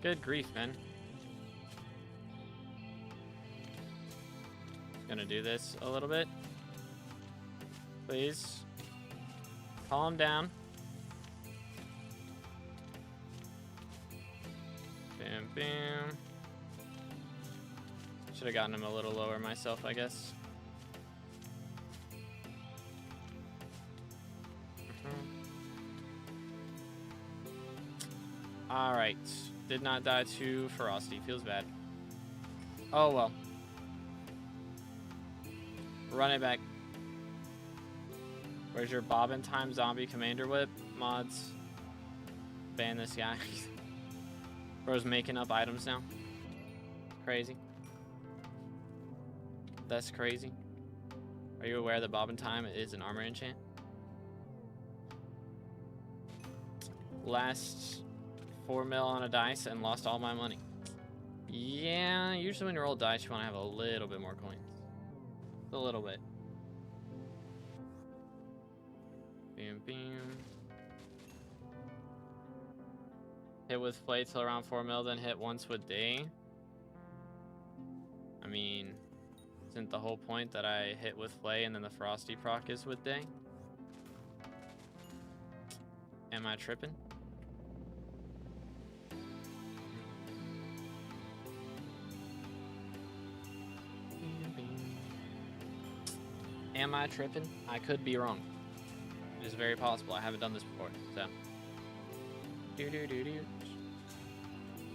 Good grief, man. Gonna do this a little bit. Please. Calm down. Bam, bam. Should have gotten him a little lower myself, I guess. Alright. Did not die to Frosty. Feels bad. Oh well. Run it back. Where's your Bobbin Time Zombie Commander Whip? Mods. Ban this guy. Bro's making up items now. Crazy. That's crazy. Are you aware that Bobbin Time is an armor enchant? Last 4 mil on a dice and lost all my money. Yeah, usually when you roll dice, you want to have a little bit more coins. A little bit. Bam, bam. Hit with Flay till around 4 mil, then hit once with Day. I mean, isn't the whole point that I hit with Flay and then the Frosty proc is with Day? Am I tripping? Am I tripping? I could be wrong. It is very possible. I haven't done this before, so.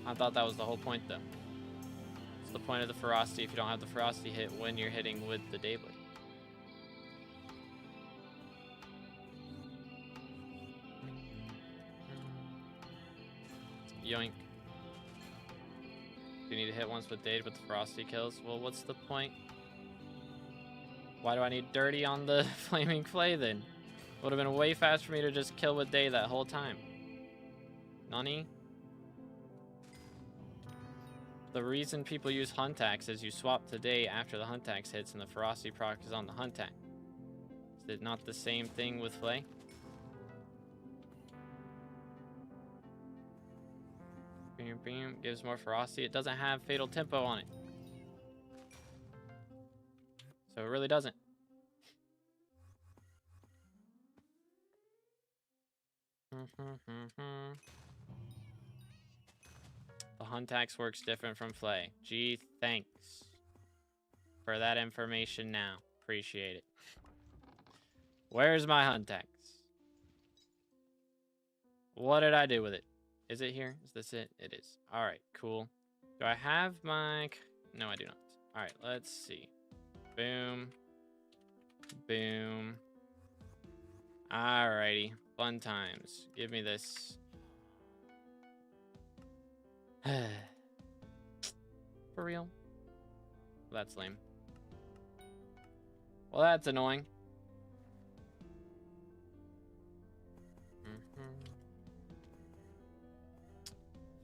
I thought that was the whole point, though. It's the point of the ferocity if you don't have the ferocity hit when you're hitting with the Dayblade. Yoink. You need to hit once with Dade, but the ferocity kills. Well, what's the point? Why do I need dirty on the flaming flay then? Would have been way faster for me to just kill with Day that whole time. Nani? The reason people use hunt axe is you swap to Day after the hunt axe hits and the ferocity proc is on the hunt axe. Is it not the same thing with flay? Bam, bam, gives more ferocity. It doesn't have fatal tempo on it. So it really doesn't. The hunt axe works different from flay. Gee, thanks for that information now. Appreciate it. Where's my hunt axe? What did I do with it? Is it here? Is this it? It is. Alright, cool. Do I have my... No, I do not. Alright, let's see. Boom. Boom. Alrighty. Fun times. Give me this. For real? That's lame. Well, that's annoying.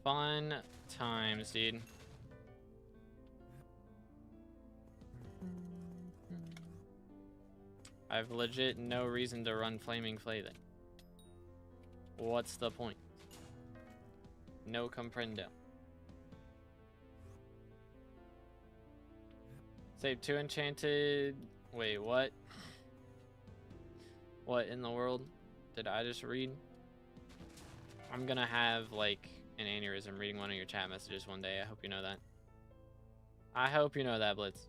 Fun times, dude. I have legit no reason to run Flaming Flay then. What's the point? No comprendo. Save 2 enchanted... Wait, what? What in the world did I just read? I'm gonna have, like, an aneurysm reading one of your chat messages one day. I hope you know that. I hope you know that, Blitz.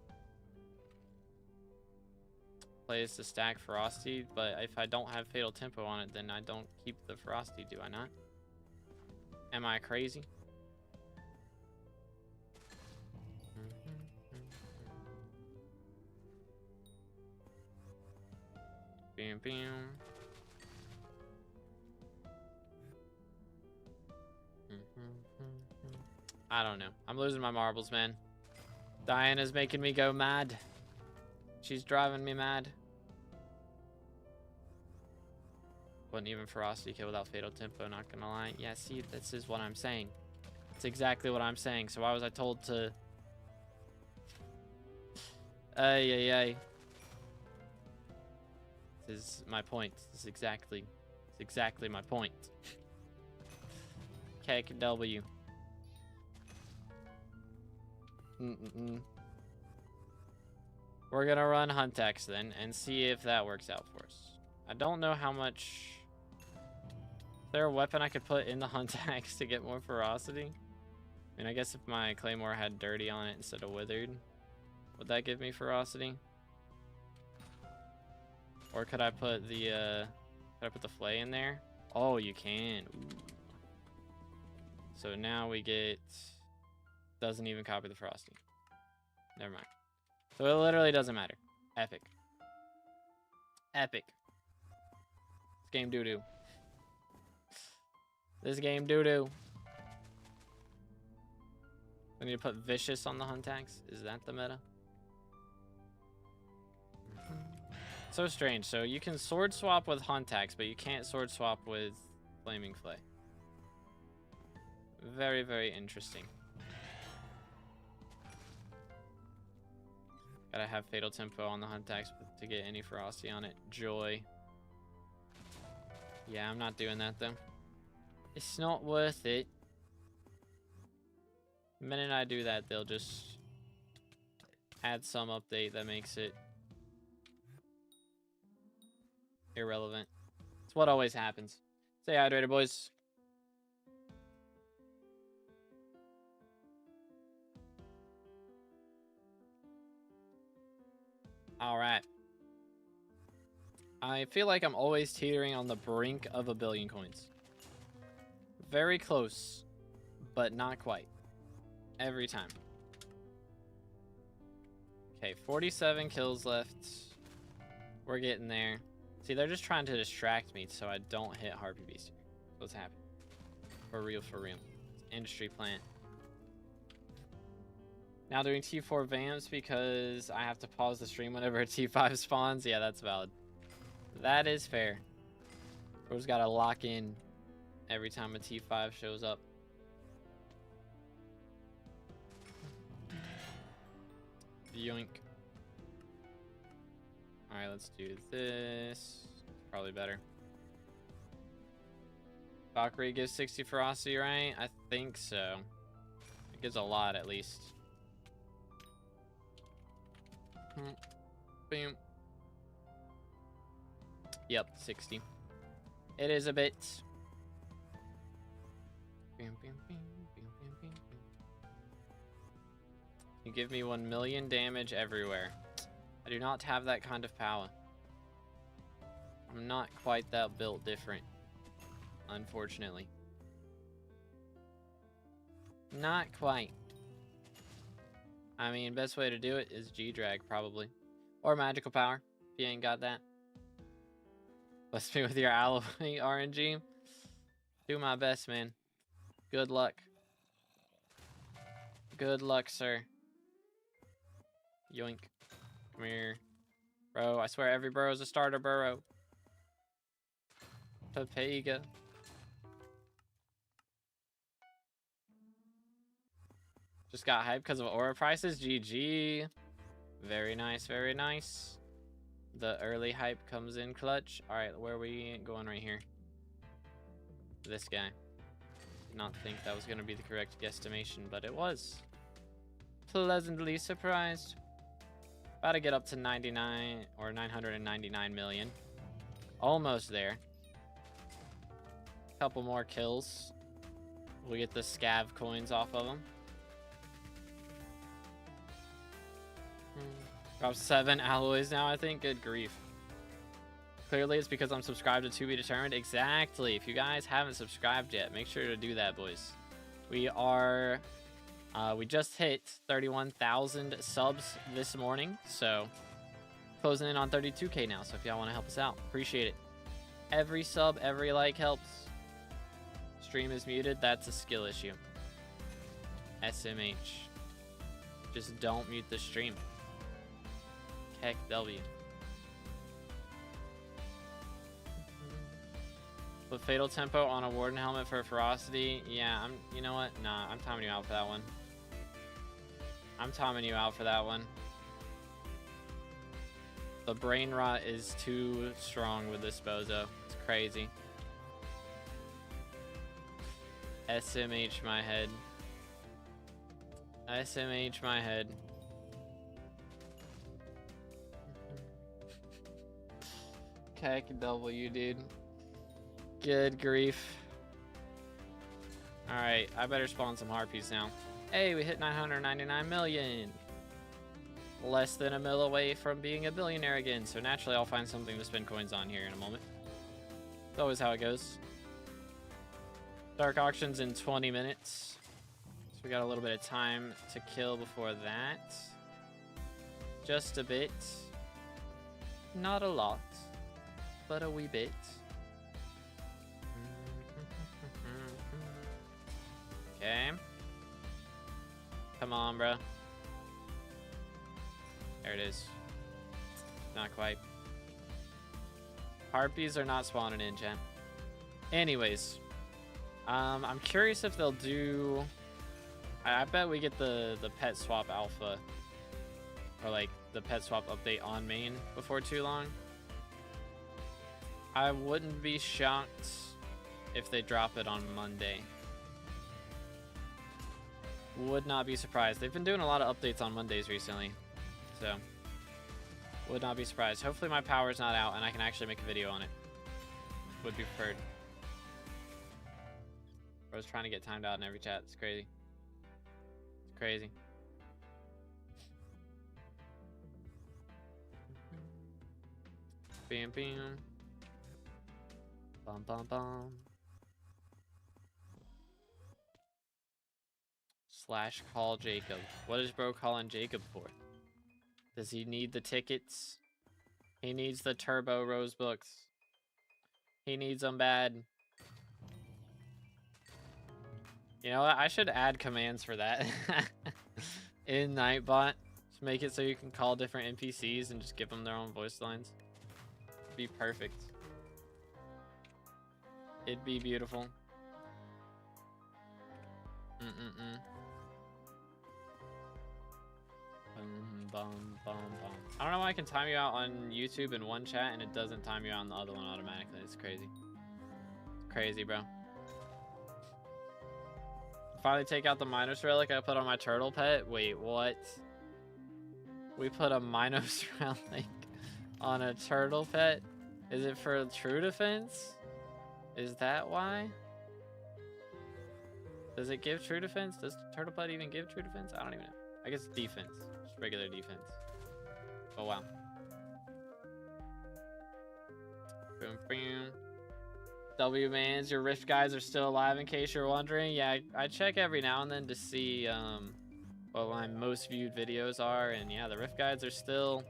Plays to stack ferocity, but if I don't have fatal tempo on it, then I don't keep the ferocity, do I not? Am I crazy? Bam, bam. I don't know. I'm losing my marbles, man. Diana's making me go mad. She's driving me mad. Wouldn't even ferocity kill without fatal tempo, not gonna lie. Yeah, see, this is what I'm saying. It's exactly what I'm saying. So why was I told to... Ay, ay, ay. This is my point. This is exactly my point. KW. We're gonna run Hunt X then and see if that works out for us. I don't know how much... Is there a weapon I could put in the Hunt Axe to get more ferocity? I mean, I guess if my Claymore had dirty on it instead of withered, would that give me ferocity? Or could I put the flay in there? Oh, you can. Ooh. So now we get... Doesn't even copy the ferocity. Never mind. So it literally doesn't matter. Epic. Epic. This game doo-doo. This game doo-doo. I need to put vicious on the Hunt Axe. Is that the meta? So strange. So you can sword swap with Hunt Axe, but you can't sword swap with Flaming Flay. Very, very interesting. Gotta have fatal tempo on the Hunt Axe to get any ferocity on it. Joy. Yeah, I'm not doing that though. It's not worth it. The minute I do that, they'll just add some update that makes it irrelevant. It's what always happens. Stay hydrated, boys. All right. I feel like I'm always teetering on the brink of 1 billion coins. Very close, but not quite. Every time. Okay, 47 kills left. We're getting there. See, they're just trying to distract me so I don't hit Harpy Beast here. What's happening? For real, for real. Industry plant. Now doing T4 vamps because I have to pause the stream whenever a T5 spawns. Yeah, that's valid. That is fair. We just gotta lock in every time a T5 shows up. Yoink. Alright, let's do this. Probably better. Valkyrie gives 60 ferocity, right? I think so. It gives a lot, at least. Boom. Yep, 60. It is a bit. You give me 1 million damage everywhere. I do not have that kind of power. I'm not quite that built different, unfortunately. Not quite. I mean, best way to do it is G-Drag, probably. Or magical power, if you ain't got that. Bless me with your alloy RNG. Do my best, man. Good luck. Good luck, sir. Yoink. Come here. Bro, I swear every burrow is a starter burrow. Papega. Just got hyped because of aura prices. GG. Very nice, very nice. The early hype comes in clutch. Alright, where are we going right here? This guy. Did not think that was going to be the correct guesstimation, but it was. Pleasantly surprised. About to get up to 99 or 999 million. Almost there. Couple more kills. We'll get the scav coins off of them. Drop 7 alloys now, I think. Good grief. Clearly it's because I'm subscribed to be determined. Exactly. If you guys haven't subscribed yet, make sure to do that, boys. We are... we just hit 31,000 subs this morning, so closing in on 32K now. So if y'all want to help us out, appreciate it. Every sub, every like helps. Stream is muted. That's a skill issue. SMH. Just don't mute the stream. Heck W. Put fatal tempo on a warden helmet for ferocity. Yeah, you know what? Nah, I'm timing you out for that one. I'm timing you out for that one. The brain rot is too strong with this bozo. It's crazy. SMH my head. SMH my head. Heck W, dude. Good grief. Alright, I better spawn some harpies now. Hey, we hit 999 million. Less than a mil away from being a billionaire again, so naturally I'll find something to spend coins on here in a moment. It's always how it goes. Dark auctions in 20 minutes. So we got a little bit of time to kill before that. Just a bit. Not a lot, but a wee bit. Okay. Come on, bro. There it is. Not quite. Harpies are not spawning in, chat. Anyways. I'm curious if they'll do... I bet we get the pet swap alpha. Or like the pet swap update on main before too long. I wouldn't be shocked if they drop it on Monday. Would not be surprised. They've been doing a lot of updates on Mondays recently. So, would not be surprised. Hopefully my power's not out and I can actually make a video on it. Would be preferred. I was trying to get timed out in every chat. It's crazy. It's crazy. Bam, bam. Bum, bum, bum. Slash call Jacob. What is bro calling Jacob for? Does he need the tickets? He needs the turbo rose books. He needs them bad. You know what? I should add commands for that in Nightbot. Just make it so you can call different NPCs and just give them their own voice lines. It'd be perfect. It'd be beautiful. Bum, bum, bum, bum. I don't know why I can time you out on YouTube in one chat and it doesn't time you out on the other one automatically. It's crazy. It's crazy, bro. Finally take out the Minos relic I put on my turtle pet. Wait, what? We put a Minos relic on a turtle pet? Is it for true defense? Is that why? Does it give true defense? Does turtle pet even give true defense? I don't even know. I guess defense. Just regular defense. Oh, wow. Boom, boom. W-Mans, your Rift guys are still alive in case you're wondering. Yeah, I check every now and then to see what my most viewed videos are. And yeah, the Rift guides are still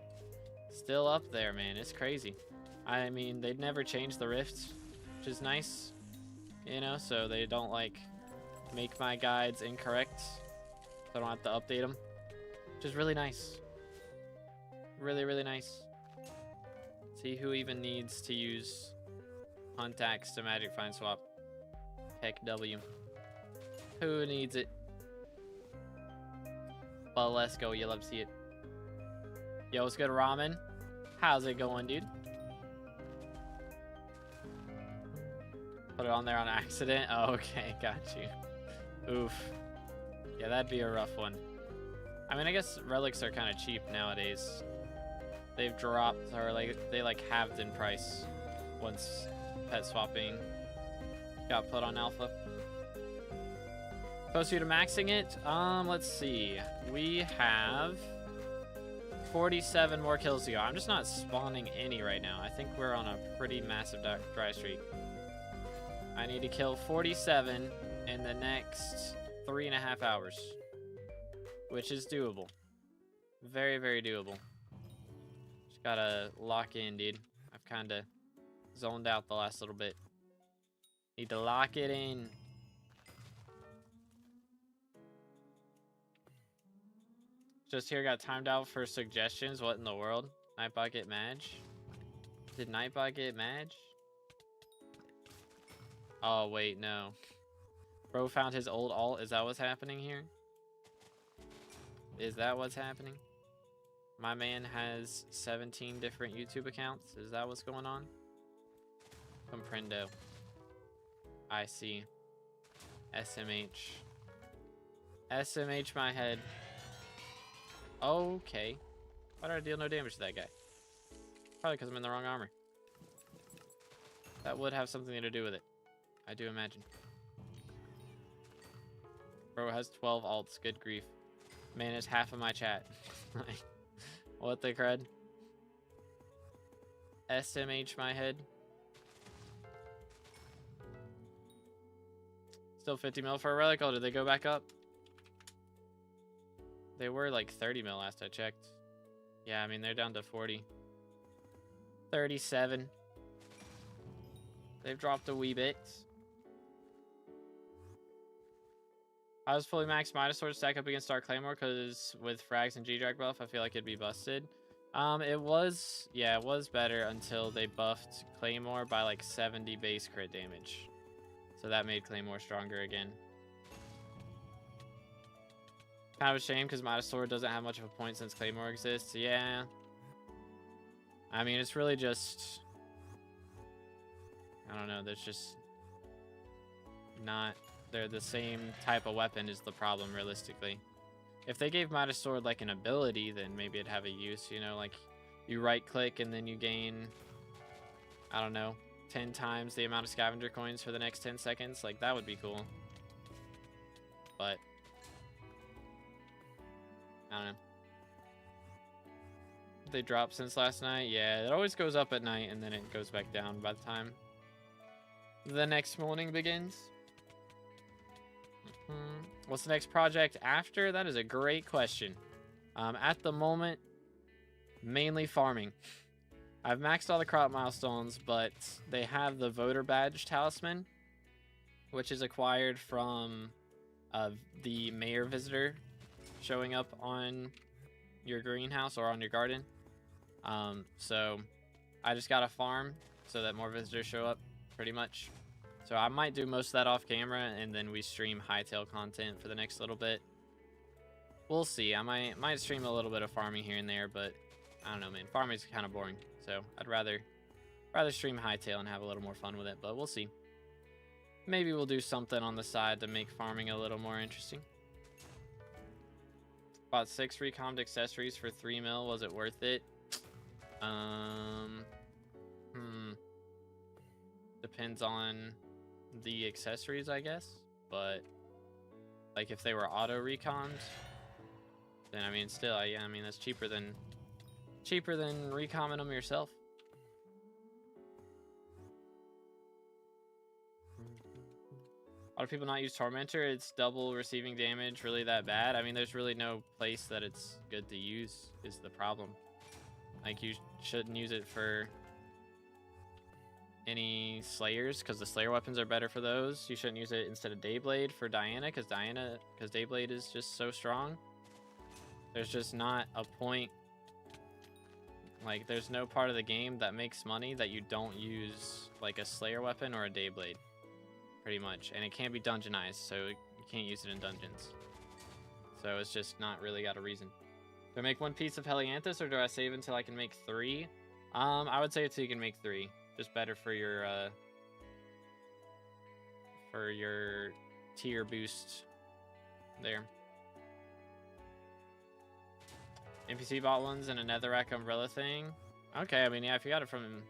up there, man. It's crazy. I mean, they'd never change the Rifts, which is nice. You know, so they don't like make my guides incorrect. So I don't have to update them. Which is really nice. Really, really nice. See who even needs to use Hunt Axe to Magic Find Swap. Heck W. Who needs it? But let's go. You love to see it. Yo, what's good, Ramen? How's it going, dude? Put it on there on accident. Oh, okay, got you. Oof. Yeah, that'd be a rough one. I mean, I guess relics are kind of cheap nowadays. They've dropped, or like they like halved in price once pet swapping got put on alpha. Close you to maxing it. Let's see. We have 47 more kills to go. I'm just not spawning any right now. I think we're on a pretty massive dry streak. I need to kill 47 in the next 3.5 hours, which is doable. Very, very doable. Just gotta lock in, dude. I've kind of zoned out the last little bit. Need to lock it in. Just here, got timed out for suggestions. What in the world? Nightbot get Madge? Did Nightbot get Madge? Oh, wait, no. Bro found his old alt. Is that what's happening here? Is that what's happening? My man has 17 different YouTube accounts. Is that what's going on? Comprendo. I see. SMH. SMH my head. Okay. Why did I deal no damage to that guy? Probably because I'm in the wrong armor. That would have something to do with it. I do imagine. Bro has 12 alts. Good grief. Man, it's half of my chat. What the crud? SMH my head. Still 50 mil for a relic. Oh, did they go back up? They were like 30 mil last I checked. Yeah, I mean, they're down to 40. 37. They've dropped a wee bit. I was fully maxed Minosaur stack up against Dark Claymore because with frags and G-Drag buff, I feel like it'd be busted. It was better until they buffed Claymore by like 70 base crit damage. So that made Claymore stronger again. Kind of a shame because Minosaur doesn't have much of a point since Claymore exists. Yeah. I mean, it's really just... I don't know, there's just... not... They're the same type of weapon is the problem, realistically. If they gave Midas Sword like an ability, then maybe it'd have a use, you know, like you right click and then you gain, I don't know, 10 times the amount of scavenger coins for the next 10 seconds. Like that would be cool. But I don't know. They dropped since last night. Yeah, it always goes up at night and then it goes back down by the time the next morning begins. What's the next project after? That is a great question. At the moment, mainly farming. I've maxed all the crop milestones, but they have the voter badge talisman, which is acquired from the mayor visitor showing up on your greenhouse or on your garden. So I just gotta farm so that more visitors show up, pretty much. So I might do most of that off camera, and then we stream hightail content for the next little bit. We'll see. I might stream a little bit of farming here and there, but I don't know, man. Farming's kind of boring, so I'd rather stream hightail and have a little more fun with it. But we'll see. Maybe we'll do something on the side to make farming a little more interesting. Bought 6 recommed accessories for 3 mil. Was it worth it? Depends on the accessories, I guess. But like if they were auto recommed, then I mean still, yeah, I mean that's cheaper than recomming them yourself. A lot of people not use Tormentor. It's double receiving damage. Really that bad? I mean, there's really no place that it's good to use is the problem. Like, you shouldn't use it for any Slayers, because the Slayer weapons are better for those. You shouldn't use it instead of Dayblade for Diana, because Dayblade is just so strong. There's just not a point. Like, there's no part of the game that makes money that you don't use, like, a Slayer weapon or a Dayblade. Pretty much. And it can't be dungeonized, so you can't use it in dungeons. So it's just not really got a reason. Do I make 1 piece of Helianthus, or do I save until I can make 3? I would say until you can make 3. Just better for your tier boost there. NPC bought ones and a netherrack umbrella thing. Okay, I mean, yeah, if you got it from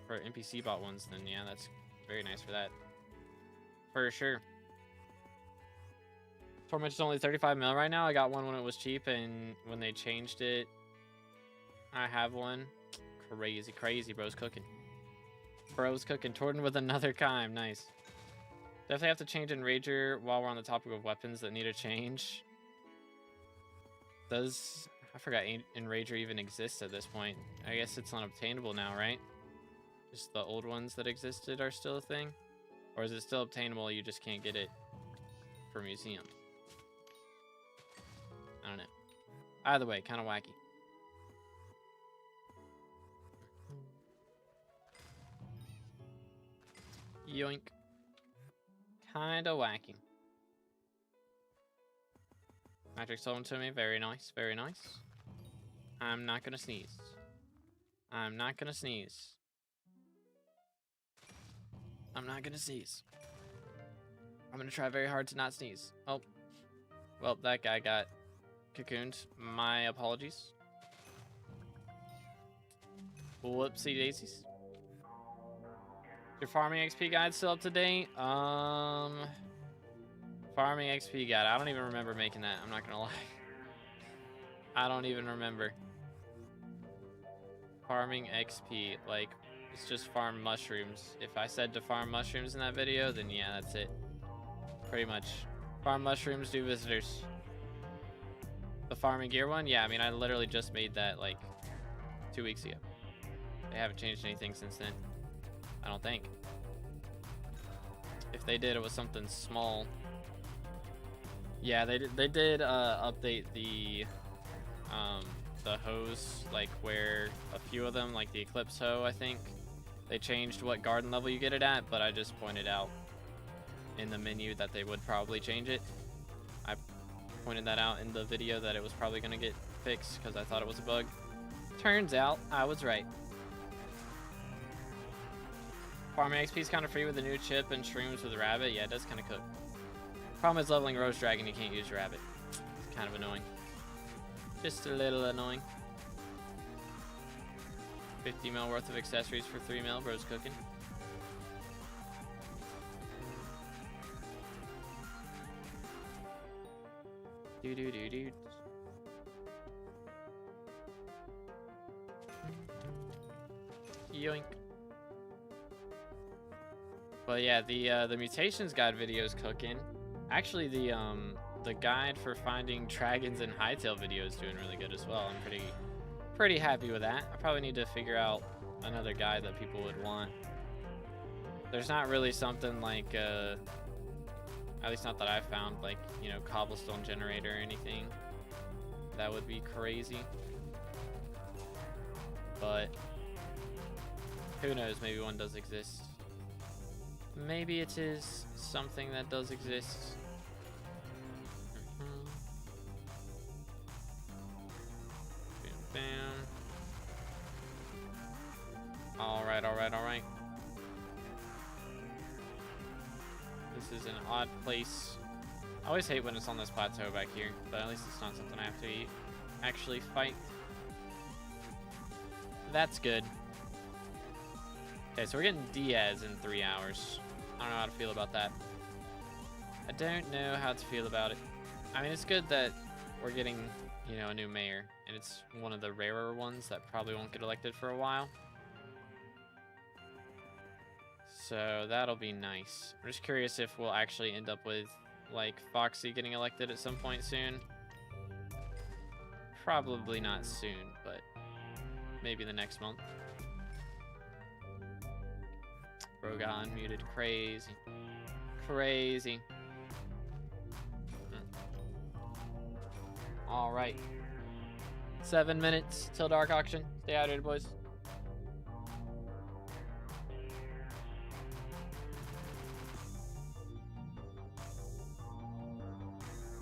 for NPC bought ones, then yeah, that's very nice for that. For sure. Torment is only 35 mil right now. I got one when it was cheap, and when they changed it, I have one. Crazy, crazy. Bro's cooking. Bro's cooking. Torton with another Kime. Nice. Definitely have to change Enrager while we're on the topic of weapons that need a change. I forgot Enrager even exists at this point. I guess it's unobtainable now, right? Just the old ones that existed are still a thing? Or is it still obtainable, you just can't get it for museums? I don't know. Either way, kind of wacky. Yoink. Kind of wacky. Magic sold them to me. Very nice, very nice. I'm not gonna sneeze. I'm not gonna sneeze. I'm not gonna sneeze. I'm gonna try very hard to not sneeze. Oh. Well, that guy got cocooned. My apologies. Whoopsie daisies. Your farming XP guide still up to date? Farming XP guide. I don't even remember making that. I'm not gonna lie. I don't even remember. Farming XP. Like, it's just farm mushrooms. If I said to farm mushrooms in that video, then yeah, that's it. Pretty much. Farm mushrooms, do visitors. The farming gear one? Yeah, I mean, I literally just made that like 2 weeks ago. They haven't changed anything since then. I don't think. If they did, it was something small. Yeah, they did update the hose, like where a few of them, like the Eclipse hoe, I think. They changed what garden level you get it at, but I just pointed out in the menu that they would probably change it. I pointed that out in the video that it was probably going to get fixed because I thought it was a bug. Turns out I was right. Farming XP is kind of free with the new chip and shrooms with rabbit. Yeah, it does kind of cook. Problem is leveling Rose Dragon, you can't use rabbit. It's kind of annoying. Just a little annoying. 50 mil worth of accessories for 3 mil. Bro's cooking. Yoink. But yeah, the mutations guide video is cooking. Actually, the guide for finding dragons and hightail video is doing really good as well. I'm pretty happy with that. I probably need to figure out another guide that people would want. There's not really something like, at least not that I've found, like, you know, cobblestone generator or anything. That would be crazy. But who knows, maybe one does exist. Maybe it is something that does exist. Bam, bam. Alright, alright, alright. This is an odd place. I always hate when it's on this plateau back here, but at least it's not something I have to actually fight. That's good. Okay, so we're getting Diaz in 3 hours. I don't know how to feel about that. I don't know how to feel about it. I mean, it's good that we're getting, you know, a new mayor, and it's one of the rarer ones that probably won't get elected for a while. So that'll be nice. I'm just curious if we'll actually end up with, like, Foxy getting elected at some point soon. Probably not soon, but maybe the next month. Bro got unmuted. Crazy. Crazy. Alright. 7 minutes till dark auction. Stay hydrated, boys.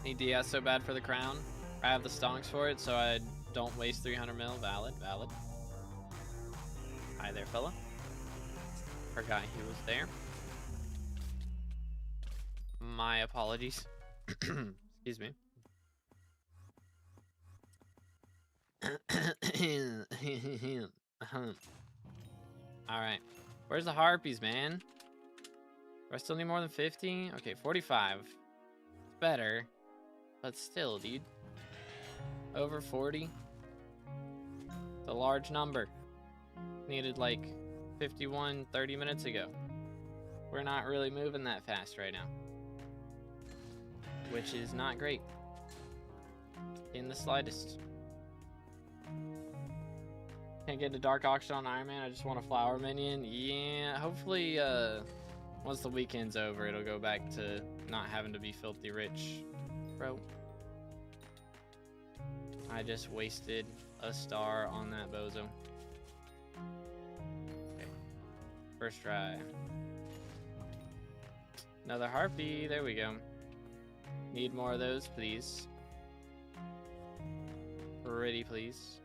Need DS so bad for the crown. I have the stonks for it, so I don't waste 300 mil. Valid, valid. Hi there, fella. Forgot he was there. My apologies. Excuse me. Alright. Where's the harpies, man? Do I still need more than 50? Okay, 45. It's better. But still, dude. Over 40. It's a large number. Needed like 51 30 minutes ago. We're not really moving that fast right now. Which is not great. In the slightest. Can't get a dark auction on Iron Man. I just want a flower minion. Yeah, hopefully once the weekend's over, it'll go back to not having to be filthy rich. Bro. I just wasted a star on that bozo. Okay. First try. Another harpy. There we go. Need more of those, please. Pretty please.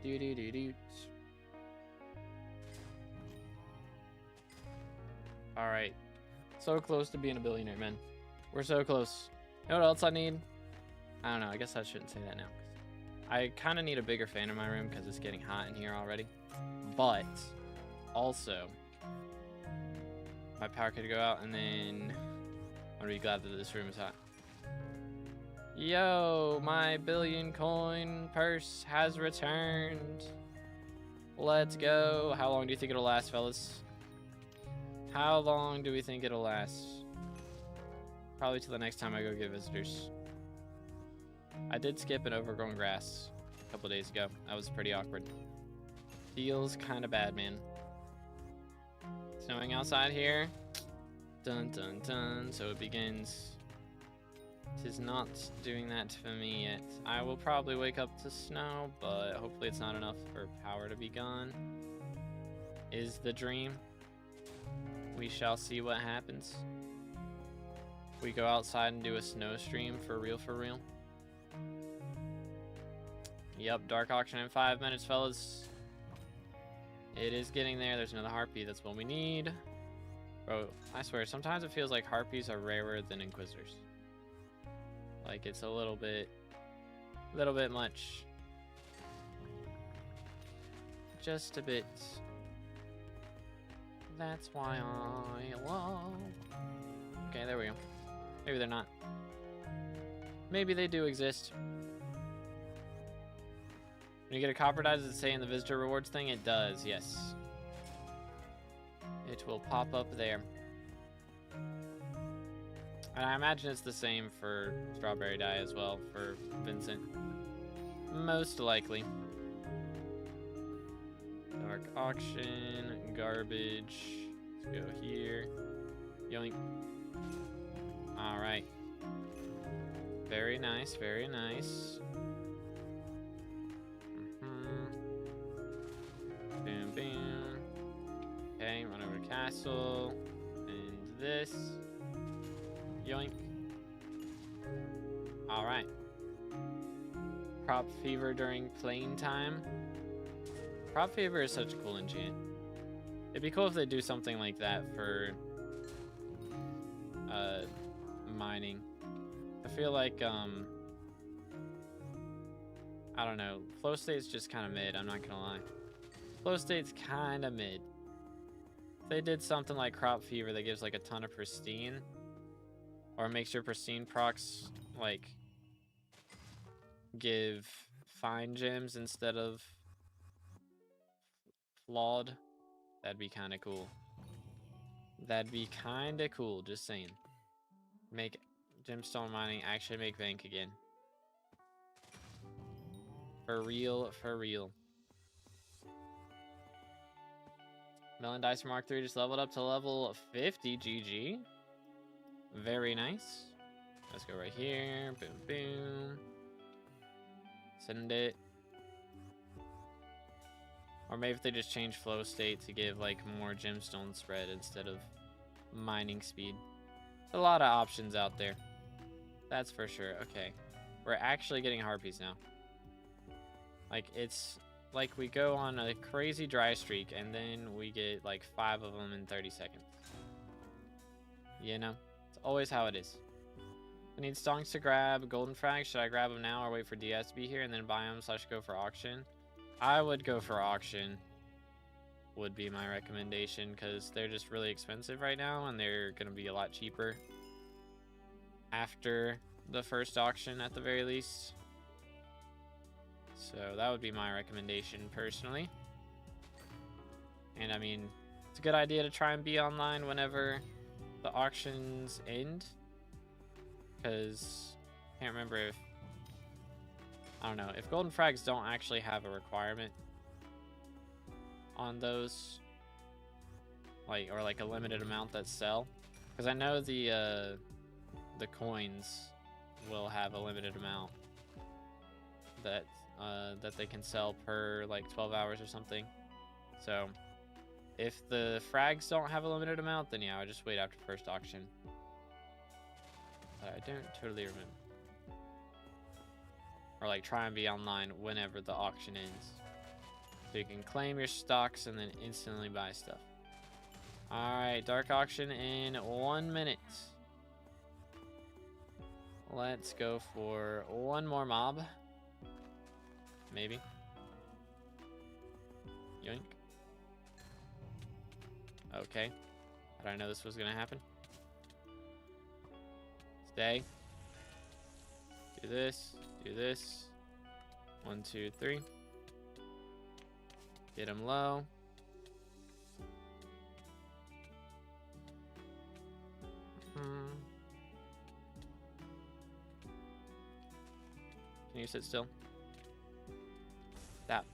Do. All right, so close to being a billionaire, man. We're so close. You know what else I need? I don't know. I guess I shouldn't say that now. I kind of need a bigger fan in my room because it's getting hot in here already. But also, my power could go out, and then I'm gonna be glad that this room is hot. Yo, my billion coin purse has returned. Let's go. How long do you think it'll last, fellas? How long do we think it'll last? Probably till the next time I go get visitors. I did skip an overgrown grass a couple days ago. That was pretty awkward. Feels kind of bad, man. Snowing outside here. Dun dun dun. So it begins. It is not doing that for me yet. I will probably wake up to snow, but hopefully it's not enough for power to be gone. Is the dream. We shall see what happens. We go outside and do a snow stream for real, for real. Yep, dark auction in 5 minutes, fellas. It is getting there. There's another harpy. That's what we need. Bro, I swear, sometimes it feels like harpies are rarer than inquisitors. Like, it's a little bit much. Just a bit. That's why I love. Okay, there we go. Maybe they're not. Maybe they do exist. When you get a copper die, does it say in the visitor rewards thing? It does, yes. It will pop up there. And I imagine it's the same for strawberry dye as well for Vincent. Most likely. Dark auction, garbage. Let's go here. Yoink. Alright. Very nice, very nice. Boom, boom. Okay, run over to castle. And this. Yoink. Alright. Crop fever during playing time. Crop fever is such a cool enchant. It'd be cool if they do something like that for mining. I feel like I don't know, flow state's just kind of mid, I'm not gonna lie. Flow state's kind of mid. If they did something like crop fever that gives like a ton of pristine, or makes your pristine procs like give fine gems instead of flawed, that'd be kind of cool. That'd be kind of cool, just saying. Make gemstone mining actually make bank again. For real, for real. Melon Dicer Mark 3 just leveled up to level 50, GG. Very nice. Let's go right here, boom, boom. Send it. Or maybe if they just change flow state to give like more gemstone spread instead of mining speed. There's a lot of options out there. That's for sure. Okay. We're actually getting harpies now. Like, it's like we go on a crazy dry streak and then we get like 5 of them in 30 seconds. You know? It's always how it is. I need stonks to grab golden frag. Should I grab them now or wait for DS to be here and then buy them / go for auction? I would go for auction. Would be my recommendation because they're just really expensive right now and they're going to be a lot cheaper after the first auction at the very least. So that would be my recommendation personally. And I mean, it's a good idea to try and be online whenever the auctions end. Because I can't remember if, I don't know, if golden frags don't actually have a requirement on those, like, or like a limited amount that sell. Because I know the coins will have a limited amount that that they can sell per like 12 hours or something. So if the frags don't have a limited amount, then yeah, I would just wait after first auction. But I don't totally remember. Or like try and be online whenever the auction ends. So you can claim your stocks and then instantly buy stuff. Alright, dark auction in 1 minute. Let's go for one more mob. Maybe. Yoink. Okay. How did I know this was gonna happen? Stay. Do this. Do this. 1, 2, 3. Get him low. Can you sit still? Stop.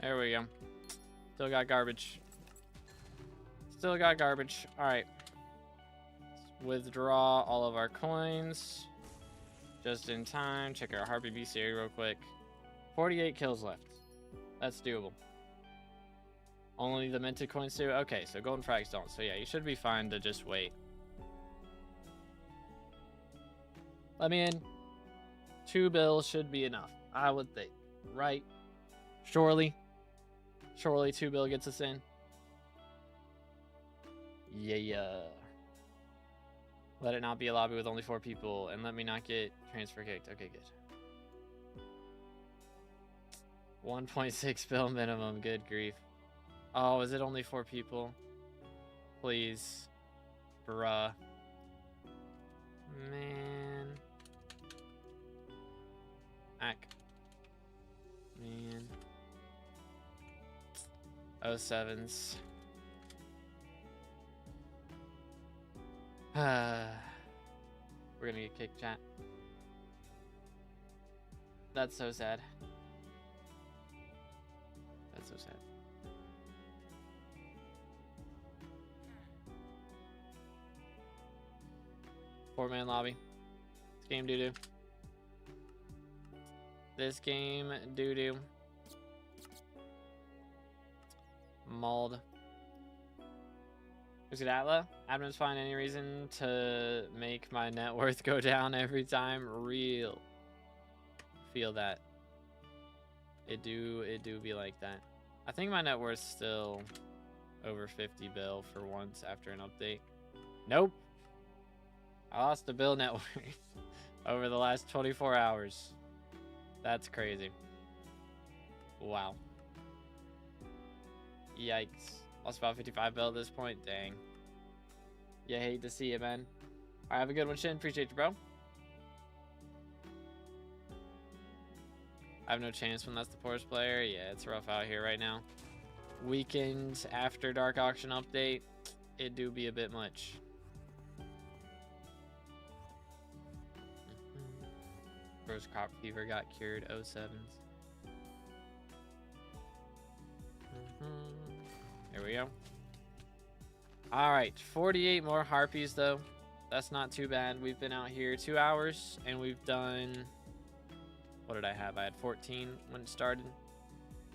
There we go. Still got garbage. Still got garbage. Alright. Withdraw all of our coins. Just in time. Check our Harpy BCA real quick. 48 kills left. That's doable. Only the minted coins do? Okay, so golden frags don't. So yeah, you should be fine to just wait. Let me in. 2 bills should be enough, I would think. Right? Surely. Surely 2 bill gets us in. Yeah. Let it not be a lobby with only 4 people. And let me not get transfer kicked. Okay, good. 1.6 bill minimum. Good grief. Oh, is it only 4 people? Please. Bruh. Man. Ack. Man. 07s. We're gonna get kicked, chat. That's so sad. That's so sad. Four-man lobby. This game doo-doo. This game doo-doo. Mauled. Is it Atla? Admins find any reason to make my net worth go down every time? Real. Feel that. It do be like that. I think my net worth's still over 50 bill for once after an update. Nope. I lost a bill net worth over the last 24 hours. That's crazy. Wow. Yikes. Lost about 55 bill at this point. Dang. You hate to see it, man. Alright, have a good one, Shin. Appreciate you, bro. I have no chance when that's the poorest player. Yeah, it's rough out here right now. Weekend after Dark Auction update, it do be a bit much. Rose crop fever got cured. 07s. There we go. All right, 48 more harpies though. That's not too bad. We've been out here 2 hours and we've done, what did I have? I had 14 when it started.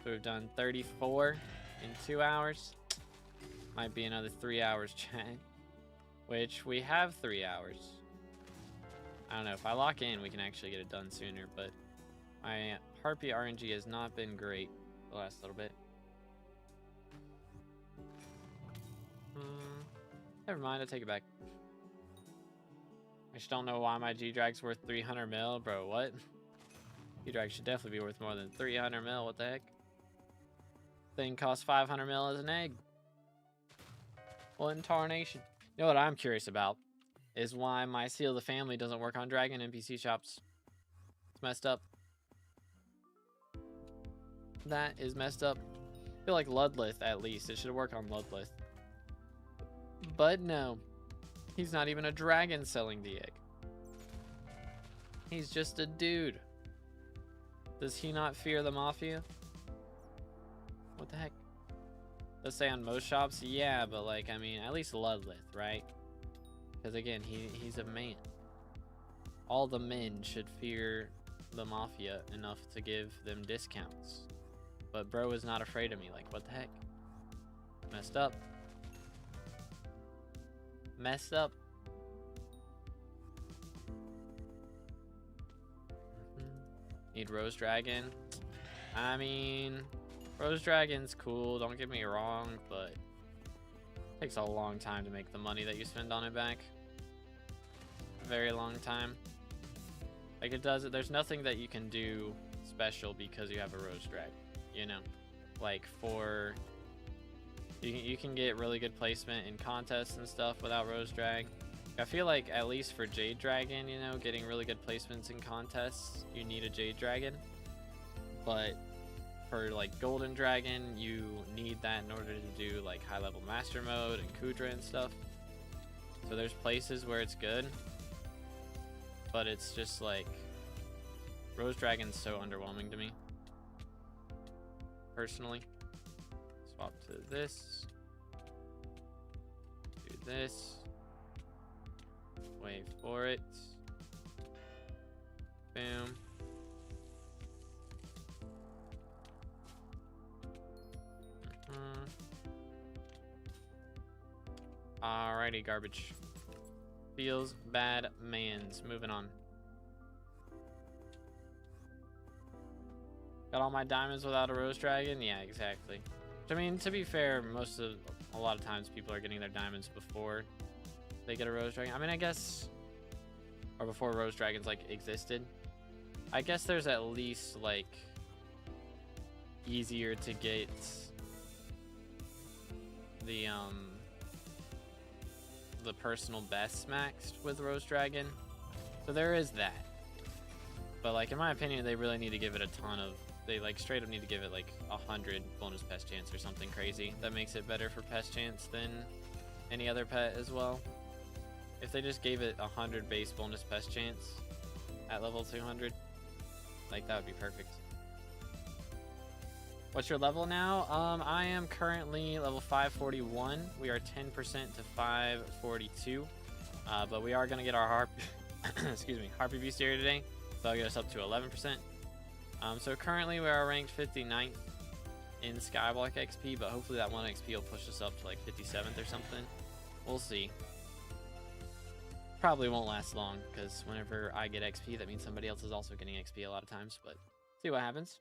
So we've done 34 in 2 hours. Might be another 3 hours, chat. Which we have 3 hours. I don't know, if I lock in, we can actually get it done sooner, but my harpy RNG has not been great the last little bit. Never mind, I take it back. I just don't know why my G-Drag's worth 300 mil, bro. What? G-Drag should definitely be worth more than 300 mil. What the heck? Thing costs 500 mil as an egg. What in tarnation? You know what I'm curious about is why my Seal the Family doesn't work on Dragon NPC shops. It's messed up. That is messed up. I feel like Ludlith, at least. It should work on Ludlith. But no. He's not even a dragon selling the egg. He's just a dude. Does he not fear the Mafia? What the heck? Let's say on most shops, yeah, but like, I mean, at least Ludlith, right? Because again, he's a man. All the men should fear the Mafia enough to give them discounts. But bro is not afraid of me. Like, what the heck? Messed up. Messed up. Need Rose Dragon. I mean, Rose Dragon's cool, don't get me wrong, but it takes a long time to make the money that you spend on it back. A very long time. Like, it does it. There's nothing that you can do special because you have a Rose Dragon, you know? Like, for you can get really good placement in contests and stuff without Rose Drag. I feel like, at least for Jade Dragon, you know, getting really good placements in contests, you need a Jade Dragon. But for like Golden Dragon, you need that in order to do like high level master mode and Kudra and stuff. So there's places where it's good, but it's just like Rose Dragon's so underwhelming to me personally. Swap to this, do this, wait for it, boom. Alrighty, garbage. Feels bad, mans. Moving on. Got all my diamonds without a Rose Dragon? Yeah, exactly. I mean, to be fair, a lot of times people are getting their diamonds before they get a Rose Dragon. I mean, I guess, or before Rose Dragons like existed. I guess there's at least like easier to get the personal best maxed with Rose Dragon. So there is that. But like in my opinion, they really need to give it a ton of, they like straight up need to give it like 100 bonus pest chance or something crazy. That makes it better for pest chance than any other pet as well. If they just gave it 100 base bonus pest chance at level 200, like that would be perfect. What's your level now? I am currently level 541. We are 10% to 542. But we are gonna get our harp excuse me, Harpy Bestiary today. So that'll get us up to 11%. So currently we are ranked 59th in SkyBlock XP, but hopefully that 1 XP will push us up to like 57th or something. We'll see. Probably won't last long, because whenever I get XP, that means somebody else is also getting XP a lot of times, but see what happens.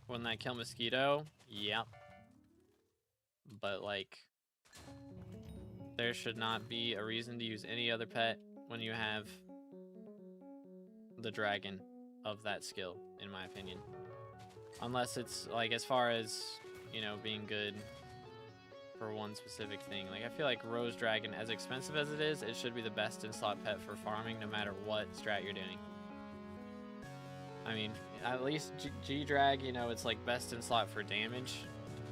Wouldn't that kill Mosquito? Yep. But like, there should not be a reason to use any other pet when you have the dragon of that skill, in my opinion. Unless it's like, as far as, you know, being good for one specific thing. Like, I feel like Rose Dragon, as expensive as it is, it should be the best in slot pet for farming no matter what strat you're doing. I mean, at least G-Drag, you know, it's like best in slot for damage.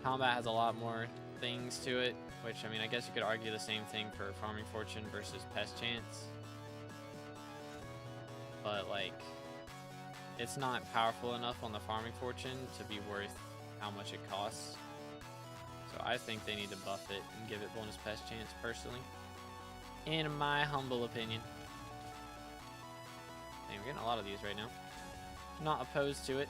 Combat has a lot more things to it, which, I mean, I guess you could argue the same thing for Farming Fortune versus Pest Chance. But, like, it's not powerful enough on the Farming Fortune to be worth how much it costs. So I think they need to buff it and give it bonus Pest Chance, personally. In my humble opinion. Dang, we're getting a lot of these right now. Not opposed to it.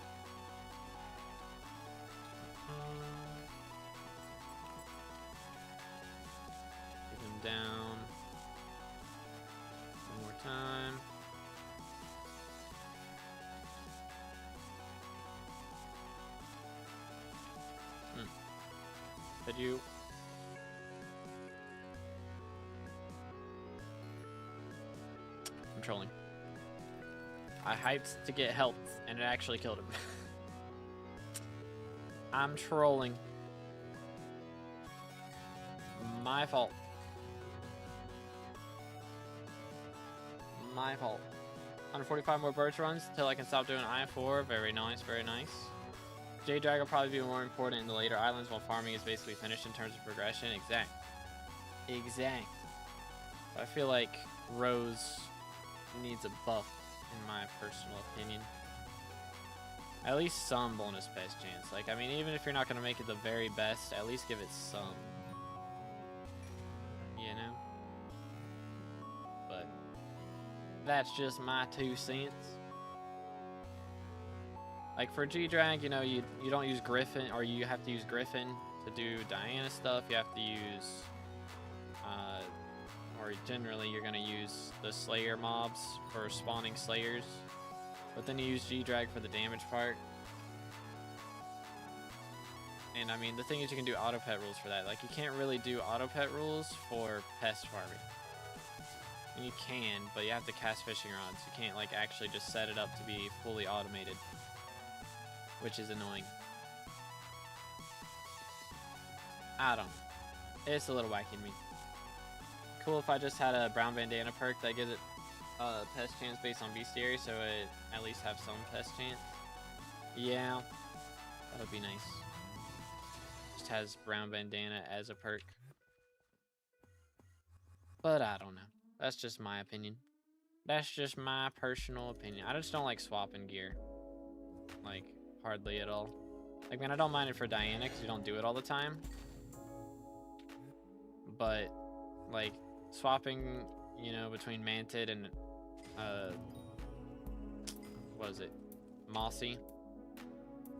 Get him down. One more time. Could you? I'm trolling. I hyped to get health, and it actually killed him. I'm trolling. My fault. My fault. 145 more birch runs until I can stop doing I4. Very nice, very nice. J-Drag will probably be more important in the later islands while farming is basically finished in terms of progression. Exact. I feel like Rose needs a buff, in my personal opinion. At least some bonus pest chance. Like, I mean, even if you're not going to make it the very best, at least give it some. You know? But that's just my 2 cents. Like, for G-Drag, you know, you don't use Griffin, or you have to use Griffin to do Diana stuff. You have to use, or generally you're going to use the Slayer mobs for spawning Slayers. But then you use G-Drag for the damage part. And, I mean, the thing is you can do auto-pet rules for that. Like, you can't really do auto-pet rules for pest farming. And you can, but you have to cast fishing rods. You can't, like, actually just set it up to be fully automated. Which is annoying. I don't know. It's a little wacky to me. Cool if I just had a brown bandana perk that gives it pest chance based on bestiary, so it at least have some pest chance. Yeah, that would be nice. Just has brown bandana as a perk. But I don't know. That's just my opinion. That's just my personal opinion. I just don't like swapping gear. Like, hardly at all. Like, man, I don't mind it for Diana because you don't do it all the time. But, like, swapping, you know, between Mantid and, what is it? Mossy.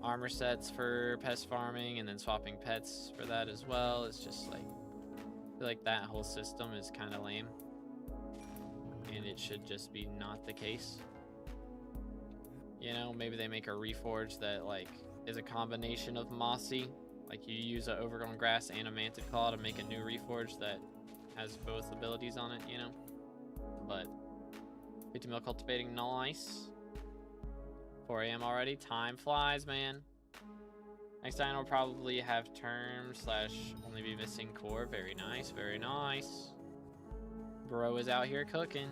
Armor sets for pest farming and then swapping pets for that as well. It's just, like, I feel like that whole system is kind of lame. And it should just be not the case. You know, maybe they make a reforge that, like, is a combination of Mossy. Like, you use an Overgrown Grass and a Mantid Claw to make a new reforge that has both abilities on it, you know? But 50 mil cultivating, nice. 4 AM already. Time flies, man. Next item will probably have term slash only be missing core. Very nice, very nice. Bro is out here cooking.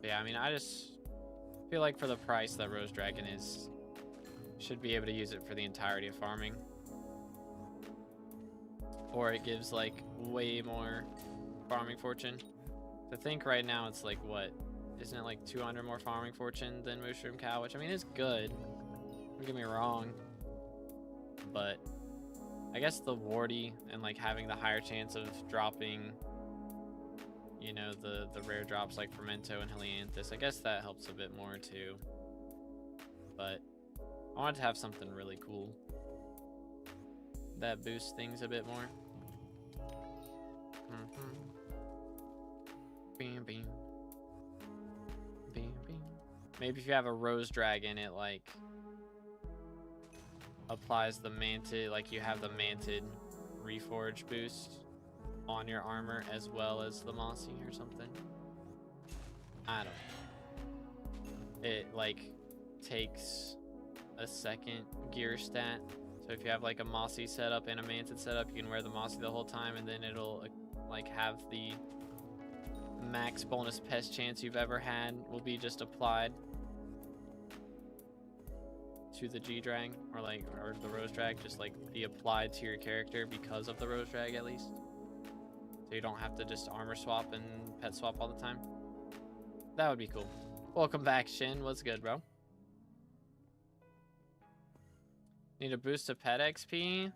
Yeah, I mean, I just feel like for the price that Rose Dragon is, should be able to use it for the entirety of farming. Or it gives like way more farming fortune. To think right now it's like what? Isn't it like 200 more farming fortune than Mushroom Cow? Which I mean is good. Don't get me wrong. But I guess the warty and like having the higher chance of dropping, you know, the rare drops like Fermento and Helianthus, I guess that helps a bit more too. But I wanted to have something really cool that boosts things a bit more. Beam, beam. Beam, beam. Maybe if you have a Rose Dragon, it like applies the manted, like you have the manted reforge boost on your armor as well as the mossy or something. I don't know. It like takes a second gear stat. So if you have like a mossy setup and a manted setup, you can wear the mossy the whole time, and then it'll like have the max bonus pest chance you've ever had will be just applied to the G-Drag or the Rose Drag, just like be applied to your character because of the Rose Drag at least. So you don't have to just armor swap and pet swap all the time. That would be cool. Welcome back, Shin. What's good, bro? Need a boost to pet XP? I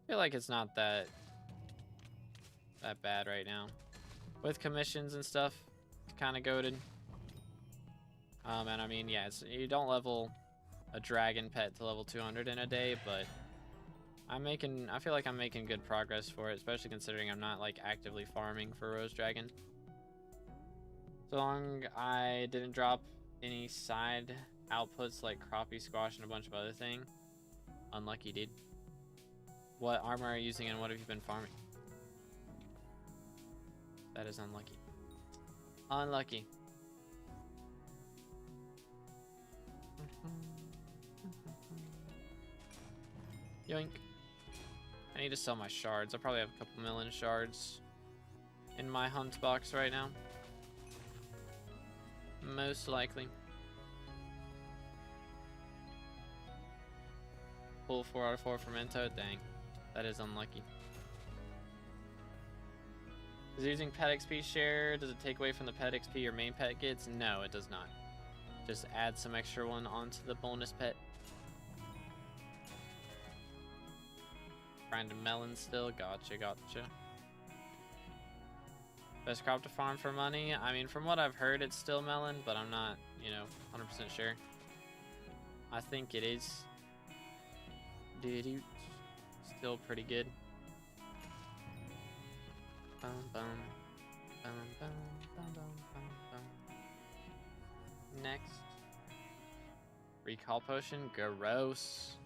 feel like it's not that bad right now. With commissions and stuff, it's kind of goated. And I mean, yeah, you don't level a dragon pet to level 200 in a day, but I feel like I'm making good progress for it, especially considering I'm not like actively farming for Rose Dragon. So long I didn't drop any side outputs like crappie squash and a bunch of other things. Unlucky, dude. What armor are you using and what have you been farming? That is unlucky. Unlucky. Yoink. I need to sell my shards. I probably have a couple million shards in my hunt box right now. Most likely. Pull 4 out of 4 Fermento. Dang. That is unlucky. Is using pet XP share, does it take away from the pet XP your main pet gets? No, it does not. Just add some extra one onto the bonus pet. Grinding melon still. Gotcha, gotcha. Best crop to farm for money? I mean, from what I've heard, it's still melon, but I'm not, you know, 100% sure. I think it is. Still pretty good. Bum, bum, bum, bum, bum, bum, bum, bum. Next. Recall potion. Gross.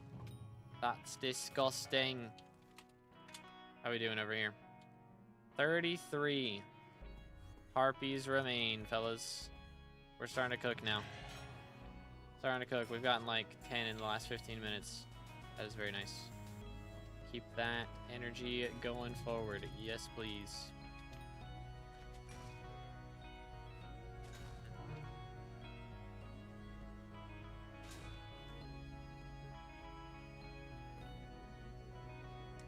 That's disgusting. How we doing over here? 33. Harpies remain, fellas. We're starting to cook now. Starting to cook. We've gotten like 10 in the last 15 minutes. That is very nice. Keep that energy going forward. Yes, please.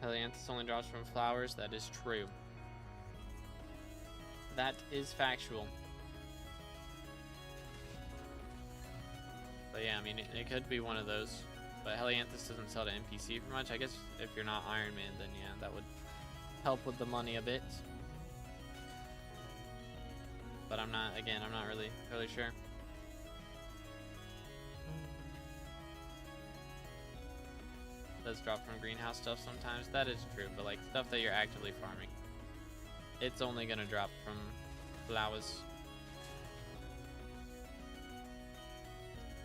Helianthus only drops from flowers. That is true. That is factual. But yeah, I mean, it could be one of those. But Helianthus doesn't sell to NPC for much. I guess if you're not Iron Man, then yeah, that would help with the money a bit. But I'm not really sure. It does drop from greenhouse stuff sometimes. That is true, but like stuff that you're actively farming, it's only gonna drop from flowers.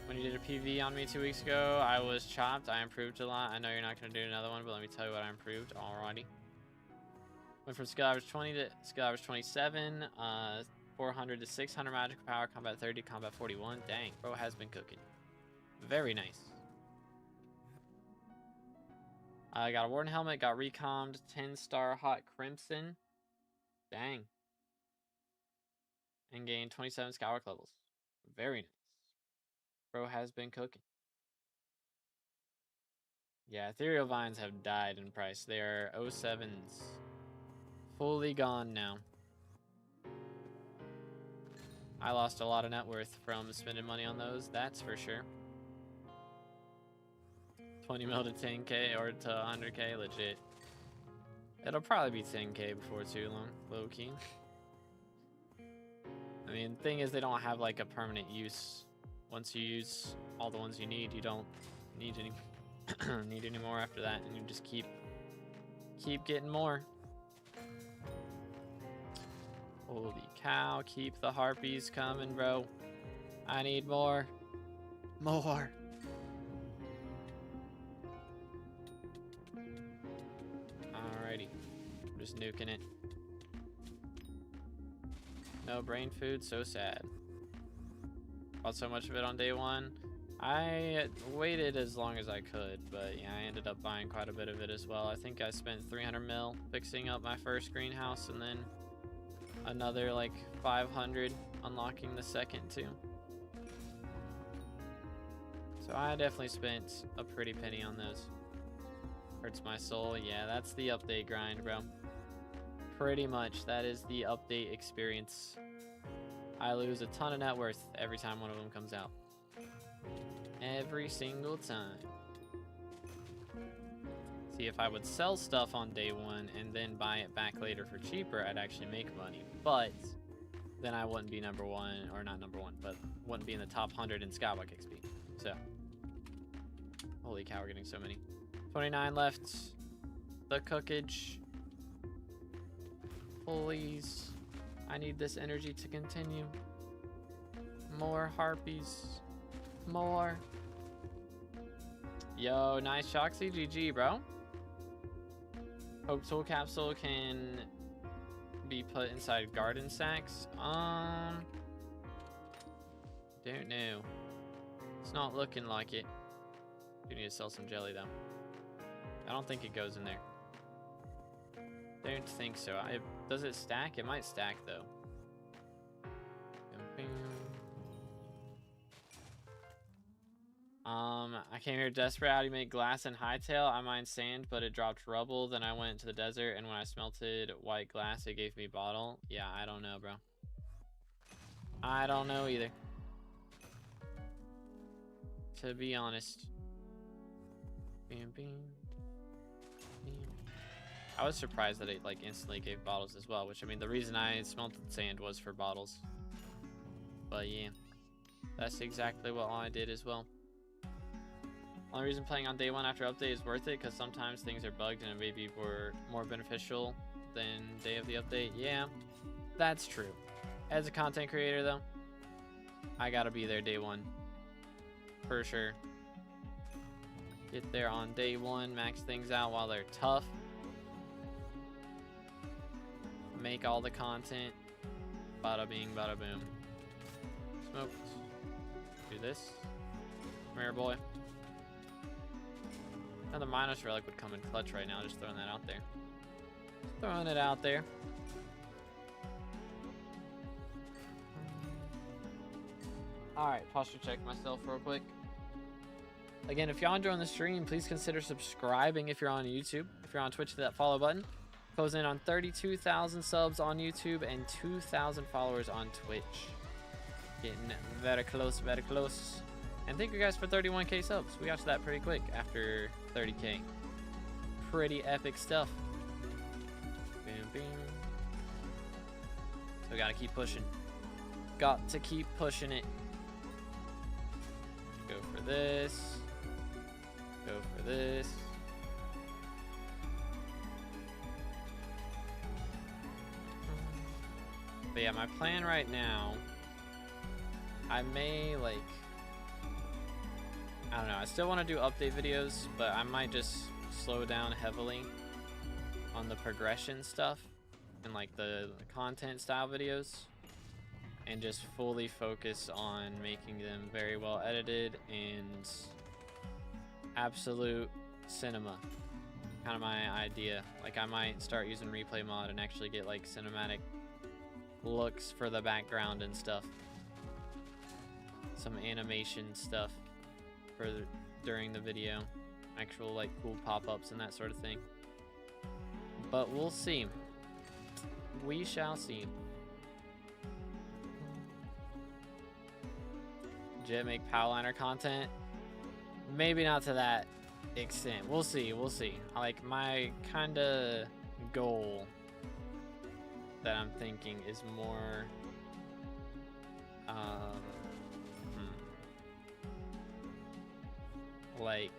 When you did a PV on me 2 weeks ago, I was chopped. I improved a lot. I know you're not going to do another one, but let me tell you what I improved. Alrighty. Went from skill average 20 to skill average 27. 400 to 600 magical power, combat 30, combat 41. Dang, bro has been cooking. Very nice. I got a Warden helmet, got recommed, 10-star hot crimson. Dang. And gained 27 Skywalk levels. Very nice. Bro has been cooking. Yeah, ethereal vines have died in price. They are 07s. Fully gone now. I lost a lot of net worth from spending money on those, that's for sure. 20 mil to 10k or to 100k, legit. It'll probably be 10k before too long, low key. I mean, the thing is, they don't have like a permanent use. Once you use all the ones you need, you don't need any need any more after that, and you just keep getting more. Holy cow, keep the harpies coming, bro. I need more. More. Alrighty. I'm just nuking it. No brain food, so sad. Bought so much of it on day one. I waited as long as I could, but yeah, I ended up buying quite a bit of it as well. I think I spent 300 mil fixing up my first greenhouse, and then another like 500 unlocking the second too. So I definitely spent a pretty penny on those. Hurts my soul. Yeah, that's the update grind, bro. Pretty much, that is the update experience. I lose a ton of net worth every time one of them comes out. Every single time. See, if I would sell stuff on day one and then buy it back later for cheaper, I'd actually make money. But then I wouldn't be number one, or not number one, but wouldn't be in the top 100 in SkyBlock XP. So, holy cow, we're getting so many. 29 left. The cookage. Please. I need this energy to continue. More harpies. More. Yo, nice Shoxy, GG, bro. Hope Tool Capsule can be put inside garden sacks. Don't know. It's not looking like it. Do need to sell some jelly though. I don't think it goes in there. Don't think so. Does it stack? It might stack though. I came here desperate. How do you make glass and hightail? I mined sand, but it dropped rubble. Then I went to the desert, and when I smelted white glass, it gave me bottle. Yeah, I don't know, bro. I don't know either. To be honest. Bam, bam, bam. I was surprised that it like instantly gave bottles as well, which I mean, the reason I smelted sand was for bottles. But yeah, that's exactly what I did as well. Only reason playing on day one after update is worth it because sometimes things are bugged and it maybe were more beneficial than day of the update. Yeah, that's true. As a content creator though, I gotta be there day one. For sure. Get there on day one, max things out while they're tough. Make all the content. Bada bing, bada boom. Smoked. Do this. Come here, boy. Another Minos Relic would come in clutch right now, just throwing that out there. Throwing it out there. Alright, posture check myself real quick. Again, if y'all enjoying the stream, please consider subscribing if you're on YouTube. If you're on Twitch, hit that follow button. Close in on 32,000 subs on YouTube and 2,000 followers on Twitch. Getting very close, very close. And thank you guys for 31k subs. We got to that pretty quick after 30k. Pretty epic stuff. Bam, bam. So we gotta keep pushing. Got to keep pushing it. Go for this. Go for this. But yeah, my plan right now, I may like, I don't know, I still want to do update videos, but I might just slow down heavily on the progression stuff and like the content style videos. and just fully focus on making them very well edited and absolute cinema. Kind of my idea. Like, I might start using replay mod and actually get like cinematic looks for the background and stuff. Some animation stuff for during the video. Actual like cool pop-ups and that sort of thing. But we'll see. We shall see. Legit make Powliner content? Maybe not to that extent. We'll see. We'll see. Like, my kind of goal that I'm thinking is more like,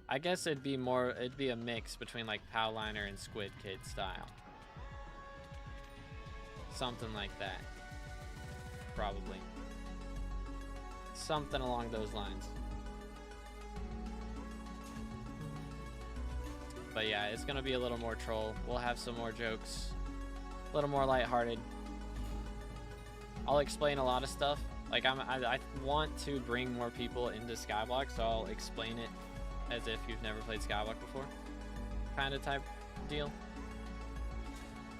I guess it'd be a mix between like Powliner and Squid Kid style. Something like that. Probably. Something along those lines. But yeah, it's gonna be a little more troll. We'll have some more jokes. A little more lighthearted. I'll explain a lot of stuff. Like, I want to bring more people into SkyBlock, so I'll explain it as if you've never played SkyBlock before. Kind of type deal.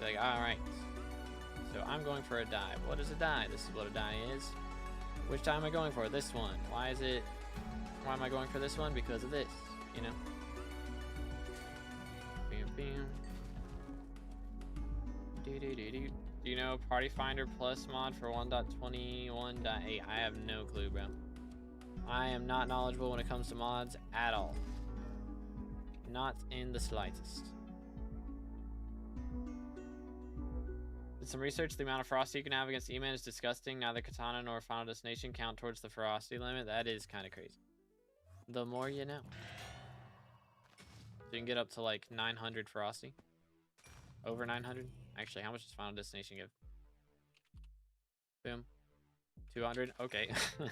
Like, alright. So I'm going for a dive. What is a dive? This is what a dive is. Which die am I going for? This one. Why am I going for this one? Because of this, you know? Bam, bam. Do you know Party Finder Plus mod for 1.21.8? I have no clue, bro. I am not knowledgeable when it comes to mods at all. Not in the slightest. Did some research. The amount of ferocity you can have against E-Man is disgusting. Neither Katana nor Final Destination count towards the ferocity limit. That is kind of crazy. The more you know. So you can get up to like 900 ferocity. Over 900. Actually, how much does Final Destination give? Boom. 200. Okay. So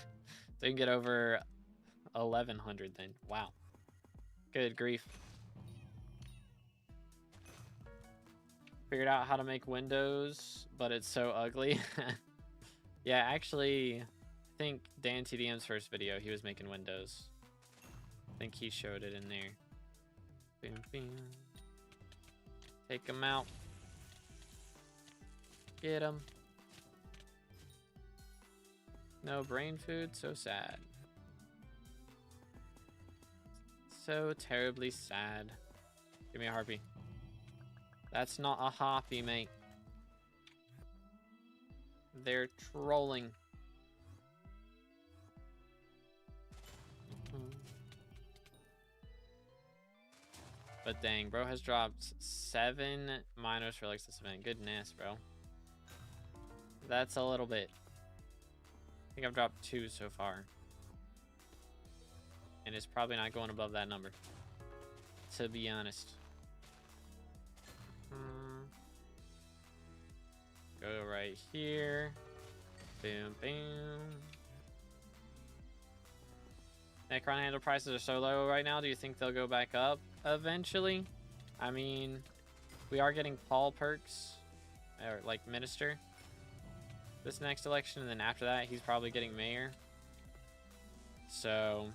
you can get over 1100 then. Wow. Good grief. Figured out how to make windows, but it's so ugly. Yeah, actually, I think Dan TDM's first video, he was making windows. I think he showed it in there. Boom, boom. Take him out. Get him. No brain food, so sad. So terribly sad. Give me a harpy. That's not a harpy, mate. They're trolling. But dang, bro has dropped 7 minors for like this event. Goodness, bro. That's a little bit. I think I've dropped 2 so far. And it's probably not going above that number, to be honest. Go right here. Boom, boom. Necron handle prices are so low right now. Do you think they'll go back up eventually? I mean, we are getting Paul perks, or like minister, this next election, and then after that, he's probably getting mayor. So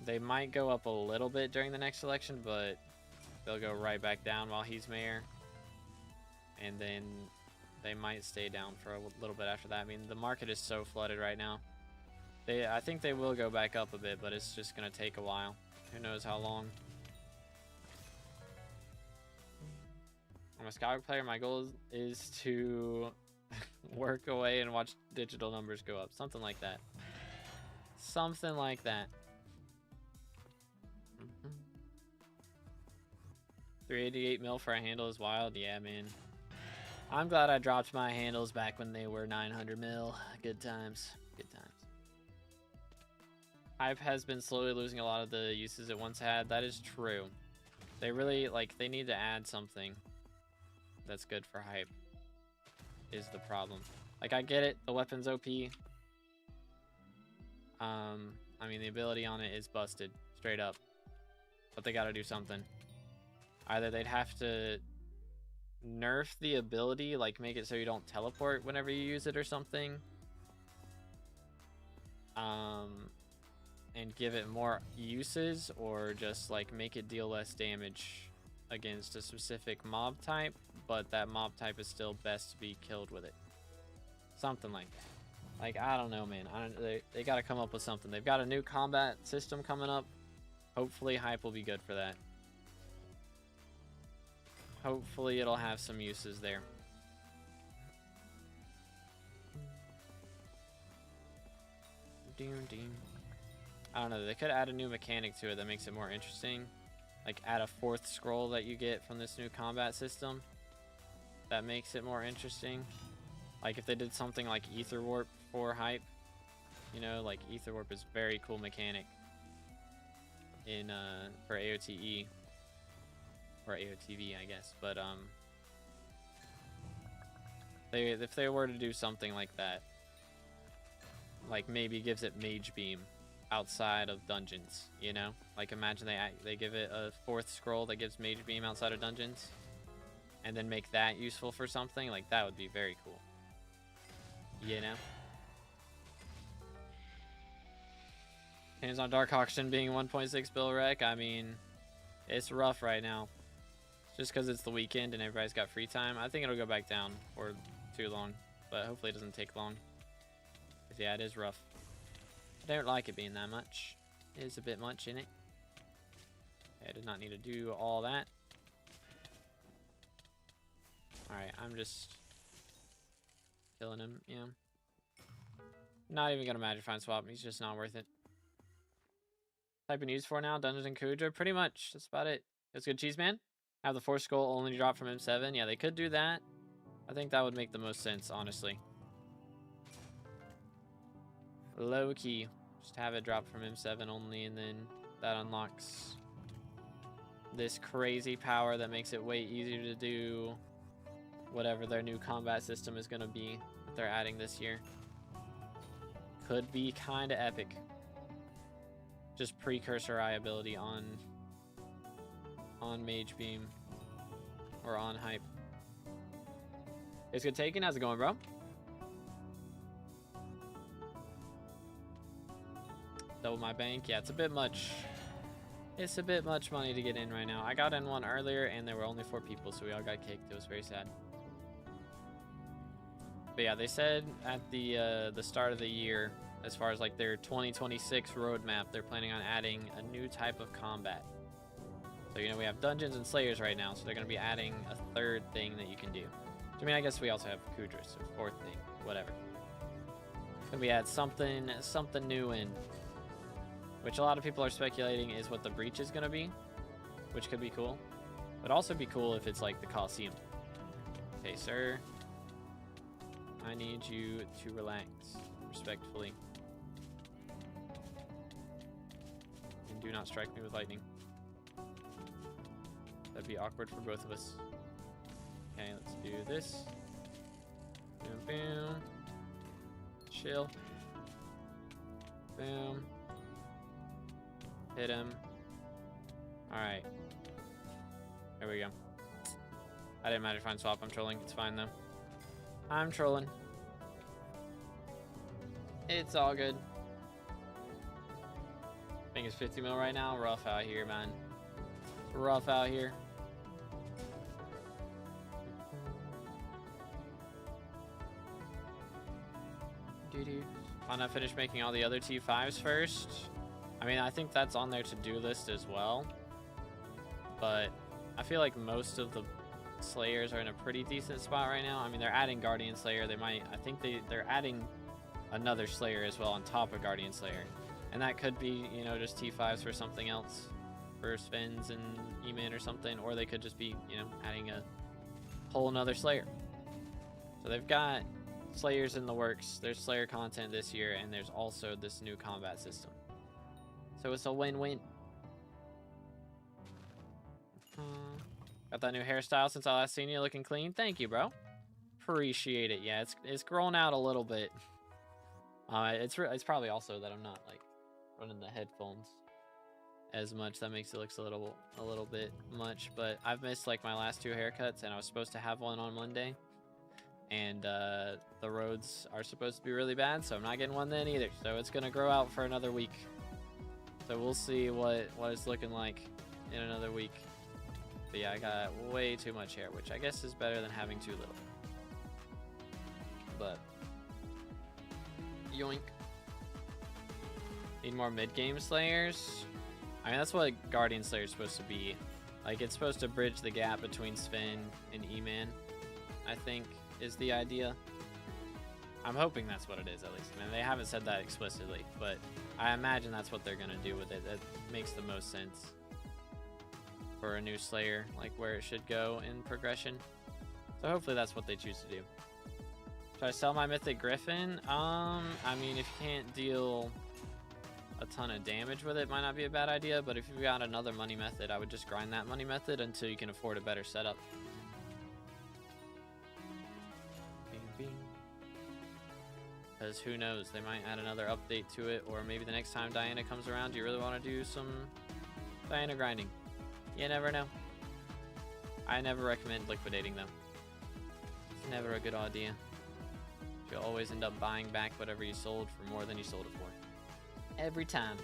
they might go up a little bit during the next election, but they'll go right back down while he's mayor. And then they might stay down for a little bit after that. I mean, the market is so flooded right now. I think they will go back up a bit, but it's just going to take a while. Who knows how long. I'm a SkyBlock player. My goal is to work away and watch digital numbers go up. Something like that. Something like that. 388 mil for a handle is wild. Yeah, man. I'm glad I dropped my handles back when they were 900 mil. Good times. Good times. Hype has been slowly losing a lot of the uses it once had. That is true. They really, like, they need to add something that's good for hype is the problem. Like, I get it. The weapon's OP. I mean, the ability on it is busted. Straight up. But they gotta do something. Either they'd have to nerf the ability, like make it so you don't teleport whenever you use it or something. And give it more uses, or just like make it deal less damage against a specific mob type, but that mob type is still best to be killed with it. Something like that. Like, I don't know, man. They got to come up with something. They've got a new combat system coming up. Hopefully hype will be good for that. Hopefully it'll have some uses there. I don't know. They could add a new mechanic to it that makes it more interesting. Like add a 4th scroll that you get from this new combat system. That makes it more interesting. Like if they did something like Ether Warp for hype. You know, like Ether Warp is a very cool mechanic in for AOTE. Or AOTV, I guess. But if they were to do something like that, like maybe gives it Mage Beam outside of dungeons, you know? Like imagine they give it a 4th scroll that gives Mage Beam outside of dungeons, and then make that useful for something. Like that would be very cool, you know? Hands on Dark Auction being 1.6 bill rec. I mean, it's rough right now. Just because it's the weekend and everybody's got free time. I think it'll go back down for too long, but hopefully it doesn't take long. Because yeah, it is rough. I don't like it being that much. It is a bit much in it. Okay, I did not need to do all that. Alright, I'm just killing him, yeah. Not even gonna Magic Find Swap. He's just not worth it. Type in use for now, Dungeons and Kudra. Pretty much, that's about it. It's good, Cheese Man. Have the 4th scroll only drop from M7. Yeah, they could do that. I think that would make the most sense, honestly. Low key. Just have it drop from M7 only, and then that unlocks this crazy power that makes it way easier to do whatever their new combat system is going to be that they're adding this year. Could be kind of epic. Just precursor eye ability on Mage Beam or on hype. It's good taken. How's it going, bro? Double my bank. Yeah, it's a bit much. It's a bit much money to get in right now. I got in one earlier and there were only 4 people, so we all got kicked. It was very sad. But yeah, they said at the start of the year, as far as like their 2026 roadmap, they're planning on adding a new type of combat. So, you know, we have dungeons and slayers right now, so they're going to be adding a 3rd thing that you can do. I mean, I guess we also have Kudra, so 4th thing, whatever. And we add something new in, which a lot of people are speculating is what the breach is going to be, which could be cool. Would also be cool if it's like the Coliseum. Okay, sir. I need you to relax, respectfully. And do not strike me with lightning. That'd be awkward for both of us. Okay, let's do this. Boom, boom. Chill. Boom. Hit him. Alright. There we go. I didn't Magic Find Swap. I'm trolling. It's fine, though. I'm trolling. It's all good. I think it's 50 mil right now. Rough out here, man. Rough out here. Why not finish making all the other T5s first? I mean, I think that's on their to-do list as well. But I feel like most of the Slayers are in a pretty decent spot right now. I mean, they're adding Guardian Slayer. They might, I think they're adding another Slayer as well on top of Guardian Slayer. And that could be, you know, just T5s for something else. For Svens and E-Man or something. Or they could just be, you know, adding a whole nother Slayer. So they've got Slayers in the works. There's Slayer content this year, and there's also this new combat system. So it's a win-win. Got that new hairstyle since I last seen you, looking clean. Thank you, bro. Appreciate it. Yeah, it's grown out a little bit. It's probably also that I'm not like running the headphones as much. That makes it look a little bit much, but I've missed like my last 2 haircuts, and I was supposed to have one on Monday, and the roads are supposed to be really bad, so I'm not getting one then either. So it's gonna grow out for another week. So we'll see what it's looking like in another week. But yeah, I got way too much hair, which I guess is better than having too little. But yoink. Need more mid-game slayers. I mean, that's what Guardian Slayer is supposed to be. Like, it's supposed to bridge the gap between Sven and E-Man, I think, is the idea. I'm hoping that's what it is, at least. I mean, they haven't said that explicitly, but I imagine that's what they're gonna do with it. That makes the most sense for a new Slayer, like where it should go in progression. So hopefully that's what they choose to do. Should I sell my Mythic Griffin? I mean, if you can't deal a ton of damage with it, might not be a bad idea, but if you've got another money method, I would just grind that money method until you can afford a better setup. Because who knows, they might add another update to it, or maybe the next time Diana comes around, you really want to do some Diana grinding. You never know. I never recommend liquidating though. It's never a good idea. You'll always end up buying back whatever you sold for more than you sold it for. Every time.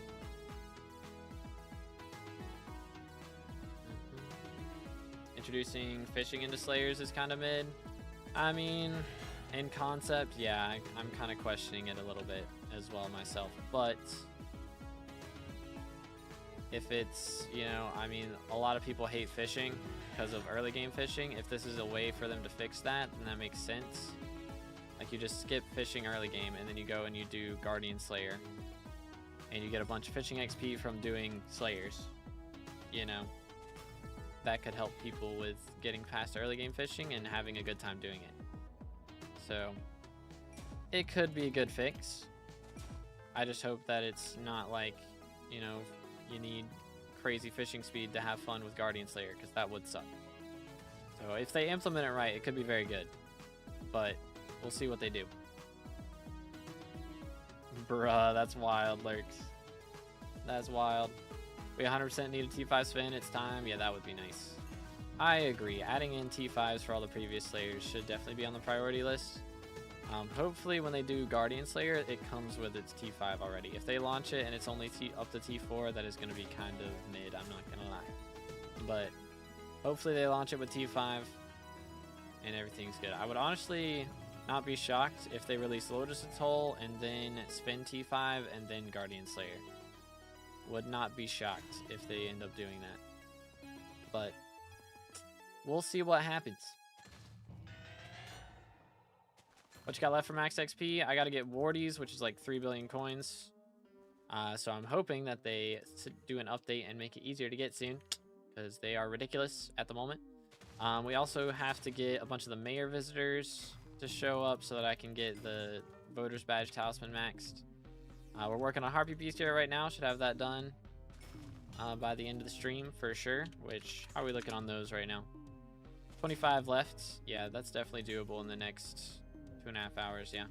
Introducing fishing into Slayers is kind of mid. I mean, in concept, yeah, I'm kind of questioning it a little bit as well myself. But if it's, you know, I mean, a lot of people hate fishing because of early game fishing. If this is a way for them to fix that, then that makes sense. Like, you just skip fishing early game, and then you go and you do Guardian Slayer, and you get a bunch of fishing XP from doing Slayers. You know, that could help people with getting past early game fishing and having a good time doing it. So it could be a good fix. I just hope that it's not like, you know, you need crazy fishing speed to have fun with Guardian Slayer, because that would suck. So if they implement it right, it could be very good. But we'll see what they do. Bruh, that's wild, Lurks. That's wild. We 100% need a T5 Sven. It's time. Yeah, that would be nice. I agree. Adding in T5s for all the previous Slayers should definitely be on the priority list. Hopefully when they do Guardian Slayer, it comes with its T5 already. If they launch it and it's only up to T4, that is going to be kind of mid, I'm not going to lie. But hopefully they launch it with T5 and everything's good. I would honestly not be shocked if they release Lotus Atoll and then Sven T5 and then Guardian Slayer. Would not be shocked if they end up doing that. But we'll see what happens. What you got left for max XP? I got to get Wardies, which is like 3 billion coins. So I'm hoping that they do an update and make it easier to get soon, because they are ridiculous at the moment. We also have to get a bunch of the mayor visitors to show up so that I can get the Voters Badge Talisman maxed. We're working on Harpy Bestiary right now. Should have that done by the end of the stream for sure. Which, how are we looking on those right now? 25 left. Yeah, that's definitely doable in the next 2.5 hours. Yeah,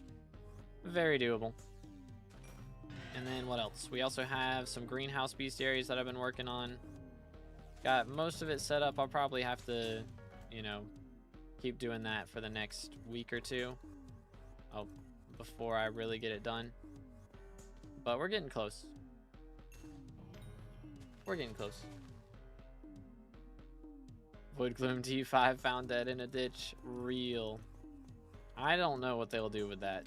very doable. And then what else? We also have some greenhouse bestiaries that I've been working on. Got most of it set up. I'll probably have to, you know, keep doing that for the next week or two. Oh, before I really get it done. But we're getting close. We're getting close. Wood Gloom T5 found dead in a ditch. Real. I don't know what they'll do with that,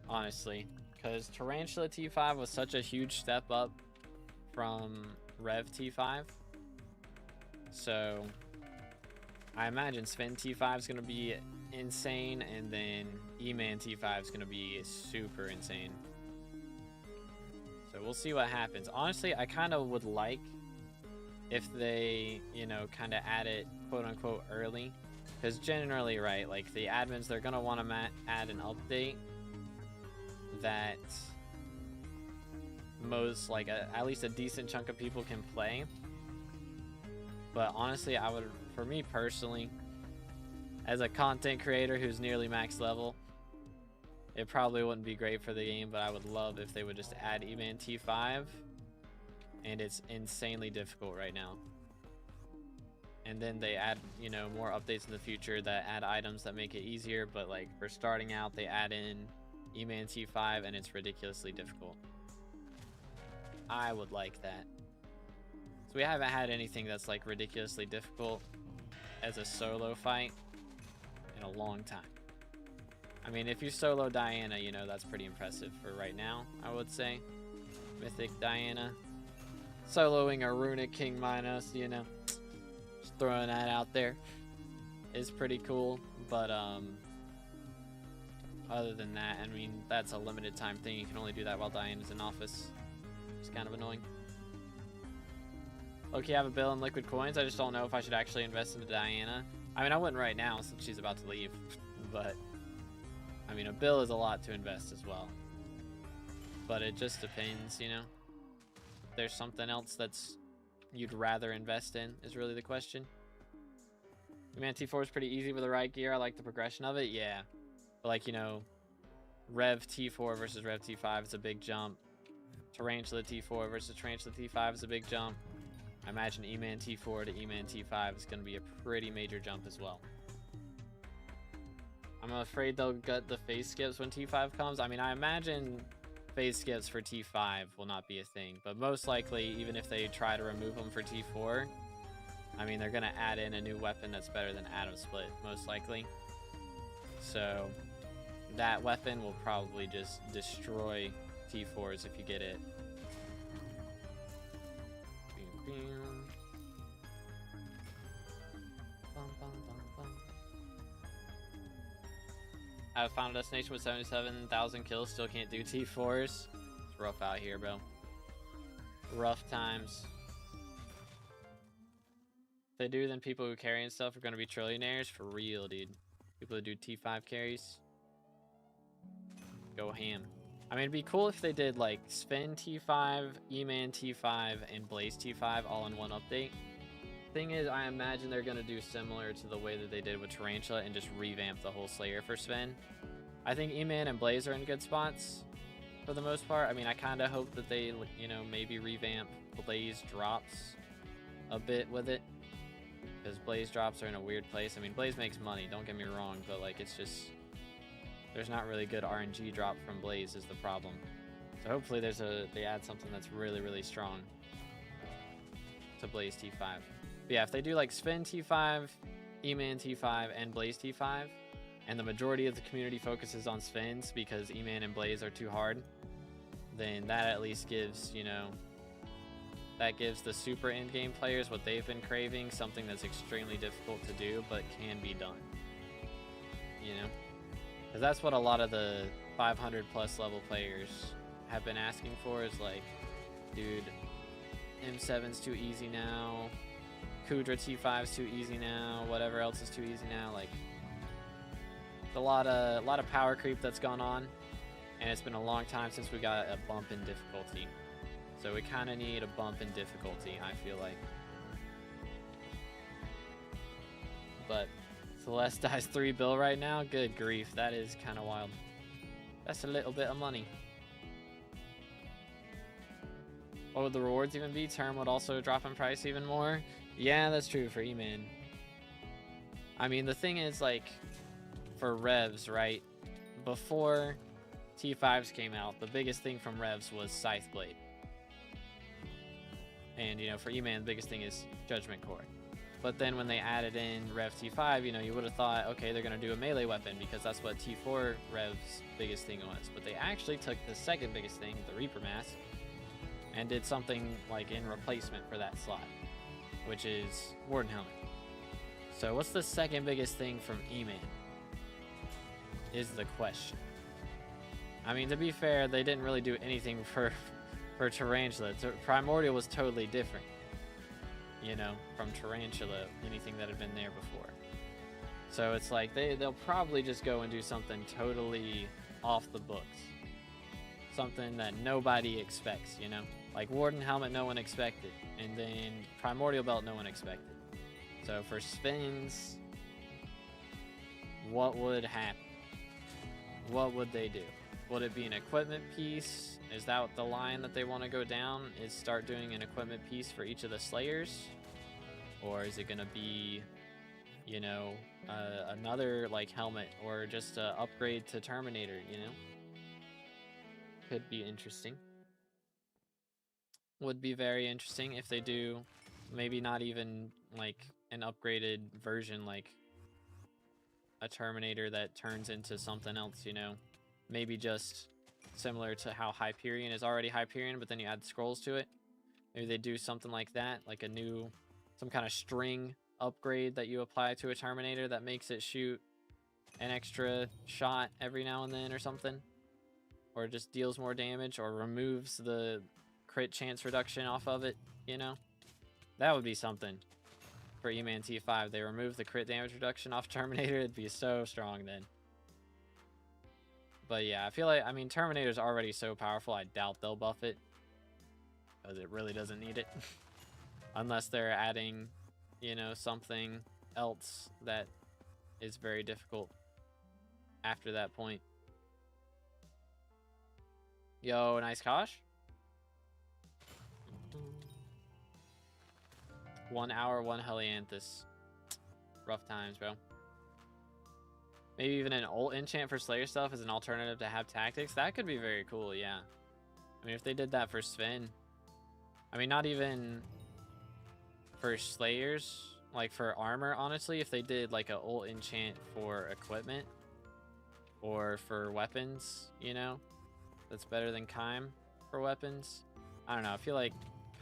honestly. Because Tarantula T5 was such a huge step up from Rev T5. So I imagine Sven T5 is going to be insane, and then E-Man T5 is going to be super insane. So we'll see what happens. Honestly, I kind of would like if they, you know, kind of add it quote-unquote early. Because generally, right, like the admins, they're going to want to add an update that most, like at least a decent chunk of people can play. But honestly, I would, for me personally, as a content creator who's nearly max level, it probably wouldn't be great for the game, but I would love if they would just add E-Man T5 and it's insanely difficult right now. And then they add, you know, more updates in the future that add items that make it easier, but like for starting out, they add in E-Man T5 and it's ridiculously difficult. I would like that. So we haven't had anything that's like ridiculously difficult as a solo fight in a long time. I mean, if you solo Diana, you know, that's pretty impressive for right now, I would say. Mythic Diana. Soloing a Runic King Minos, you know. Just throwing that out there. Is pretty cool, but other than that, I mean, that's a limited time thing. You can only do that while Diana's in office. It's kind of annoying. Okay, I have a bill in liquid coins. I just don't know if I should actually invest into Diana. I mean, I wouldn't right now since she's about to leave, but I mean, a bill is a lot to invest as well. But it just depends, you know. If there's something else that's you'd rather invest in is really the question. Man, T4 is pretty easy with the right gear. I like the progression of it, yeah. But like, you know, Rev T4 versus Rev T5 is a big jump. Tarantula T4 versus Tarantula T5 is a big jump. I imagine E-Man T4 to E-Man T5 is going to be a pretty major jump as well. I'm afraid they'll gut the phase skips when T5 comes. I mean, I imagine phase skips for T5 will not be a thing, but most likely, even if they try to remove them for T4, I mean, they're going to add in a new weapon that's better than Atom Split, most likely. So that weapon will probably just destroy T4s if you get it. I found a destination with 77,000 kills, still can't do T4s. It's rough out here, bro. Rough times. If they do, then people who carry and stuff are going to be trillionaires for real, dude. People who do T5 carries. Go ham. I mean, it'd be cool if they did like Sven T5, E-Man T5, and Blaze T5 all in one update. Thing is, I imagine they're going to do similar to the way that they did with Tarantula and just revamp the whole Slayer for Sven. I think E-Man and Blaze are in good spots for the most part. I mean, I kind of hope that they, you know, maybe revamp Blaze drops a bit with it. Because Blaze drops are in a weird place. I mean, Blaze makes money, don't get me wrong, but like, it's just, there's not really good RNG drop from Blaze is the problem. So hopefully they add something that's really, really strong to Blaze T5. But yeah, if they do like Sven T5, E-Man T5, and Blaze T5, and the majority of the community focuses on Svens because E-Man and Blaze are too hard, then that at least gives, you know, that gives the super endgame players what they've been craving, something that's extremely difficult to do, but can be done. You know? Because that's what a lot of the 500 plus level players have been asking for, is like, dude, M7's too easy now, Kudra T5's too easy now, whatever else is too easy now. Like, a lot of power creep that's gone on, and it's been a long time since we got a bump in difficulty. So we kind of need a bump in difficulty, I feel like. But Celeste dies 3 bill right now? Good grief, that is kind of wild. That's a little bit of money. What would the rewards even be? Term would also drop in price even more? Yeah, that's true for E-Man. I mean, the thing is, like, for Revs, right? Before T5s came out, the biggest thing from Revs was Scythe Blade. And, you know, for E-Man, the biggest thing is Judgment Core. But then when they added in Rev T5, you know, you would have thought, okay, they're going to do a melee weapon because that's what T4 Rev's biggest thing was. But they actually took the second biggest thing, the Reaper Mask, and did something like in replacement for that slot, which is Warden Helmet. So what's the second biggest thing from E-Man is the question. I mean, to be fair, they didn't really do anything for Tarantula. Primordial was totally different, you know, from Tarantula, anything that had been there before. So it's like they'll probably just go and do something totally off the books. Something that nobody expects, you know? Like Warden Helmet, no one expected. And then Primordial Belt, no one expected. So for Spins, what would happen? What would they do? Would it be an equipment piece? Is that the line that they want to go down? Is start doing an equipment piece for each of the Slayers? Or is it going to be, you know, another like helmet or just a upgrade to Terminator, you know? Could be interesting. Would be very interesting if they do maybe not even like an upgraded version, like a Terminator that turns into something else, you know? Maybe just similar to how Hyperion is already Hyperion, but then you add scrolls to it. Maybe they do something like that, like a new, some kind of string upgrade that you apply to a Terminator that makes it shoot an extra shot every now and then or something. Or just deals more damage or removes the crit chance reduction off of it, you know? That would be something for E-Man T5. They remove the crit damage reduction off Terminator, it'd be so strong then. But yeah, I feel like, I mean, Terminator's already so powerful, I doubt they'll buff it. Because it really doesn't need it. Unless they're adding, you know, something else that is very difficult after that point. Yo, nice Kosh. 1 hour, 1 Helianthus. Rough times, bro. Maybe even an ult enchant for Slayer stuff as an alternative to have tactics. That could be very cool, yeah. I mean, if they did that for Sven. I mean, not even for Slayers. Like, for armor, honestly. If they did, like, a ult enchant for equipment. Or for weapons, you know. That's better than Kime for weapons. I don't know. I feel like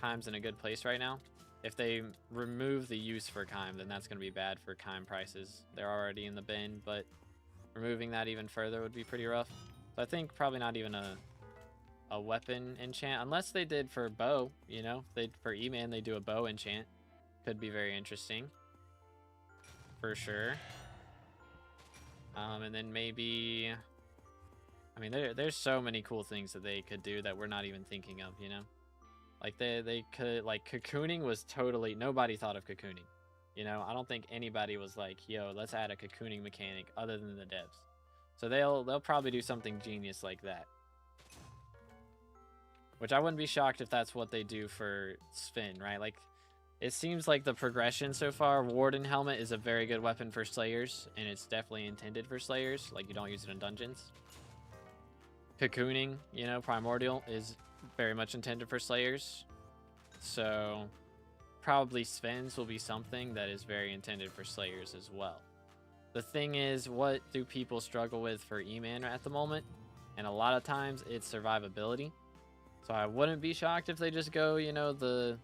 Kime's in a good place right now. If they remove the use for Kime, then that's going to be bad for Kime prices. They're already in the bin, but removing that even further would be pretty rough. So I think probably not even a weapon enchant, unless they did for bow, you know? They for E-Man, they do a bow enchant. Could be very interesting. For sure. And then maybe... I mean, there's so many cool things that they could do that we're not even thinking of, you know? Like, they could, like, cocooning was totally, nobody thought of cocooning. You know, I don't think anybody was like, yo, let's add a cocooning mechanic other than the devs. So they'll probably do something genius like that. Which I wouldn't be shocked if that's what they do for Sven, right? Like, it seems like the progression so far, Warden Helmet is a very good weapon for Slayers, and it's definitely intended for Slayers. Like, you don't use it in dungeons. Cocooning, you know, Primordial is very much intended for Slayers. So probably Sven's will be something that is very intended for Slayers as well. The thing is, what do people struggle with for E-Man at the moment? And a lot of times it's survivability. So I wouldn't be shocked if they just go, you know, the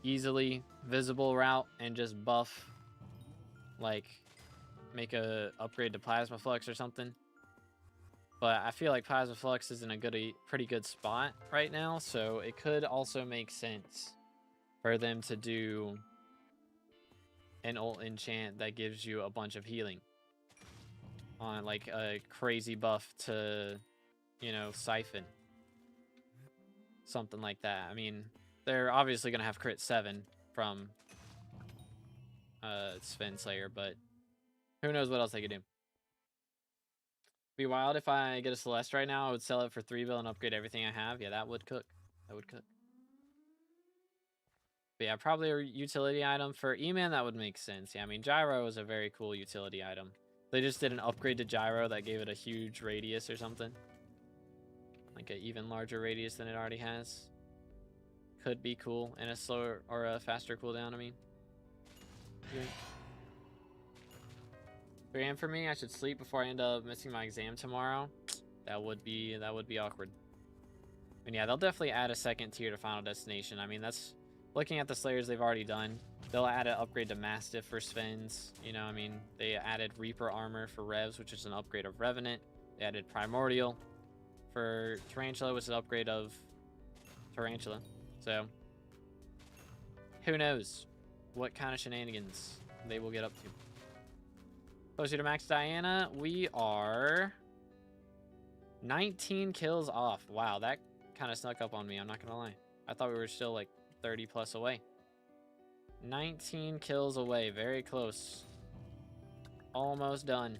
easily visible route and just buff, like, make a upgrade to Plasma Flux or something. But I feel like Plasma Flux is in a pretty good spot right now, so it could also make sense for them to do an ult enchant that gives you a bunch of healing on, like, a crazy buff to, you know, Siphon. Something like that. I mean, they're obviously going to have crit 7 from Sven Slayer, but who knows what else they could do. Be wild if I get a Celeste right now. I would sell it for 3 bill and upgrade everything I have. Yeah, that would cook. That would cook. But yeah, probably a utility item. For E-Man, that would make sense. Yeah, I mean, Gyro is a very cool utility item. They just did an upgrade to Gyro that gave it a huge radius or something. Like an even larger radius than it already has. Could be cool. And a slower or a faster cooldown, I mean. Yeah. 3 a.m. for me. I should sleep before I end up missing my exam tomorrow. That would be awkward. And yeah, they'll definitely add a second tier to Final Destination. I mean, that's looking at the Slayers they've already done. They'll add an upgrade to Mastiff for Sven's. You know, I mean, they added Reaper armor for Revs, which is an upgrade of Revenant. They added Primordial for Tarantula, which is an upgrade of Tarantula. So, who knows what kind of shenanigans they will get up to. Closer to max Diana, we are 19 kills off. Wow, that kind of snuck up on me, I'm not gonna lie. I thought we were still like 30 plus away. 19 kills away, very close. Almost done.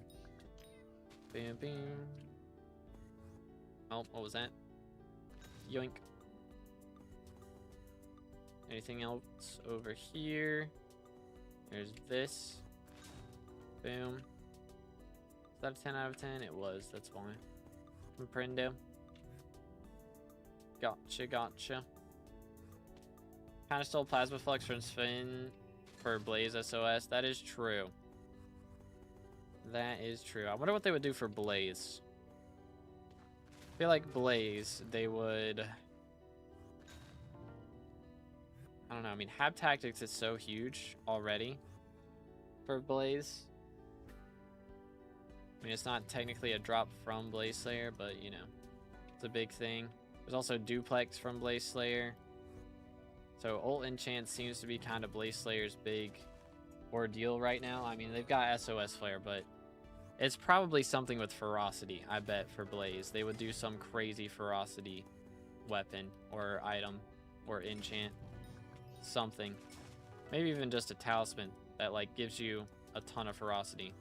Bam, bam. Oh, what was that? Yoink. Anything else over here? There's this. Boom. Is that a 10 out of 10? It was. That's fine. Comprendo. Gotcha, gotcha. Kind of stole Plasma Flux from Sven for Blaze SOS. That is true. That is true. I wonder what they would do for Blaze. I feel like Blaze, they would... I don't know. I mean, Hab Tactics is so huge already for Blaze. I mean, it's not technically a drop from Blaze Slayer, but, you know, it's a big thing. There's also Duplex from Blaze Slayer. So ult enchant seems to be kind of Blaze Slayer's big ordeal right now. I mean, they've got SOS Flare, but it's probably something with Ferocity, I bet, for Blaze. They would do some crazy Ferocity weapon or item or enchant. Something. Maybe even just a talisman that, like, gives you a ton of Ferocity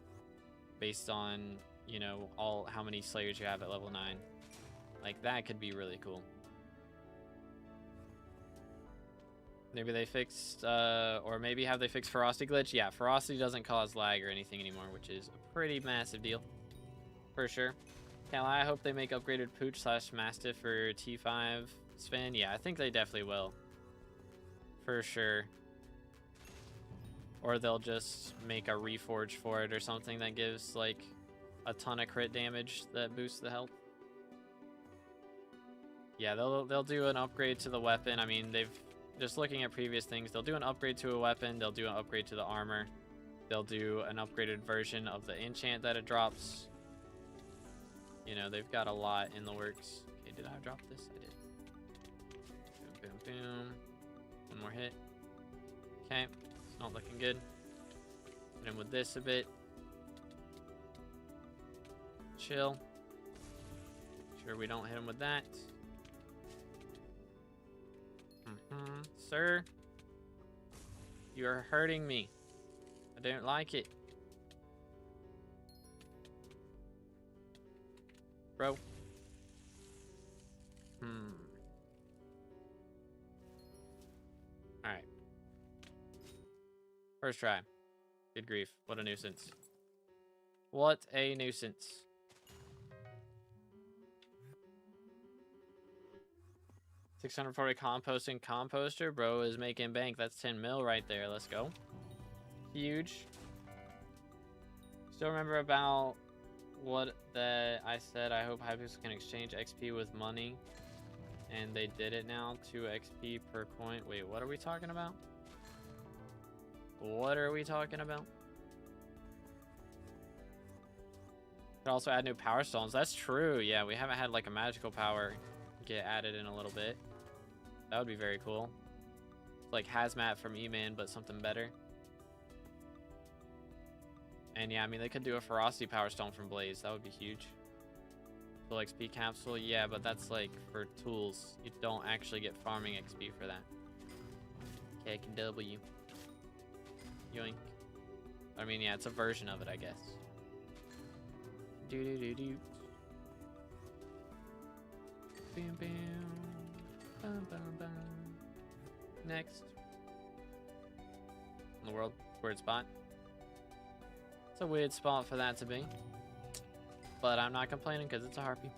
based on, you know, how many Slayers you have at level 9. Like, that could be really cool. Maybe they fixed, or maybe have they fixed Ferocity glitch? Yeah, Ferocity doesn't cause lag or anything anymore, which is a pretty massive deal. For sure. I hope they make upgraded Pooch / Mastiff for T5 Sven. Yeah, I think they definitely will. For sure. Or they'll just make a reforge for it or something that gives, like, a ton of crit damage that boosts the health. Yeah, they'll do an upgrade to the weapon. I mean, they've... Just looking at previous things, they'll do an upgrade to a weapon, they'll do an upgrade to the armor, they'll do an upgraded version of the enchant that it drops. You know, they've got a lot in the works. Okay, did I drop this? I did. Boom, boom, boom. One more hit. Okay, it's not looking good. Hit him with this a bit. Chill. Sure we don't hit him with that. Sir, you are hurting me. I don't like it. Bro. Alright. First try. Good grief. What a nuisance. What a nuisance. $640 composting composter. Bro is making bank. That's 10 mil right there. Let's go. Huge. Still remember about what that I said. I hope Hypixel can exchange XP with money. And they did it now. 2 XP per coin. Wait, what are we talking about? What are we talking about? Could also add new power stones. That's true. Yeah, we haven't had like a magical power get added in a little bit. That would be very cool. Like Hazmat from E-Man, but something better. And yeah, I mean, they could do a Ferocity Power Stone from Blaze. That would be huge. Full XP capsule. Yeah, but that's like for tools. You don't actually get farming XP for that. KW. Yoink. I mean, yeah, it's a version of it, I guess. Do-do-do-do. Bam, bam. Bum, bum, bum. Next. In the world. Weird spot. It's a weird spot for that to be. But I'm not complaining because it's a harpy.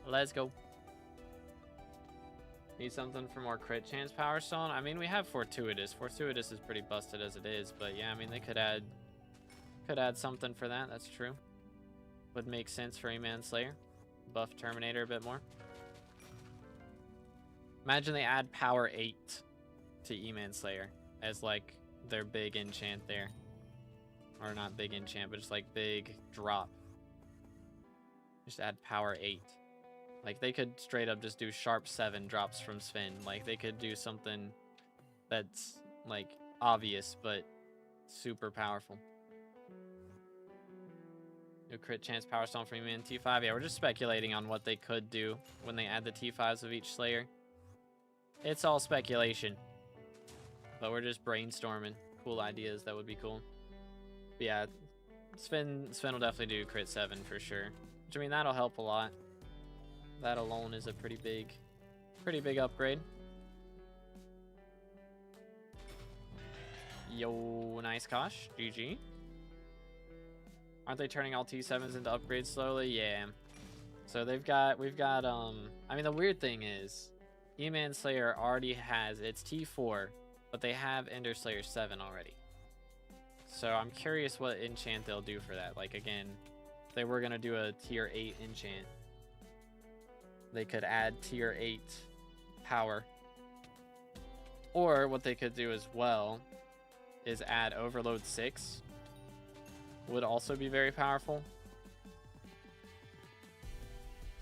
Let's go. Need something for more crit chance power stone. I mean, we have fortuitous. Fortuitous is pretty busted as it is, but yeah, I mean, they could add something for that. That's true. Would make sense for E-Man Slayer. Buff Terminator a bit more. Imagine they add power 8 to E-Man Slayer as like their big enchant there. Or not big enchant, but just like big drop. Just add power 8. Like they could straight up just do sharp 7 drops from Sven. Like they could do something that's like obvious but super powerful. New crit chance power stone for E-Man T5. Yeah, we're just speculating on what they could do when they add the T5s of each Slayer. It's all speculation. But we're just brainstorming cool ideas that would be cool. But yeah, Sven will definitely do crit 7 for sure. Which, I mean, that'll help a lot. That alone is a pretty big upgrade. Yo, nice Kosh. GG. Aren't they turning all T7s into upgrades slowly? Yeah. So we've got, I mean, the weird thing is, E-Man Slayer already has its T4, but they have Ender Slayer 7 already. So I'm curious what enchant they'll do for that. Like, again, if they were going to do a tier 8 enchant, they could add tier 8 power. Or what they could do as well is add Overload 6. Would also be very powerful.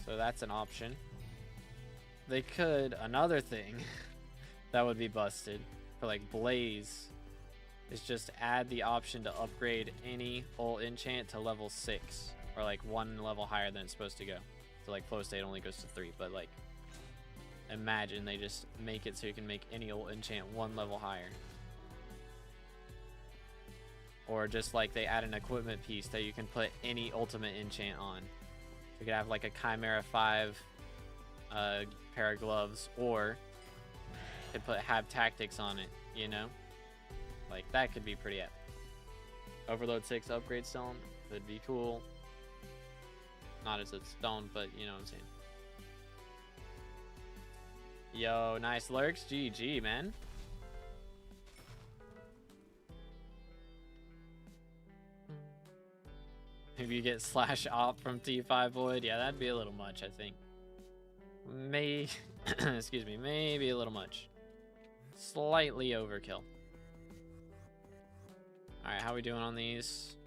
So that's an option. They could, another thing that would be busted for like Blaze is just add the option to upgrade any ult enchant to level 6 or like 1 level higher than it's supposed to go. So like flow state only goes to 3, but like imagine they just make it so you can make any ult enchant 1 level higher. Or just like they add an equipment piece that you can put any ultimate enchant on. You could have like a Chimera 5 pair of gloves, or you could have tactics on it, you know? Like that could be pretty epic. Overload 6 upgrade stone could be cool. Not as a stone, but you know what I'm saying. Yo, nice lurks. GG, man. Maybe you get slash op from T5 Void. Yeah, that'd be a little much, I think. Excuse me, maybe a little much. Slightly overkill. Alright, how we doing on these?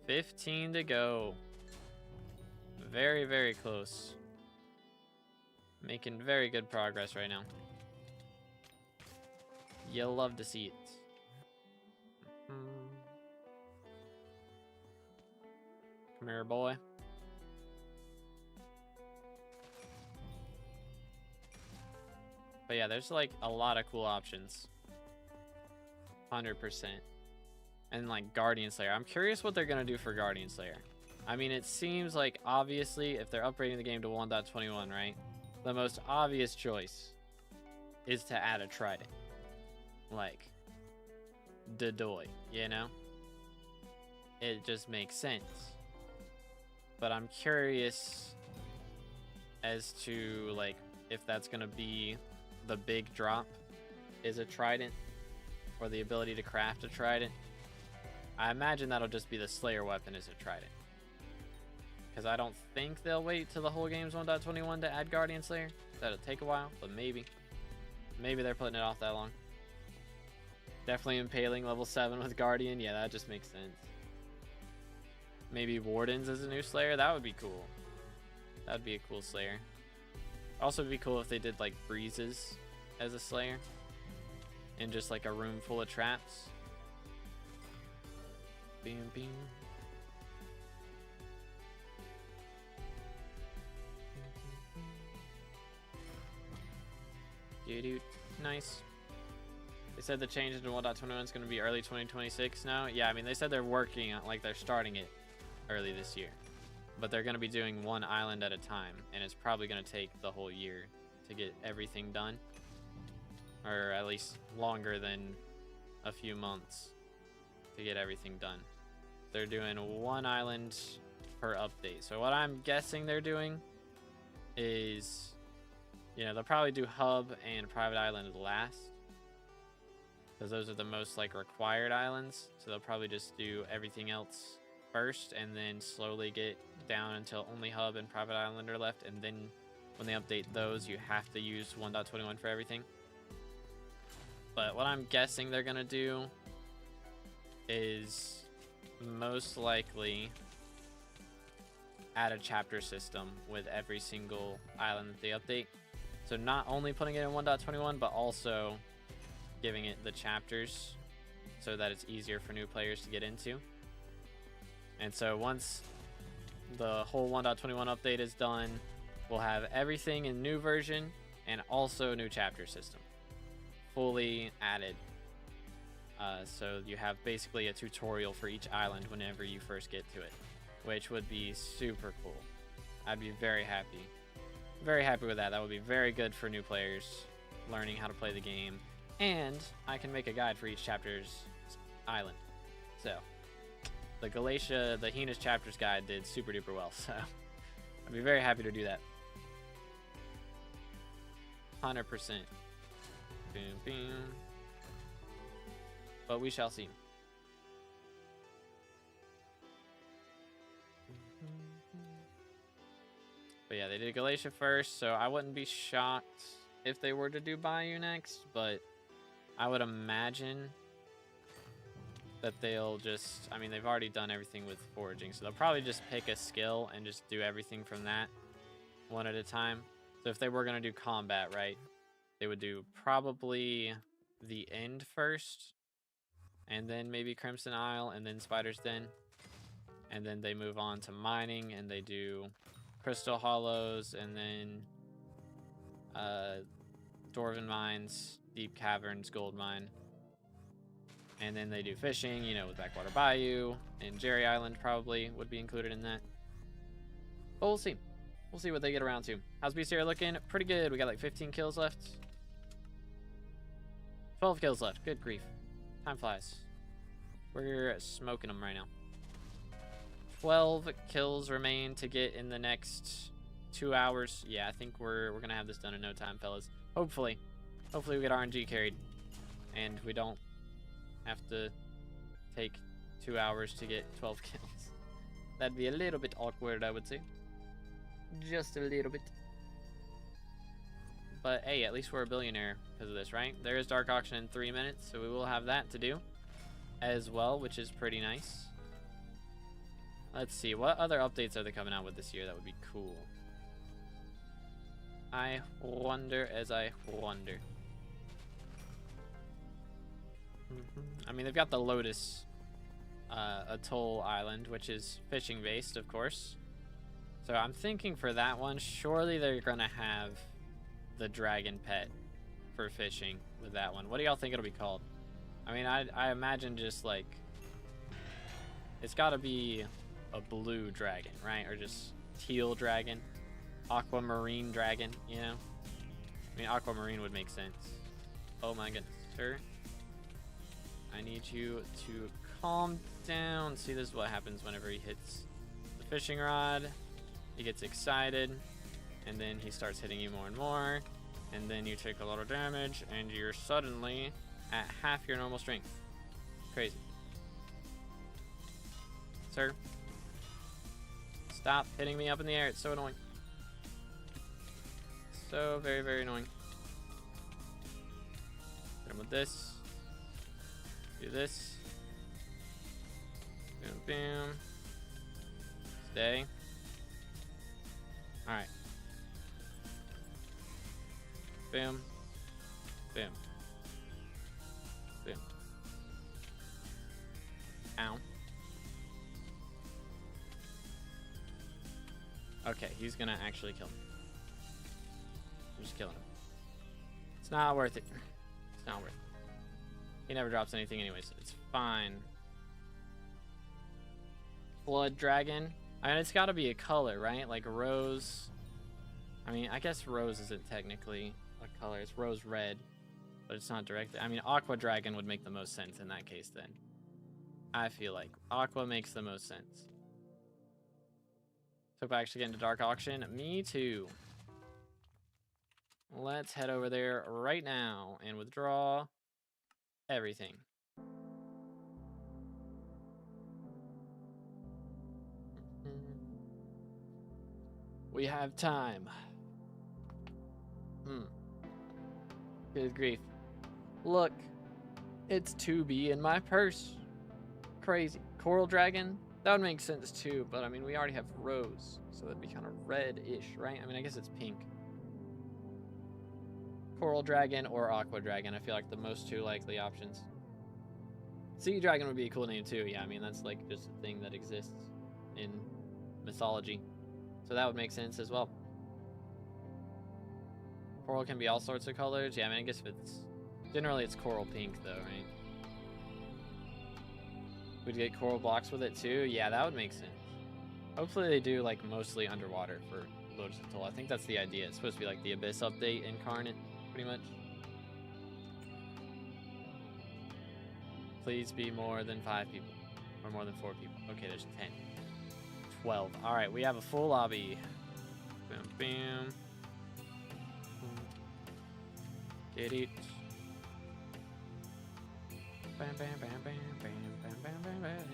15 to go. Very, very close. Making very good progress right now. You'll love to see it. Come here, boy. But yeah, there's like a lot of cool options. 100%. And like Guardian Slayer. I'm curious what they're going to do for Guardian Slayer. I mean, it seems like obviously if they're upgrading the game to 1.21, right? The most obvious choice is to add a trident. Like, Dodoy, you know? It just makes sense. But I'm curious as to like if that's gonna be the big drop is a trident or the ability to craft a trident. I imagine that'll just be the Slayer weapon as a trident, because I don't think they'll wait till the whole game's 1.21 to add Guardian Slayer. That'll take a while, but maybe they're putting it off that long. Definitely impaling level 7 with Guardian. Yeah, that just makes sense. Maybe Wardens as a new Slayer. That would be cool. That would be a cool Slayer. Also, it'd be cool if they did like Breezes as a Slayer. In just like a room full of traps. Bam, bam. Dude, nice. They said the change into 1.21 is going to be early 2026 now. Yeah, I mean, they said they're working on, like, they're starting it early this year. But they're going to be doing one island at a time, and it's probably going to take the whole year to get everything done. Or at least longer than a few months to get everything done. They're doing one island per update. So what I'm guessing they're doing is, you know, they'll probably do hub and private island last, because those are the most like required islands. So they'll probably just do everything else first and then slowly get down until only hub and private island are left. And then when they update those, you have to use 1.21 for everything. But what I'm guessing they're gonna do is most likely add a chapter system with every single island that they update. So not only putting it in 1.21, but also giving it the chapters so that it's easier for new players to get into. And so once the whole 1.21 update is done, we'll have everything in new version and also new chapter system fully added. So you have basically a tutorial for each island whenever you first get to it, which would be super cool. I'd be very happy Very happy with that. That would be very good for new players learning how to play the game. And I can make a guide for each chapter's island. So, the Galatia, the Heinous Chapters guide did super duper well. So, I'd be very happy to do that. 100%. Boom, boom. But we shall see. But yeah, they did Galatia first, so I wouldn't be shocked if they were to do Bayou next, but I would imagine that they'll just, I mean, they've already done everything with foraging, so they'll probably just pick a skill and just do everything from that one at a time. So if they were going to do combat, right, they would do probably the end first, and then maybe Crimson Isle, and then Spider's Den. And then they move on to mining, and they do Crystal Hollows, and then Dwarven Mines, Deep Caverns, Gold Mine. And then they do fishing, you know, with Backwater Bayou, and Jerry Island probably would be included in that. But we'll see. We'll see what they get around to. How's Bearry looking? Pretty good. We got like 15 kills left. 12 kills left. Good grief. Time flies. We're smoking them right now. 12 kills remain to get in the next 2 hours. Yeah, I think we're gonna have this done in no time, fellas. Hopefully. Hopefully we get RNG carried. And we don't have to take 2 hours to get 12 kills. That'd be a little bit awkward, I would say. Just a little bit. But hey, at least we're a billionaire because of this, right? There is Dark Auction in 3 minutes, so we will have that to do as well, which is pretty nice. Let's see, what other updates are they coming out with this year that would be cool? I wonder as I wonder. I mean, they've got the Lotus Atoll Island, which is fishing based, of course. So I'm thinking for that one, surely they're gonna have the dragon pet for fishing with that one. What do y'all think it'll be called? I mean, I imagine just like, it's gotta be a blue dragon, right? Or just teal dragon, aquamarine dragon, you know? I mean, aquamarine would make sense. Oh my goodness, sir. I need you to calm down. See, this is what happens whenever he hits the fishing rod. He gets excited, and then he starts hitting you more and more, and then you take a lot of damage, and you're suddenly at half your normal strength. Crazy. Sir, stop hitting me up in the air. It's so annoying. So very, very annoying. Hit him with this. Do this. Boom, boom. Stay. Alright. Boom. Boom. Boom. Ow. Okay, he's gonna actually kill me. I'm just killing him. It's not worth it. It's not worth it. He never drops anything anyways. It's fine. Blood dragon. I mean, it's gotta be a color, right? Like rose. I mean, I guess rose isn't technically a color. It's rose red, but it's not directed. I mean, aqua dragon would make the most sense in that case then. I feel like aqua makes the most sense. So if I actually get into Dark Auction, me too. Let's head over there right now and withdraw everything. We have time. Good grief. Look, it's 2B in my purse. Crazy. Coral dragon? That would make sense too, but I mean, we already have rose, so that'd be kind of red-ish, right? I mean, I guess it's pink. Coral dragon or aqua dragon, I feel like the most two likely options. Sea dragon would be a cool name too. Yeah, I mean, that's like just a thing that exists in mythology. So that would make sense as well. Coral can be all sorts of colors. Yeah, I mean, I guess if it's... Generally, it's coral pink, though, right? We'd get coral blocks with it, too. Yeah, that would make sense. Hopefully, they do, like, mostly underwater for Lotus Atoll. I think that's the idea. It's supposed to be like the Abyss update incarnate, pretty much. Please be more than 5 people. Or more than 4 people. Okay, there's 10. 12. Alright, we have a full lobby. Boom, boom. Get it. Bam, bam, bam, bam, bam, bam, bam, bam, bam.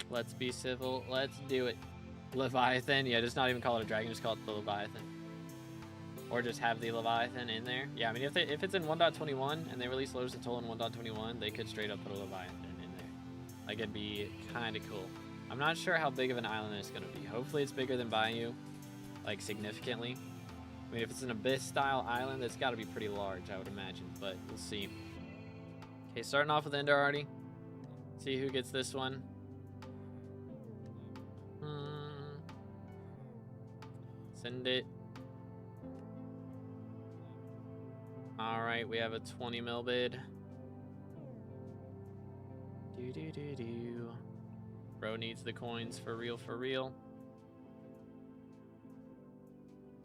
Let's be civil. Let's do it. Leviathan. Yeah, just not even call it a dragon. Just call it the Leviathan. Or just have the Leviathan in there. Yeah, I mean, if it's in 1.21 and they release Lotus Atoll in 1.21, they could straight up put a Leviathan in there. Like, it'd be kind of cool. I'm not sure how big of an island it's going to be. Hopefully it's bigger than Bayou, like, significantly. I mean, if it's an Abyss-style island, it's got to be pretty large, I would imagine. But we'll see. Okay, starting off with Ender already. See who gets this one. Send it. Alright, we have a 20 mil bid. Do. Bro needs the coins for real, for real.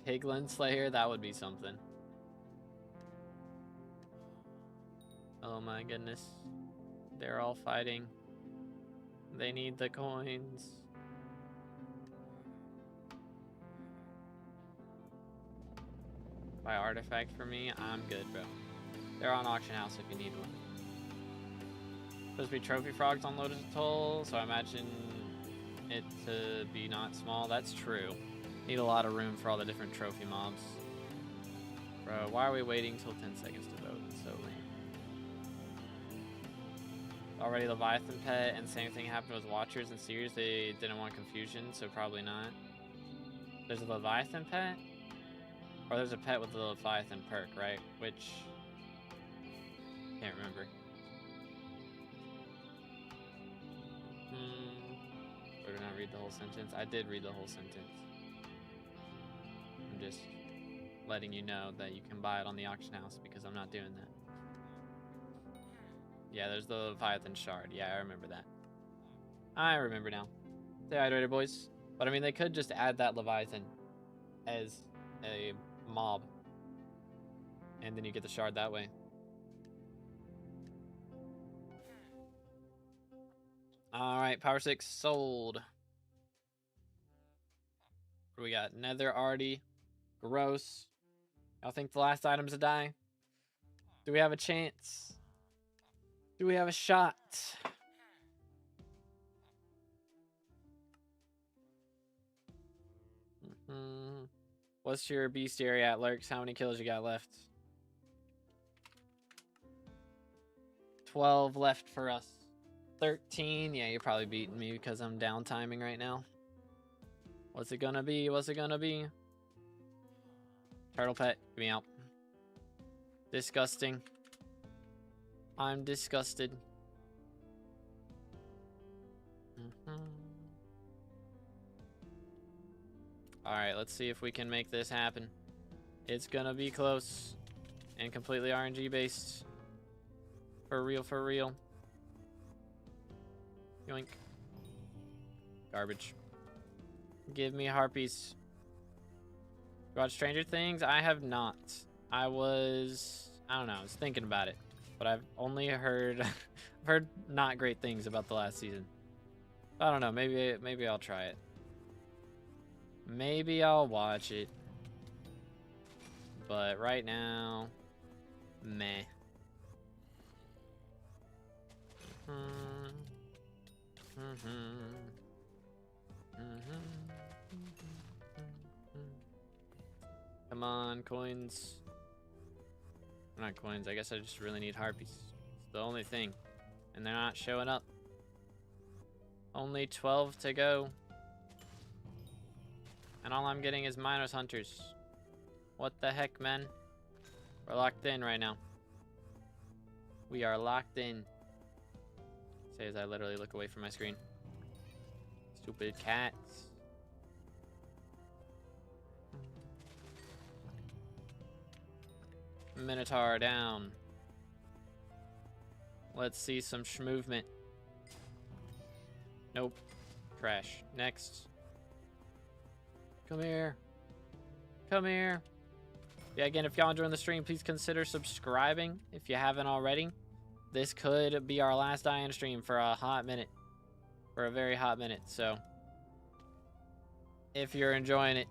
Piglin Slayer, that would be something. Oh my goodness. They're all fighting. They need the coins. Buy artifact for me, I'm good, bro. They're on auction house if you need one. Supposed to be trophy frogs on Lotus Atoll, so I imagine it to be not small. That's true. Need a lot of room for all the different trophy mobs. Bro, why are we waiting till 10 seconds to vote? It's so lame. Already Leviathan pet, and same thing happened with Watchers and Seers. They didn't want confusion, so probably not. There's a Leviathan pet? Or there's a pet with the Leviathan perk, right? Which... can't remember. Or did I not read the whole sentence? I did read the whole sentence. I'm just letting you know that you can buy it on the auction house because I'm not doing that. Yeah, there's the Leviathan shard. Yeah, I remember that. I remember now. Stay hydrated, boys. But I mean, they could just add that Leviathan as a mob. And then you get the shard that way. Alright, Power 6 sold. What do we got? Nether Arty. Gross. Y'all think the last item's a die? Do we have a chance? Do we have a shot? What's your bestiary at, Lurks? How many kills you got left? 12 left for us. 13. Yeah, you're probably beating me because I'm down timing right now. What's it gonna be? What's it gonna be? Turtle pet, get me out. Disgusting. I'm disgusted. Alright, let's see if we can make this happen. It's gonna be close. And completely RNG based. For real, for real. Yoink. Garbage. Give me harpies. You watch Stranger Things? I have not. I don't know, I was thinking about it. But I've only heard I've heard not great things about the last season. I don't know, maybe I'll try it. Maybe I'll watch it. But right now, meh. Come on, coins. Not coins, I guess I just really need harpies. It's the only thing. And they're not showing up. Only 12 to go. And all I'm getting is Minos Hunters. What the heck, man? We're locked in right now. We are locked in. Say as I literally look away from my screen. Stupid cats. Minotaur down. Let's see some movement. Nope. Trash. Next. Come here. Come here. Yeah, again, if y'all enjoying the stream, please consider subscribing if you haven't already. This could be our last Diana stream for a hot minute. For a very hot minute, so if you're enjoying it,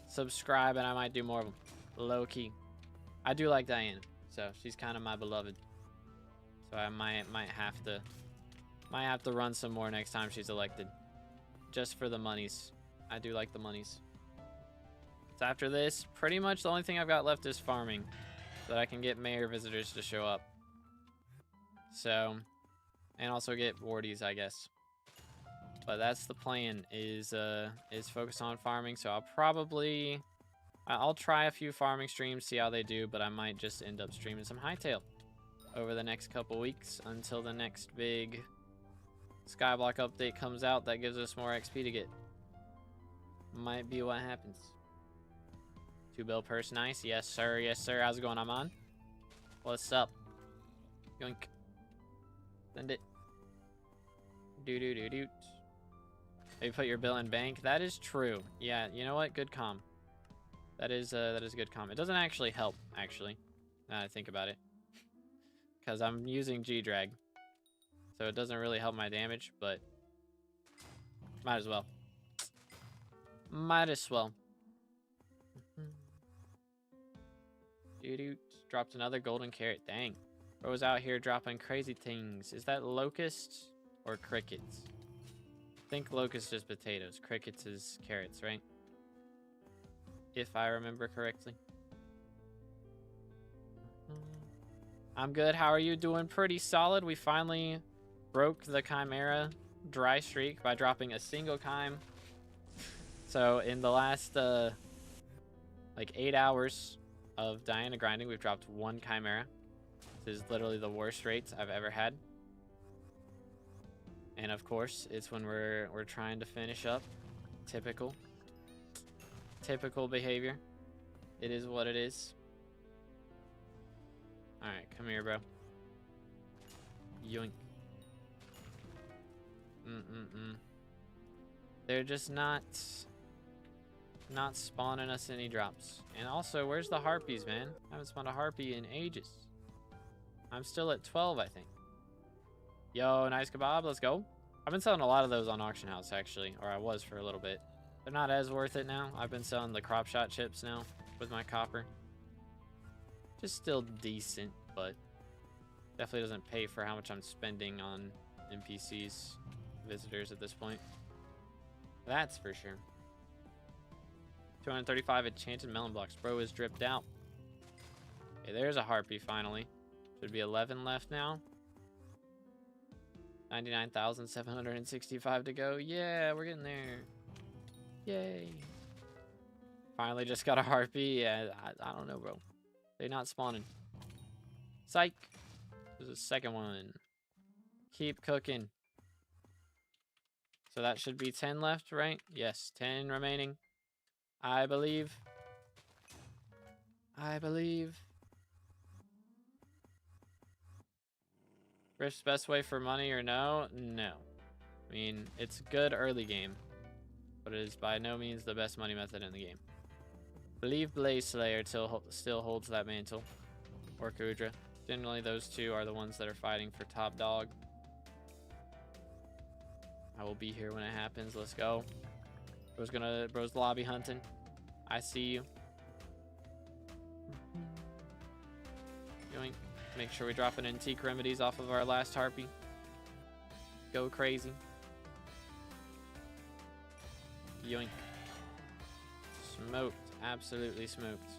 subscribe and I might do more of them. Low key. I do like Diana, so she's kind of my beloved. So I might have to run some more next time she's elected. Just for the monies. I do like the monies. So after this, pretty much the only thing I've got left is farming. So that I can get mayor visitors to show up. So, and also get wardies, I guess. But that's the plan, is focus on farming. So I'll try a few farming streams, see how they do, but I might just end up streaming some Hightail over the next couple weeks until the next big SkyBlock update comes out that gives us more XP to get. Might be what happens. 2-bill purse, nice. Yes, sir. Yes, sir. How's it going? I'm on. What's up? Yoink. Send it. Do. Maybe put your bill in bank. That is true. Yeah, you know what? Good comm. That is good comm. It doesn't actually help, actually, now that I think about it. Because I'm using G-Drag. So it doesn't really help my damage, but might as well. Might as well. Dropped another golden carrot. Dang. Bro was out here dropping crazy things. Is that locusts or crickets? I think locusts is potatoes. Crickets is carrots, right? If I remember correctly. I'm good. How are you? Doing pretty solid. We finally broke the Chimera dry streak by dropping a single Chime. So in the last like 8 hours of Diana grinding, we've dropped 1 Chimera. This is literally the worst rates I've ever had. And of course, it's when we're trying to finish up. Typical behavior. It is what it is. All right, come here, bro. Yoink. They're just not spawning us any drops. And also, where's the harpies, man? I haven't spawned a harpy in ages. I'm still at 12, I think. Yo, nice kebab, let's go. I've been selling a lot of those on Auction House, actually, or I was for a little bit. They're not as worth it now. I've been selling the crop shot chips now with my copper. Just still decent, but definitely doesn't pay for how much I'm spending on NPCs, visitors at this point. That's for sure. 235 enchanted melon blocks. Bro is dripped out. Okay, there's a harpy finally. Should be 11 left now. 99,765 to go. Yeah, we're getting there. Yay. Finally just got a harpy. Yeah, I don't know, bro. They're not spawning. Psych. There's a second one. Keep cooking. So that should be 10 left, right? Yes, 10 remaining. I believe. Rift's best way for money or no? No. I mean, it's good early game, but it is by no means the best money method in the game. Believe Blaze Slayer still holds that mantle. Or Kudra. Generally, those two are the ones that are fighting for top dog. I will be here when it happens. Let's go. Bro's lobby hunting. I see you. Yoink. Make sure we drop an antique remedies off of our last harpy. Go crazy. Yoink. Smoked. Absolutely smoked.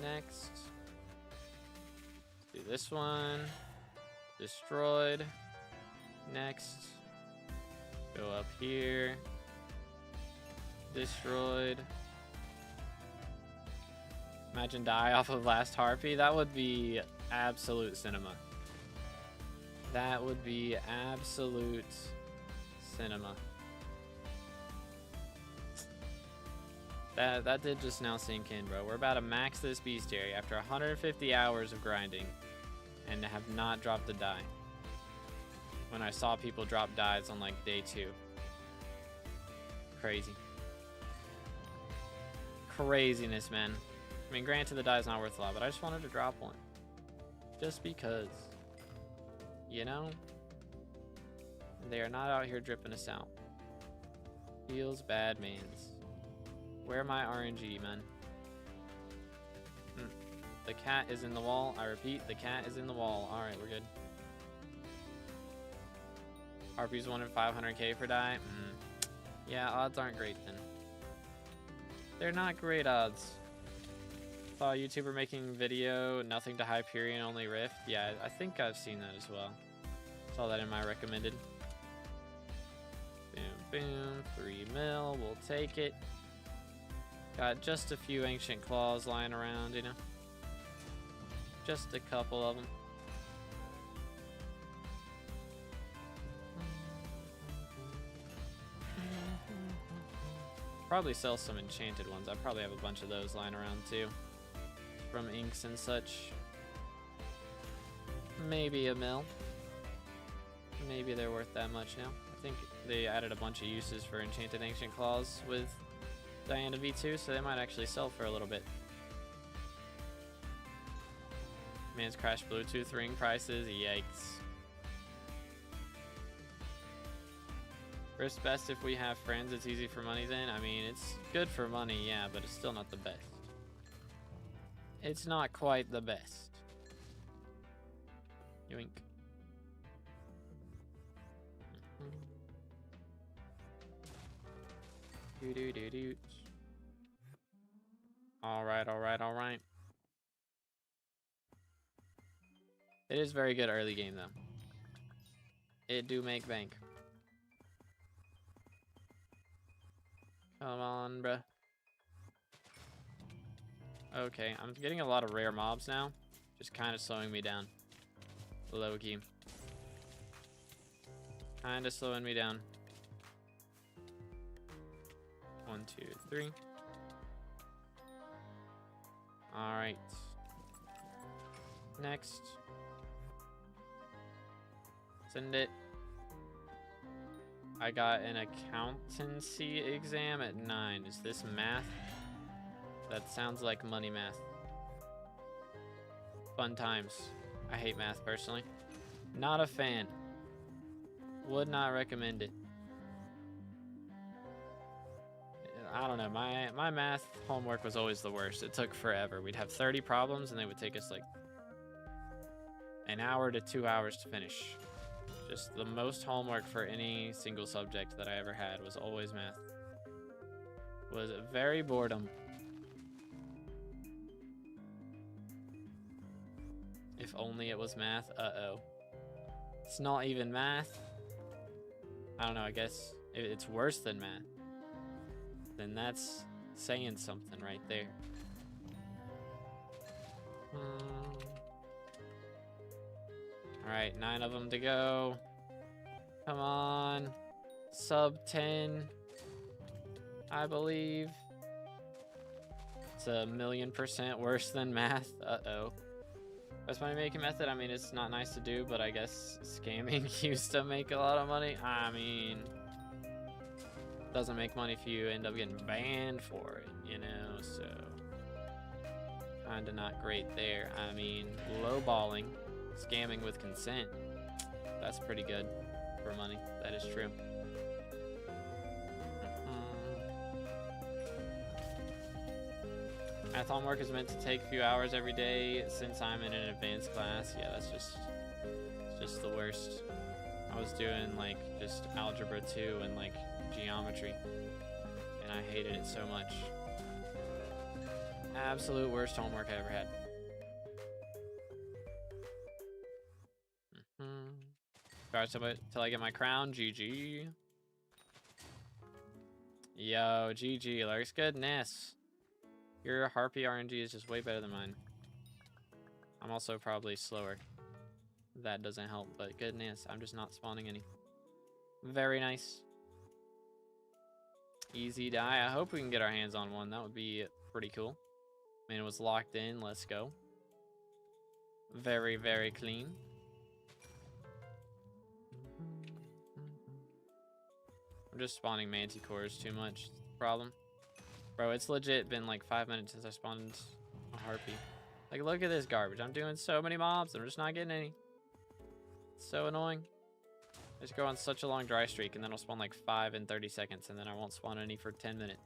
Next. Let's do this one. Destroyed. Next. Go up here. Destroyed. Imagine die off of last harpy. That would be absolute cinema. That would be absolute cinema. That did just now sink in, bro. We're about to max this bestiary after 150 hours of grinding and have not dropped a die. when I saw people drop dies on like day 2. Crazy. Craziness, man. I mean, granted, the die's not worth a lot, but I just wanted to drop one. Just because. You know? They are not out here dripping us out. Feels bad, mans. Where my RNG, man? The cat is in the wall. I repeat, the cat is in the wall. Alright, we're good. RP's 1 in 500k for die. Yeah, odds aren't great then. They're not great odds. Saw a YouTuber making video, nothing to Hyperion, only Rift. Yeah, I think I've seen that as well. Saw that in my recommended. Boom, boom. 3 mil. We'll take it. Got just a few ancient claws lying around, you know. Just a couple of them. Probably sell some enchanted ones. I probably have a bunch of those lying around too. From inks and such. Maybe a mil. Maybe they're worth that much now. I think they added a bunch of uses for enchanted ancient claws with Diana V2, so they might actually sell for a little bit. Man's crashed Bluetooth ring prices. Yikes. First best if we have friends, it's easy for money then. I mean, it's good for money, yeah, but it's still not the best. It's not quite the best. Yoink. Do. Alright, alright, alright. It is very good early game though. It do make bank. Come on, bruh. Okay, I'm getting a lot of rare mobs now. Just kind of slowing me down. Low key. Kind of slowing me down. 1, 2, 3. Alright. Next. Send it. I got an accountancy exam at 9. Is this math? That sounds like money math. Fun times. I hate math personally. Not a fan. Would not recommend it. I don't know. My math homework was always the worst. It took forever. We'd have 30 problems and they would take us like an hour to 2 hours to finish. Just the most homework for any single subject that I ever had was always math. Was very boredom. If only it was math. Uh-oh. It's not even math. I don't know, I guess it's worse than math. Then that's saying something right there. Alright, 9 of them to go. Come on. Sub 10. I believe. It's 1,000,000% worse than math. Uh-oh. Best money making method, I mean, it's not nice to do, but I guess scamming used to make a lot of money. I mean, doesn't make money if you end up getting banned for it, you know, so kinda not great there. I mean, lowballing, scamming with consent, that's pretty good for money. That is true. Math homework is meant to take a few hours every day since I'm in an advanced class. Yeah, that's just the worst. I was doing like just algebra 2 and like geometry, and I hated it so much. Absolute worst homework I ever had. Alright, till I get my crown. GG. Yo, GG, Lurks. Goodness. Your Harpy RNG is just way better than mine. I'm also probably slower. That doesn't help, but goodness, I'm just not spawning any. Very nice. Easy die. I hope we can get our hands on one. That would be pretty cool. I mean, it was locked in. Let's go. Very, very clean. I'm just spawning manticores too much. Problem. Bro, it's legit been like 5 minutes since I spawned a harpy. Like, look at this garbage. I'm doing so many mobs. I'm just not getting any. It's so annoying. I just go on such a long dry streak, and then I'll spawn like 5 in 30 seconds, and then I won't spawn any for 10 minutes.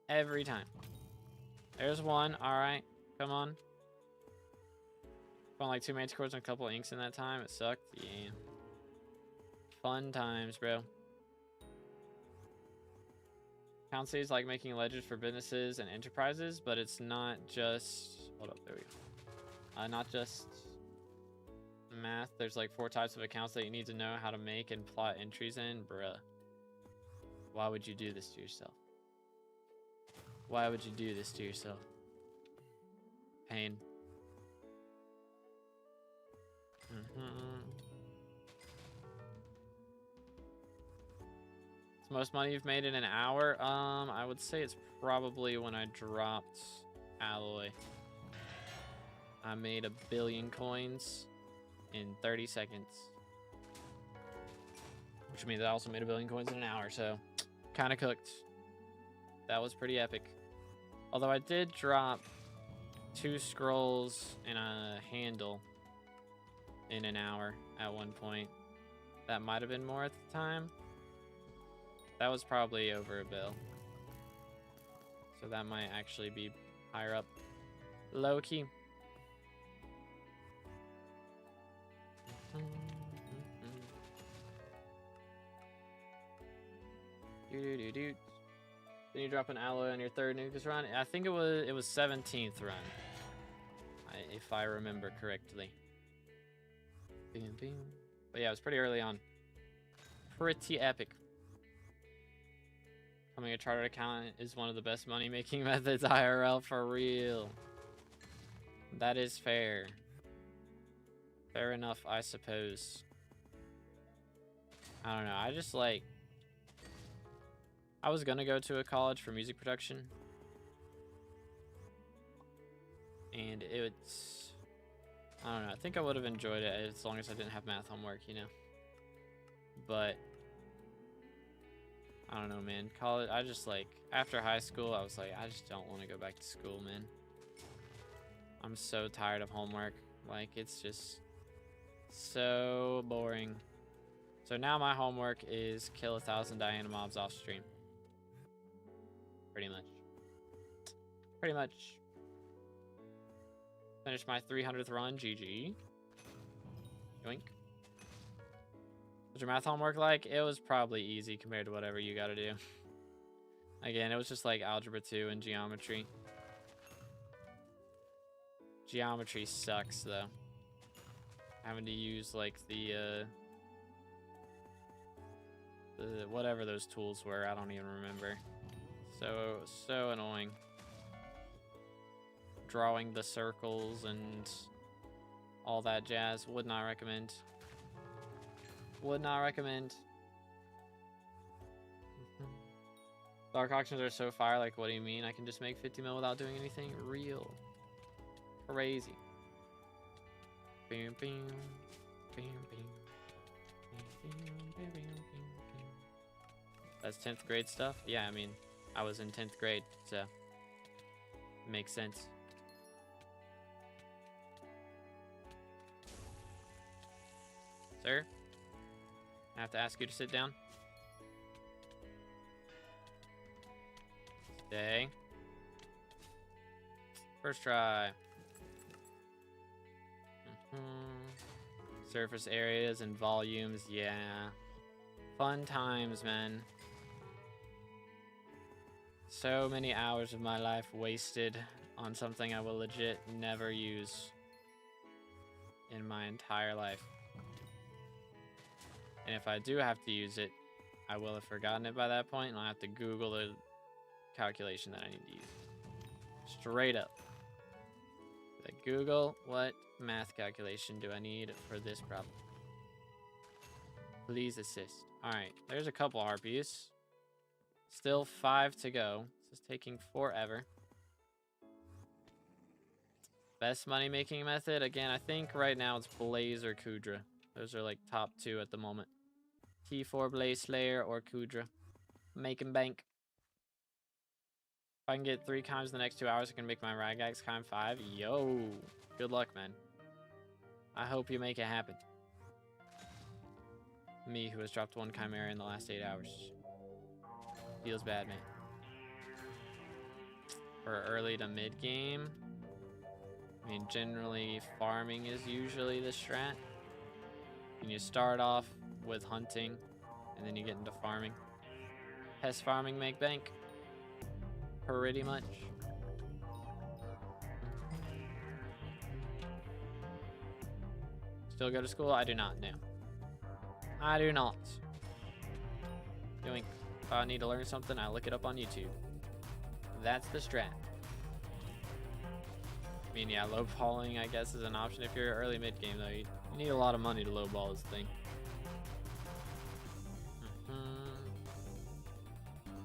Every time. There's one. All right. Come on. Spawned like 2 manticores and a couple inks in that time. It sucked. Yeah. Fun times, bro. Council's like making ledgers for businesses and enterprises, but it's not just... Hold up. There we go. Not just... math. There's like 4 types of accounts that you need to know how to make and plot entries in. Bruh. Why would you do this to yourself? Why would you do this to yourself? Pain. It's the most money you've made in an hour? I would say it's probably when I dropped alloy. I made 1 billion coins in 30 seconds. Which means I also made 1 billion coins in an hour, so kind of cooked. That was pretty epic. Although I did drop 2 scrolls and a handle in an hour at one point. That might have been more at the time. That was probably over 1 bill. So that might actually be higher up. Low key. Then you drop an alloy on your 3rd Nukas run. I think it was 17th run, if I remember correctly. But yeah, it was pretty early on. Pretty epic. Becoming a chartered accountant is one of the best money making methods IRL, for real. That is fair. Fair enough, I suppose. I don't know. I just like... I was gonna go to a college for music production. And it's... I don't know. I think I would have enjoyed it as long as I didn't have math homework, you know? But... I don't know, man. College... I just like... After high school, I was like, I just don't want to go back to school, man. I'm so tired of homework. Like, it's just... so boring. So now my homework is kill 1,000 Diana mobs off stream. Pretty much. Pretty much. Finish my 300th run. GG. Yoink. What's your math homework like? It was probably easy compared to whatever you gotta do. Again, it was just like algebra 2 and geometry. Geometry sucks though. Having to use like the whatever those tools were, I don't even remember. So annoying. Drawing the circles and all that jazz. Would not recommend. Would not recommend. Dark auctions are so fire. Like, what do you mean? I can just make 50 mil without doing anything? Real. Crazy. Bam, bam, bam, bam. That's 10th grade stuff? Yeah, I mean, I was in 10th grade, so makes sense. Sir, I have to ask you to sit down. Stay. First try. Surface areas and volumes, yeah. Fun times, man. So many hours of my life wasted on something I will legit never use in my entire life. And if I do have to use it, I will have forgotten it by that point, and I'll have to Google the calculation that I need to use. Straight up. Like, Google, what math calculation do I need for this problem? Please assist. Alright, there's a couple harpies. Still 5 to go. This is taking forever. Best money making method? Again, I think right now it's Blaze or Kudra. Those are like top 2 at the moment. T4 Blaze Slayer or Kudra. Making bank. If I can get 3 times in the next 2 hours, I can make my Ragax Chime 5. Yo, good luck, man. I hope you make it happen. Me, who has dropped 1 Chimera in the last 8 hours. Feels bad, man. For early to mid game, I mean, generally farming is usually the strat. And you start off with hunting, and then you get into farming. Pest farming make bank. Pretty much. Still go to school? I do not, no. I do not. Doing, if I need to learn something, I look it up on YouTube. That's the strat. I mean, yeah, low balling, I guess, is an option if you're early mid game, though. You need a lot of money to low ball this thing.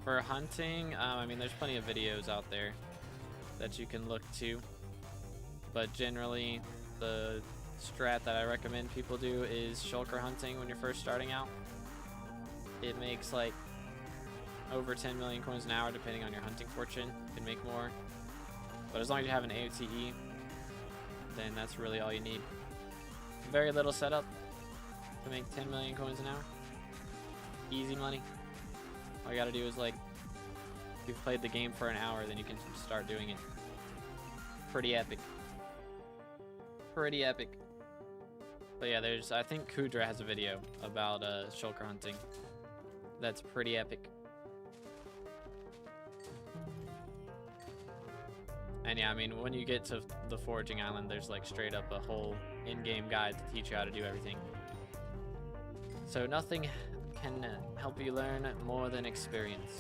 For hunting, I mean, there's plenty of videos out there that you can look to. But generally, the strat that I recommend people do is shulker hunting when you're first starting out. It makes like over 10 million coins an hour depending on your hunting fortune. You can make more. But as long as you have an AOTE, then that's really all you need. Very little setup to make 10 million coins an hour. Easy money. All you gotta do is, like, if you've played the game for an hour, then you can start doing it. Pretty epic. Pretty epic. But yeah, there's, I think Kudra has a video about shulker hunting. That's pretty epic. And yeah, I mean, when you get to the foraging island, there's like straight up a whole in-game guide to teach you how to do everything. So nothing can help you learn more than experience.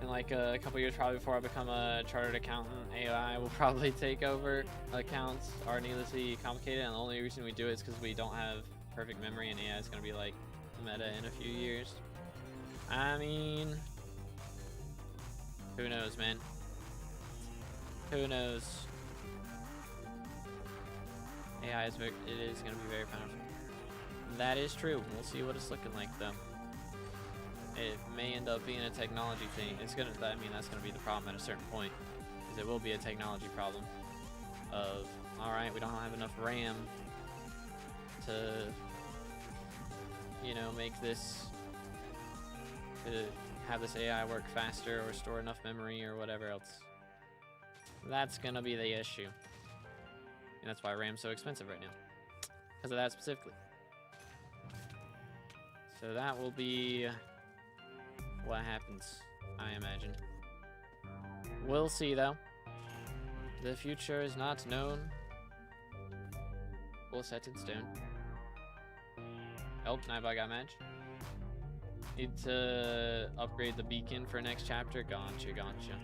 In like a couple years probably before I become a chartered accountant, AI will probably take over. Accounts are needlessly complicated, and the only reason we do it is because we don't have perfect memory, and AI is going to be like meta in a few years. I mean, who knows, man? Who knows? AI is it is going to be very powerful. That is true. We'll see what it's looking like, though. It may end up being a technology thing. It's gonna. I mean, that's gonna be the problem at a certain point, because it will be a technology problem. Of all right, we don't have enough RAM to, you know, make this to have this AI work faster or store enough memory or whatever else. That's gonna be the issue, and that's why RAM's so expensive right now, because of that specifically. So that will be what happens, I imagine. We'll see, though. The future is not known. Full set in stone. Oh, Nightbot got match. Need to upgrade the beacon for next chapter. Gotcha, gotcha.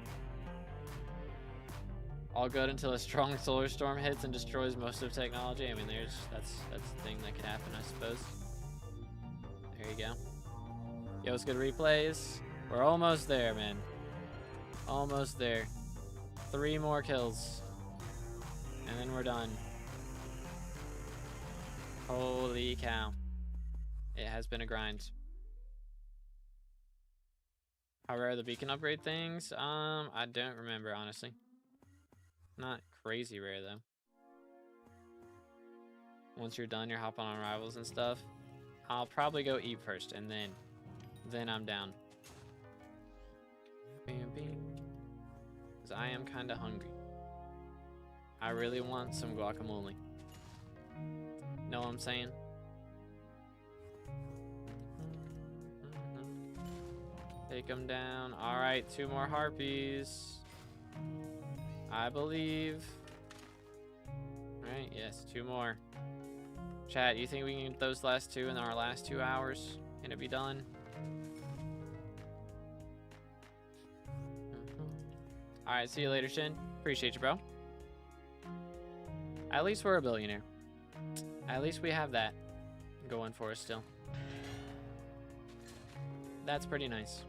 All good until a strong solar storm hits and destroys most of technology. I mean, that's the thing that could happen, I suppose. There you go. Yo, it's good replays. We're almost there, man. Almost there. 3 more kills. And then we're done. Holy cow. It has been a grind. How rare are the beacon upgrade things? I don't remember, honestly. Not crazy rare, though. Once you're done, you're hopping on rivals and stuff. I'll probably go eat first, and then I'm down. Because I am kind of hungry. I really want some guacamole. Know what I'm saying? Take them down. All right, 2 more harpies. I believe. All right, yes, 2 more. Chat, you think we can get those last 2 in our last 2 hours? Can it be done? All right, see you later, Shin. Appreciate you, bro. At least we're a billionaire. At least we have that going for us still. That's pretty nice.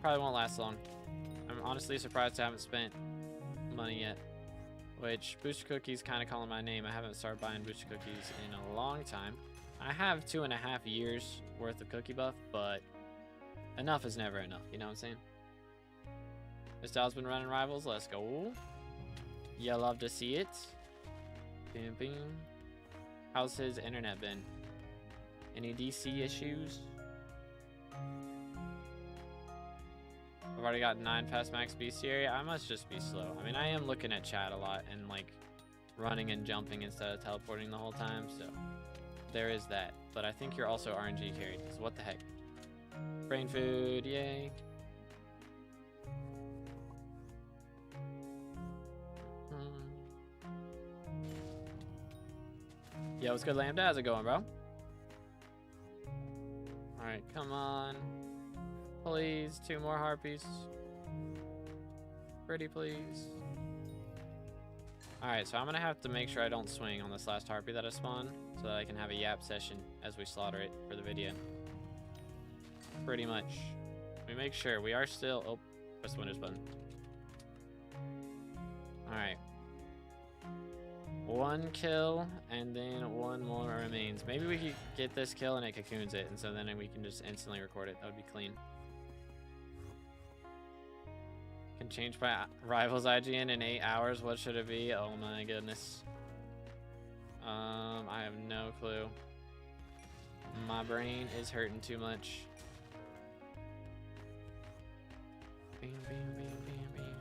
Probably won't last long. I'm honestly surprised I haven't spent money yet. which Booster Cookies kind of calling my name. I haven't started buying Booster Cookies in a long time. I have 2.5 years worth of cookie buff, but enough is never enough, you know what I'm saying? This dog's been running rivals. Let's go. You love to see it. Bing, bing. How's his internet been? Any DC issues? I've already got 9 past max bestiary. I must just be slow. I mean, I am looking at chat a lot and like running and jumping instead of teleporting the whole time, so there is that. But I think you're also RNG carried, because what the heck? Brain food, yay. Yo, what's good, Lambda? How's it going, bro? Alright, come on. Please, 2 more harpies. Pretty please. Alright, so I'm gonna have to make sure I don't swing on this last harpy that I spawned, so that I can have a yap session as we slaughter it for the video. Pretty much. We make sure we are still... Oh, press the Windows button. Alright. 1 kill, and then 1 more remains. Maybe we could get this kill and it cocoons it, and so then we can just instantly record it. That would be clean. Can change by Rivals IGN in 8 hours. What should it be? Oh my goodness. I have no clue. My brain is hurting too much. Bam, bam, bam, bam, bam.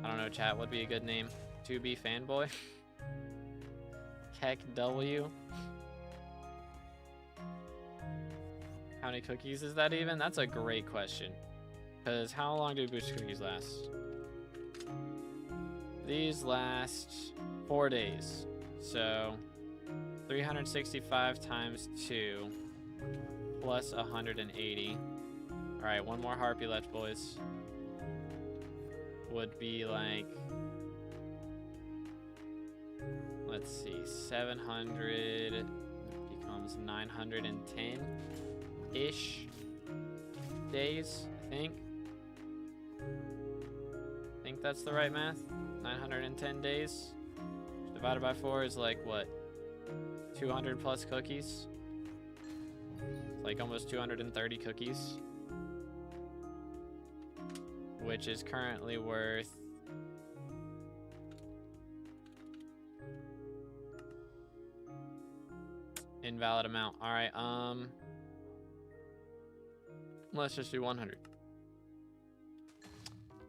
I don't know, chat. What'd be a good name? 2B fanboy? Keck W? How many cookies is that even? That's a great question. Because how long do booster cookies last? These last 4 days. So 365 times 2 plus 180. Alright, 1 more harpy left, boys. Would be like, let's see, 700 becomes 910-ish days, I think. I think that's the right math. 910 days divided by 4 is like what? 200 plus cookies. It's like almost 230 cookies. Which is currently worth invalid amount. All right, let's just do 100.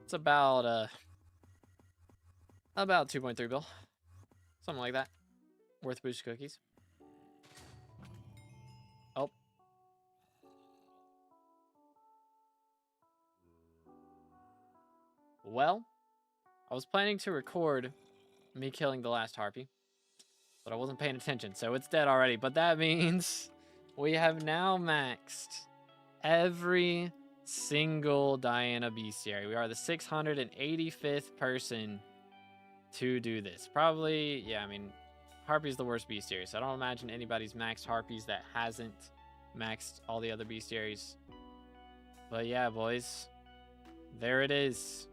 It's about 2.3 bill, something like that, worth boost cookies. Oh. Well, I was planning to record me killing the last harpy, but I wasn't paying attention, so it's dead already. But that means we have now maxed every single Diana bestiary. We are the 685th person to do this. Probably, yeah, I mean, Harpy's the worst bestiary, so I don't imagine anybody's maxed Harpies that hasn't maxed all the other bestiaries. But yeah, boys, there it is.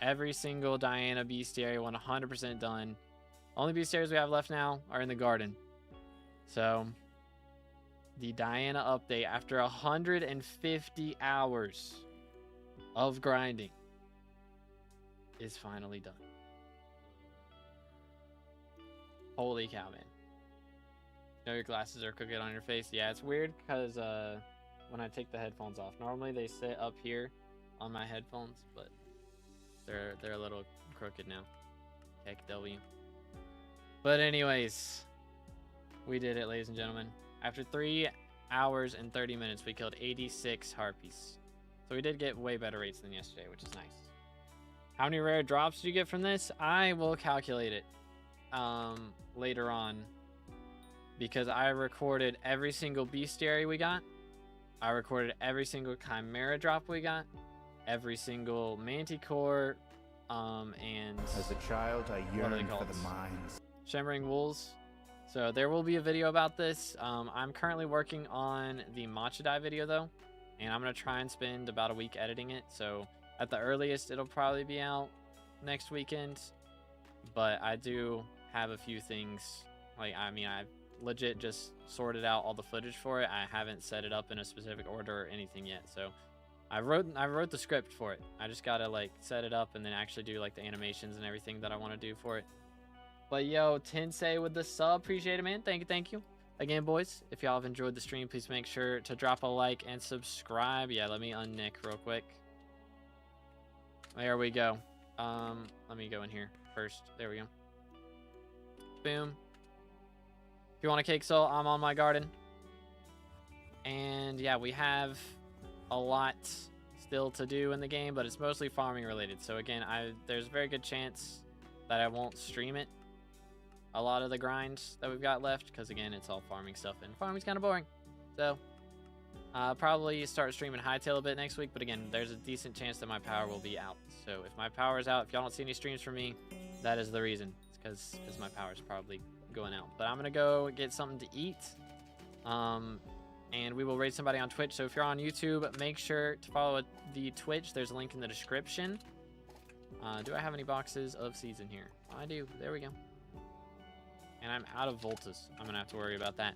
Every single Diana bestiary 100% done. Only bestiaries we have left now are in the garden. So the Diana update after 150 hours of grinding is finally done. Holy cow, man. You know your glasses are crooked on your face? Yeah, it's weird because when I take the headphones off, normally they sit up here on my headphones, but they're a little crooked now. Heck W. But anyways, we did it, ladies and gentlemen. After 3 hours and 30 minutes, we killed 86 harpies. So we did get way better rates than yesterday, which is nice. How many rare drops did you get from this? I will calculate it later on, because I recorded every single bestiary we got. I recorded every single chimera drop we got, every single manticore, and as a child I yearned for the mines. Shimmering Wolves. So there will be a video about this. I'm currently working on the Machadai video though, and I'm gonna try and spend about a week editing it. So at the earliest, it'll probably be out next weekend. But I do have a few things. Like, I mean, I've legit just sorted out all the footage for it. I haven't set it up in a specific order or anything yet. So I wrote the script for it. I just gotta like set it up and then actually do like the animations and everything that I want to do for it. But yo, Tensei with the sub, appreciate it, man. Thank you. Again, boys, if y'all have enjoyed the stream, please make sure to drop a like and subscribe. Yeah, let me unnick real quick. There we go. Let me go in here first. There we go. Boom. If you want a cake soul, I'm on my garden. And yeah, we have a lot still to do in the game, but it's mostly farming related. So again, there's a very good chance that I won't stream it. A lot of the grinds that we've got left, because again, it's all farming stuff, and farming's kind of boring. So probably start streaming Hytale a bit next week, but again, there's a decent chance that my power will be out. So if my power is out, if y'all don't see any streams from me, that is the reason. It's because my power is probably going out. But I'm gonna go get something to eat, and we will raid somebody on Twitch. So if you're on YouTube, make sure to follow the Twitch. There's a link in the description. Do I have any boxes of seeds in here? Oh, I do. There we go. And I'm out of Voltas. I'm gonna have to worry about that.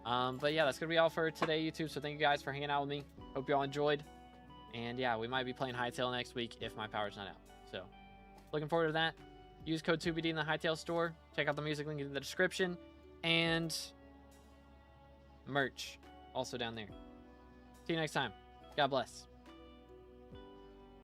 But yeah, that's gonna be all for today, YouTube. So thank you guys for hanging out with me. Hope you all enjoyed. And yeah, we might be playing Hytale next week if my power's not out. So looking forward to that. Use code 2BD in the Hytale store. Check out the music link in the description. And merch also down there. See you next time. God bless.